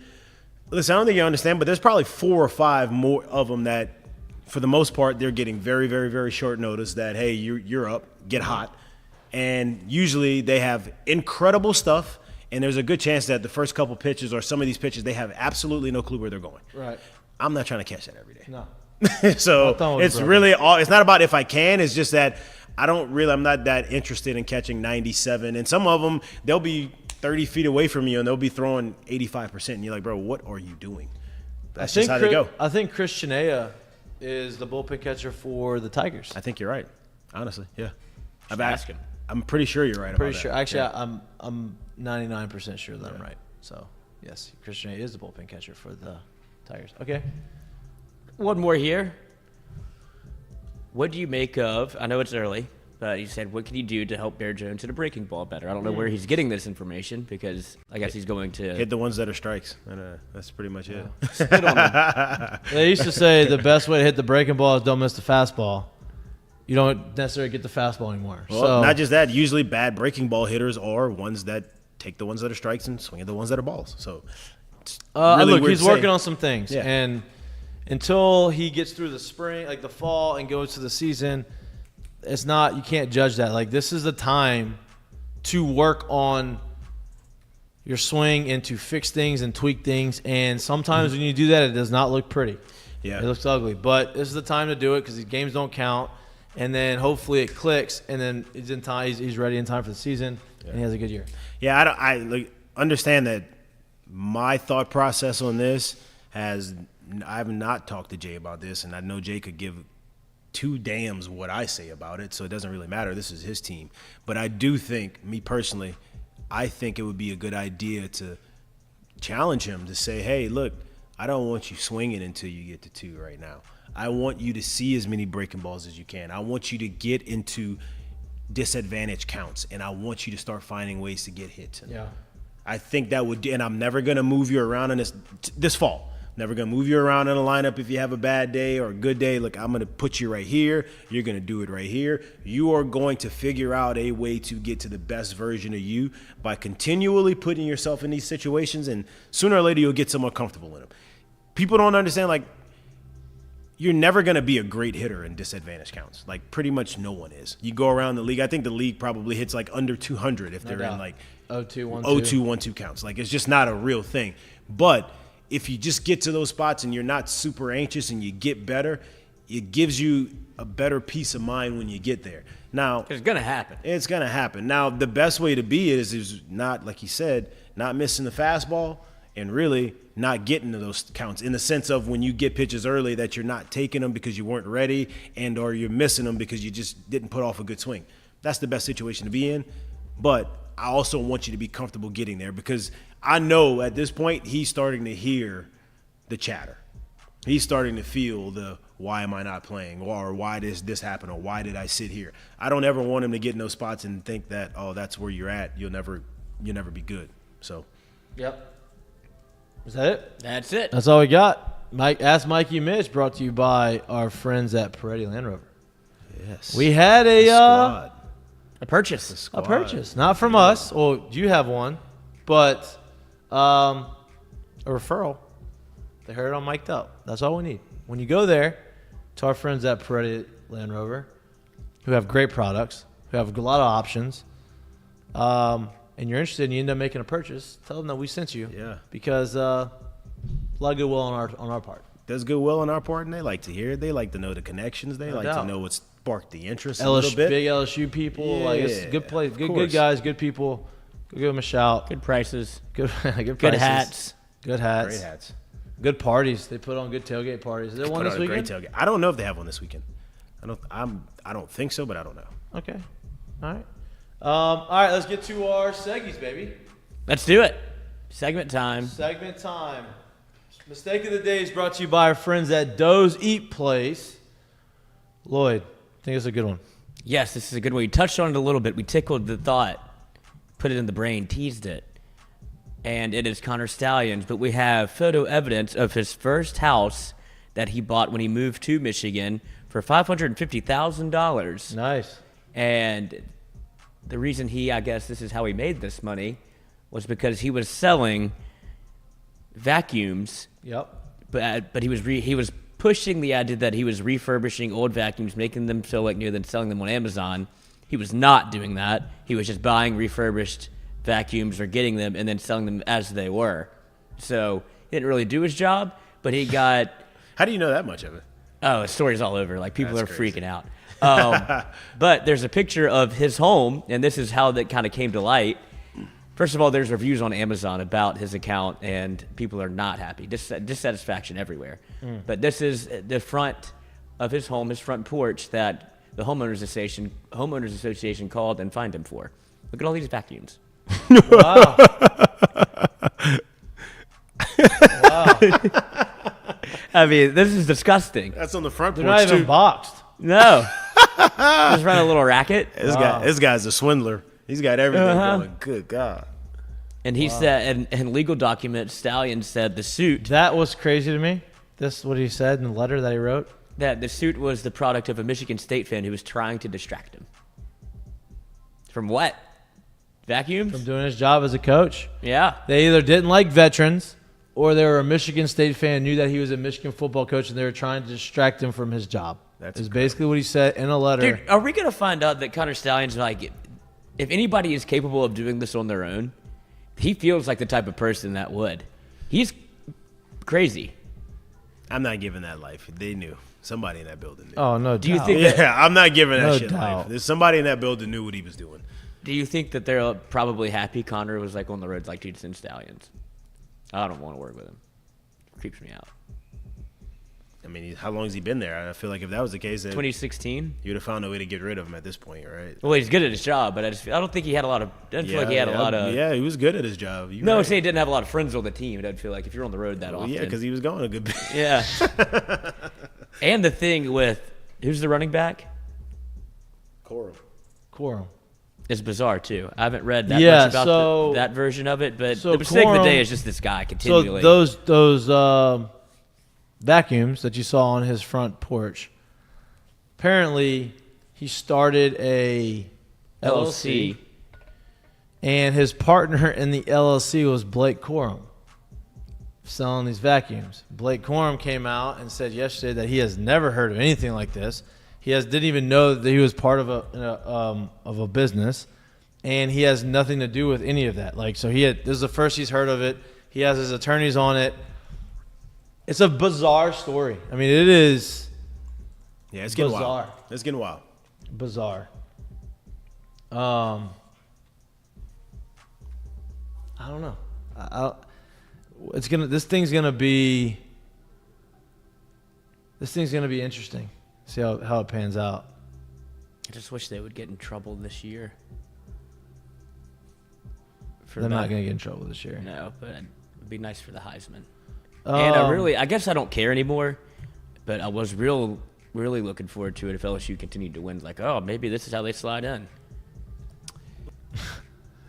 Listen, I don't think you understand, but there's probably 4 or 5 more of them that, for the most part, they're getting very, very, very short notice that, hey, you're up, get hot. And usually they have incredible stuff, and there's a good chance that the first couple pitches or some of these pitches, they have absolutely no clue where they're going. Right. I'm not trying to catch that every day. No. So it's really all – it's not about if I can. It's just that I'm not that interested in catching 97. And some of them, they'll be 30 feet away from you, and they'll be throwing 85%. And you're like, bro, what are you doing? That's just how they go. I think Chris Chinea is the bullpen catcher for the Tigers. I think you're right. Honestly, yeah. I'm asking. I'm pretty sure you're right. Pretty sure. Actually, I'm 99% sure that I'm right. So yes, Christian is the bullpen catcher for the Tigers. Okay. One more here. What do you make of? I know it's early, but you said, what can you do to help Bear Jones hit a breaking ball better? I don't know where he's getting this information because I guess he's going to hit the ones that are strikes. And, that's pretty much it. Spit on them. They used to say the best way to hit the breaking ball is don't miss the fastball. You don't necessarily get the fastball anymore. Well, so, not just that. Usually bad breaking ball hitters are ones that take the ones that are strikes and swing at the ones that are balls. So it's really look, weird he's to working say. on some things. Yeah. And until he gets through the spring, like the fall, and goes to the season, it's not – you can't judge that. Like, this is the time to work on your swing and to fix things and tweak things. And sometimes when you do that, it does not look pretty. Yeah. It looks ugly. But this is the time to do it because these games don't count. And then hopefully it clicks, and then he's in time. He's ready in time for the season, and he has a good year. Yeah, I understand that my thought process on this has – I have not talked to Jay about this, and I know Jay could give two damns what I say about it, so it doesn't really matter. This is his team. But I do think, me personally, I think it would be a good idea to challenge him to say, hey, look, I don't want you swinging until you get to 2 right now. I want you to see as many breaking balls as you can. I want you to get into disadvantage counts, and I want you to start finding ways to get hits. Yeah. I think that would – and I'm never going to move you around in this fall. Never going to move you around in a lineup if you have a bad day or a good day. Look, I'm going to put you right here. You're going to do it right here. You are going to figure out a way to get to the best version of you by continually putting yourself in these situations, and sooner or later you'll get somewhat comfortable in them. People don't understand, like, you're never going to be a great hitter in disadvantage counts. Like, pretty much no one is. You go around the league. I think the league probably hits, like, under 200 if they're in, like, 0-2, 1-2. 0-2, 1-2 counts. Like, it's just not a real thing. But if you just get to those spots and you're not super anxious and you get better, it gives you a better peace of mind when you get there. Now, it's going to happen. It's going to happen. Now, the best way to be is not, like he said, not missing the fastball, and really not getting to those counts in the sense of when you get pitches early that you're not taking them because you weren't ready and or you're missing them because you just didn't put off a good swing. That's the best situation to be in. But I also want you to be comfortable getting there because I know at this point he's starting to hear the chatter. He's starting to feel the why am I not playing or why does this happen or why did I sit here. I don't ever want him to get in those spots and think that, oh, that's where you're at. You'll never be good. So. Yep. Is that it? That's it. That's all we got. Ask Mikey Mitch, brought to you by our friends at Peretti Land Rover. Yes. We had Squad. A purchase. a purchase, not from us. Well, you have one, but a referral. They heard it on Mik'd Up. That's all we need. When you go there to our friends at Peretti Land Rover, who have great products, who have a lot of options, and you're interested and you end up making a purchase, tell them that we sent you. Yeah. Because a lot of goodwill on our part. There's goodwill on our part, and they like to hear it. They like to know the connections. They like doubt. to know what sparked the interest a little bit. Big LSU people. Like, it's a good place. Good guys, good people. Go give them a shout. Good prices. Good Good prices. hats. Good hats. Great hats. Good parties. They put on good tailgate parties. Is there one Put this on a weekend? great tailgate. I don't know if they have one this weekend. I don't think so, but I don't know. Okay. All right. All right, let's get to our seggies, baby. Let's do it. Segment time. Segment time. Mistake of the day is brought to you by our friends at Doe's Eat Place. Lloyd, I think it's a good one. Yes, this is a good one. We touched on it a little bit. We tickled the thought, put it in the brain, teased it. And it is Connor Stalions, but we have photo evidence of his first house that he bought when he moved to Michigan for $550,000. Nice. And the reason I guess this is how he made this money, was because he was selling vacuums. Yep. But he was pushing the idea that he was refurbishing old vacuums, making them feel like new, then selling them on Amazon. He was not doing that. He was just buying refurbished vacuums or getting them and then selling them as they were. So he didn't really do his job, but he got... How do you know that much of it? Oh, stories all over. Like, people That's are crazy. freaking out. But there's a picture of his home, and this is how that kind of came to light. First of all, there's reviews on Amazon about his account, and people are not happy. Dissatisfaction everywhere. But this is the front of his home, his front porch, that the homeowners association called and fined him for. Look at all these vacuums. Wow. I mean, this is disgusting. That's on the front They're porch, not even too. boxed. No. Just run a little racket. This guy's a swindler. He's got everything going. Good God. And he said, in legal documents, Stallion said the suit, That was crazy to me. This is what he said in the letter that he wrote. that the suit was the product of a Michigan State fan who was trying to distract him. From what? Vacuums? From doing his job as a coach. Yeah. They either didn't like veterans or they were a Michigan State fan, knew that he was a Michigan football coach, and they were trying to distract him from his job. That's is basically what he said in a letter. Dude, are we going to find out that Connor Stallion's like, if anybody is capable of doing this on their own, he feels like the type of person that would. He's crazy. I'm not giving that life. They knew. Somebody in that building knew. Oh, no doubt. Do you think Yeah, I'm not giving that No shit doubt. life. There's somebody in that building knew what he was doing. Do you think that they're probably happy Connor was like on the roads like Jayden and Stallions? I don't want to work with him. Creeps me out. I mean, how long has he been there? I feel like if that was the case, then 2016. you would have found a way to get rid of him at this point, right? Well, he's good at his job, but I don't think he had a lot of. I didn't feel like he had a lot of. Yeah, he was good at his job. You're No, right. say he didn't have a lot of friends on the team. It doesn't feel like if you're on the road that Well, often. yeah, because he was going a good bit. Yeah. And the thing with who's the running back Quorum. is bizarre too. I haven't read that Yeah, much about so- that version of it, but so the mistake of the Quorum- day is just this guy continually. So those vacuums that you saw on his front porch, apparently he started a LLC, and his partner in the LLC was Blake Corum, selling these vacuums. Blake Corum came out and said yesterday that he has never heard of anything like this. Didn't even know that he was part of a business, and he has nothing to do with any of that. Like, so this is the first he's heard of it. He has his attorneys on it. It's a bizarre story. I mean, it is Yeah, it's getting bizarre. wild. It's getting wild. Bizarre. I don't know. This thing's gonna be interesting. See how it pans out. I just wish they would get in trouble this year. They're not gonna get in trouble this year. No, but it'd be nice for the Heisman. And I guess I don't care anymore, but I was really looking forward to it if LSU continued to win. Like, oh, maybe this is how they slide in.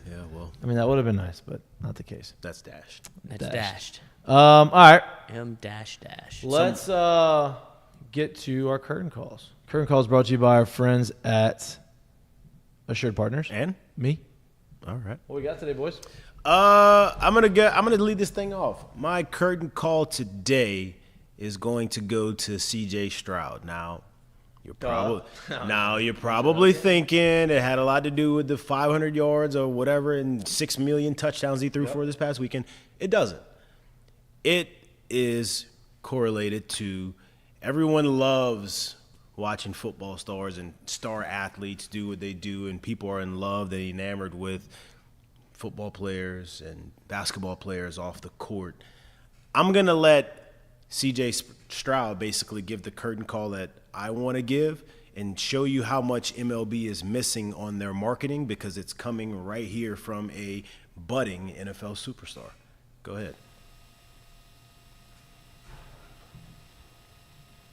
Yeah, well, I mean, that would have been nice, but not the case. that's dashed. That's dashed. All right. M dash dash. Let's get to our curtain calls. Curtain calls brought to you by our friends at Assured Partners. And me. all right. What we got today, boys? I'm gonna lead this thing off. My curtain call today is going to go to C.J. Stroud. Now, you're probably thinking it had a lot to do with the 500 yards or whatever and 6 million touchdowns he threw for this past weekend. It doesn't. It is correlated to everyone loves watching football stars and star athletes do what they do, and people are in love, they're enamored with football players and basketball players off the court. I'm going to let C.J. Stroud basically give the curtain call that I want to give and show you how much MLB is missing on their marketing, because it's coming right here from a budding NFL superstar. Go ahead.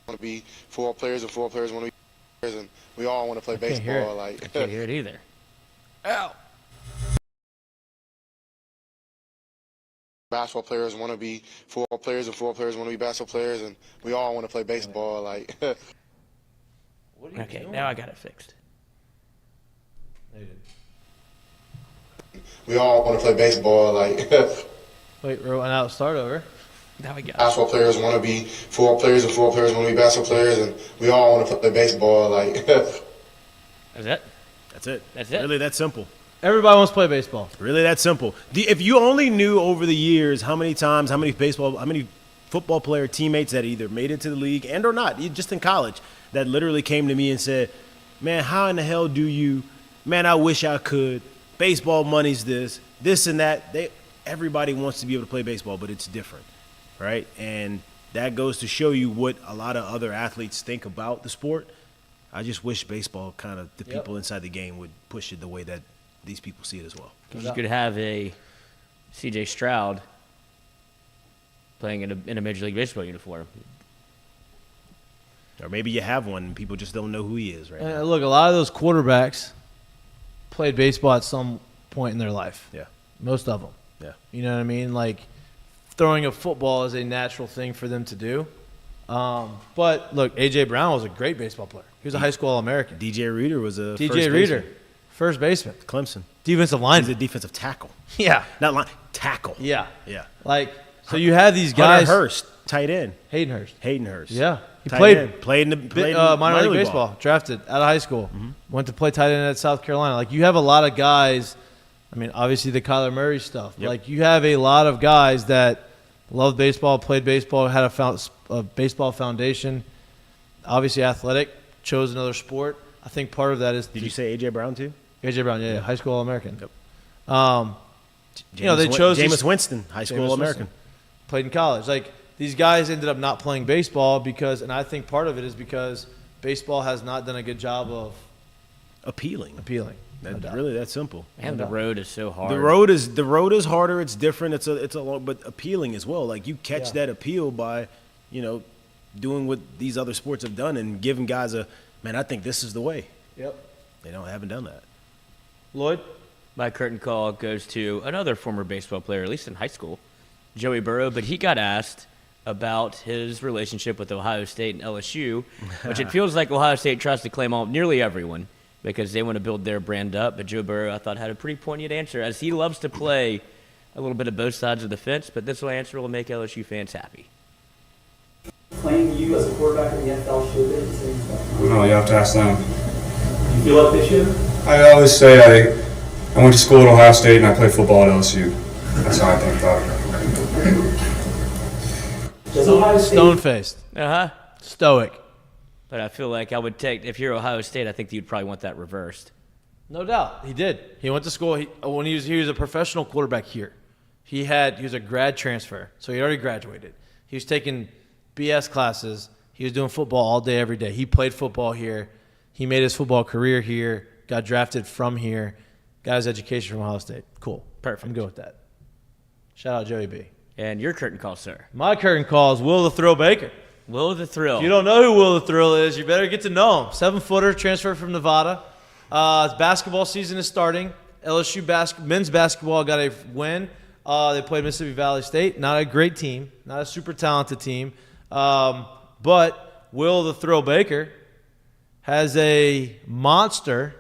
Want to be football players, and football players want to be players, and we all want to play baseball. I can't hear it either. Ow. Basketball players want to be football players, and football players want to be basketball players, and we all want to play baseball. Okay, now I got it fixed. We all want to play baseball. Wait, now start over. Now I got it. Basketball players want to be football players, and football players want to be basketball players, and we all want to play baseball. That's it? That's it. That's it? Really that simple. Everybody wants to play baseball. Really that simple. If you only knew over the years how many football player teammates that either made it to the league and or not, just in college, that literally came to me and said, man, how in the hell do you, man, I wish I could. Baseball money's this and that. Everybody wants to be able to play baseball, but it's different, right? And that goes to show you what a lot of other athletes think about the sport. I just wish baseball people inside the game would push it the way that these people see it as well. You could have a C.J. Stroud playing in a Major League Baseball uniform. Or maybe you have one and people just don't know who he is right now. Look, a lot of those quarterbacks played baseball at some point in their life. Yeah. Most of them. Yeah. You know what I mean? Like, throwing a football is a natural thing for them to do. But, look, A.J. Brown was a great baseball player. He was a high school All-American. DJ Reader was a first baseman. Clemson. Defensive lineman. He's a defensive tackle. Yeah. Not line, tackle. Yeah. Yeah. Like, so you have these guys. Hunter Hurst, tight end. Hayden Hurst. Yeah. He tight played end. Played in minor league baseball. Drafted out of high school. Mm-hmm. Went to play tight end at South Carolina. Like, you have a lot of guys. I mean, obviously the Kyler Murray stuff. Yep. Like, you have a lot of guys that loved baseball, played baseball, had a baseball foundation. Obviously athletic, chose another sport. I think part of that is. Did you say A.J. Brown too? A.J. Brown, yeah. High school All-American. Yep. They chose Jameis Winston, high school All-American. Played in college. Like, these guys ended up not playing baseball because, and I think part of it is because baseball has not done a good job of appealing. Really, that simple. And the road is so hard. The road is harder. It's different. It's a long, but appealing as well. Like, you catch that appeal by, doing what these other sports have done and giving guys I think this is the way. Yep. They haven't done that. Lloyd? My curtain call goes to another former baseball player, at least in high school, Joey Burrow, but he got asked about his relationship with Ohio State and LSU, which it feels like Ohio State tries to claim nearly everyone because they want to build their brand up. But Joe Burrow, I thought, had a pretty poignant answer, as he loves to play a little bit of both sides of the fence, but this answer will make LSU fans happy. Playing you as a quarterback in the NFL should be the same stuff? No, you have to ask them. You feel like they should? I always say I went to school at Ohio State and I played football at LSU. That's how I think about it. Does Ohio State... Stone-faced. Stoic. But I feel like I would take, if you're Ohio State, I think you'd probably want that reversed. No doubt. He did. He went to school. When he was a professional quarterback here. He was a grad transfer, so he already graduated. He was taking BS classes. He was doing football all day, every day. He played football here. He made his football career here, got drafted from here, got his education from Ohio State. Cool. Perfect. I'm good with that. Shout out Joey B. And your curtain call, sir. My curtain call is Will the Thrill Baker. Will the Thrill. If you don't know who Will the Thrill is, you better get to know him. 7-footer, transferred from Nevada. Basketball season is starting. LSU men's basketball got a win. They played Mississippi Valley State. Not a great team. Not a super talented team. But Will the Thrill Baker has a monster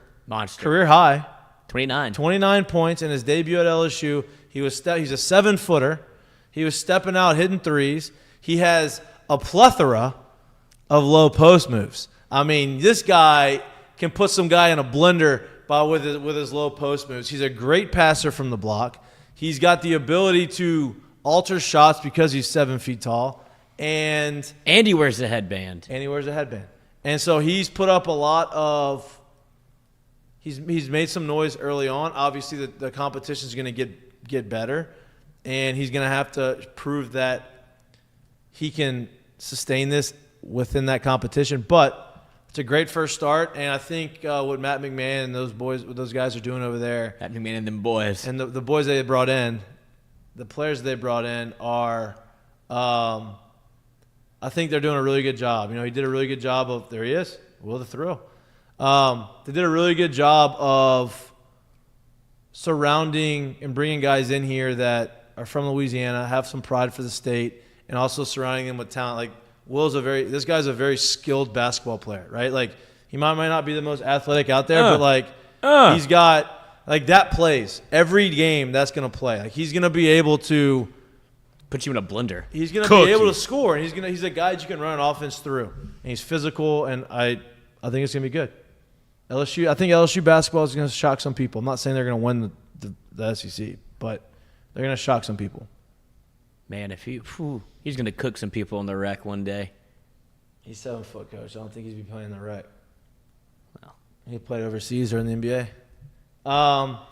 career high. 29 points in his debut at LSU. He's a 7-footer. He was stepping out, hitting threes. He has a plethora of low post moves. I mean, this guy can put some guy in a blender with his low post moves. He's a great passer from the block. He's got the ability to alter shots because he's 7 feet tall. And he wears a headband. And so he's put up a lot of – he's made some noise early on. Obviously, the competition is going to get better. And he's going to have to prove that he can sustain this within that competition. But it's a great first start, and I think what Matt McMahon and those guys are doing over there. Matt McMahon and them boys. And the boys they brought in, the players they brought in are I think they're doing a really good job. He did a really good job of – there he is, Will the Thrill. They did a really good job of surrounding and bringing guys in here that are from Louisiana, have some pride for the state, and also surrounding them with talent. Like this guy's a very skilled basketball player, right? Like he might not be the most athletic out there, but he's got that plays every game. That's gonna play. Like he's gonna be able to put you in a blender. He's gonna be able to score, and he's a guy that you can run an offense through. And he's physical, and I think it's gonna be good. I think LSU basketball is gonna shock some people. I'm not saying they're gonna win the SEC, but they're going to shock some people. Man, he's going to cook some people in the rec one day. He's 7 foot, coach. I don't think he's be playing in the rec. Well, he played overseas or in the NBA.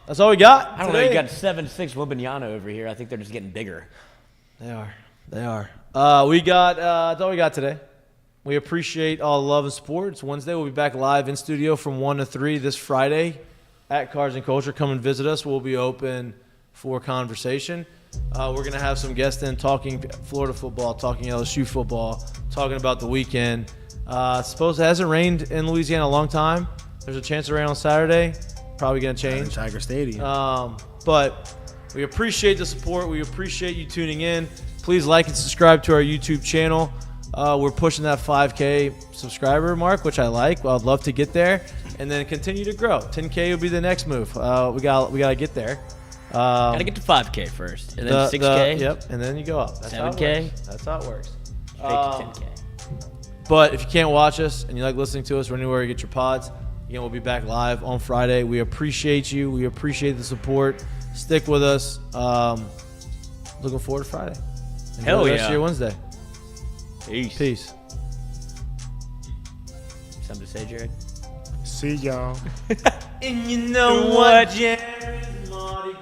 That's all we got. I don't know. You got 7'6" Wembanyama over here. I think they're just getting bigger. They are. That's all we got today. We appreciate all the love and support. It's Wednesday. We'll be back live in studio from 1 to 3 this Friday at Cards and Culture. Come and visit us. We'll be open for conversation. We're going to have some guests in talking Florida football, talking LSU football, talking about the weekend. Suppose it hasn't rained in Louisiana a long time. There's a chance of rain on Saturday. Probably going to change. Tiger Stadium. But we appreciate the support. We appreciate you tuning in. Please like and subscribe to our YouTube channel. We're pushing that 5K subscriber mark, which I like. I'd love to get there and then continue to grow. 10K will be the next move. We got to get there. Gotta get to 5K first, and then 6K. Yep, and then you go up. That's 7K. That's how it works. Straight to 10K. But if you can't watch us and you like listening to us or anywhere you get your pods, again, we'll be back live on Friday. We appreciate you. We appreciate the support. Stick with us. Looking forward to Friday. Hell yeah. Rest of your Wednesday. Peace. Something to say, Jared? See y'all. And you know what, Jared? Marty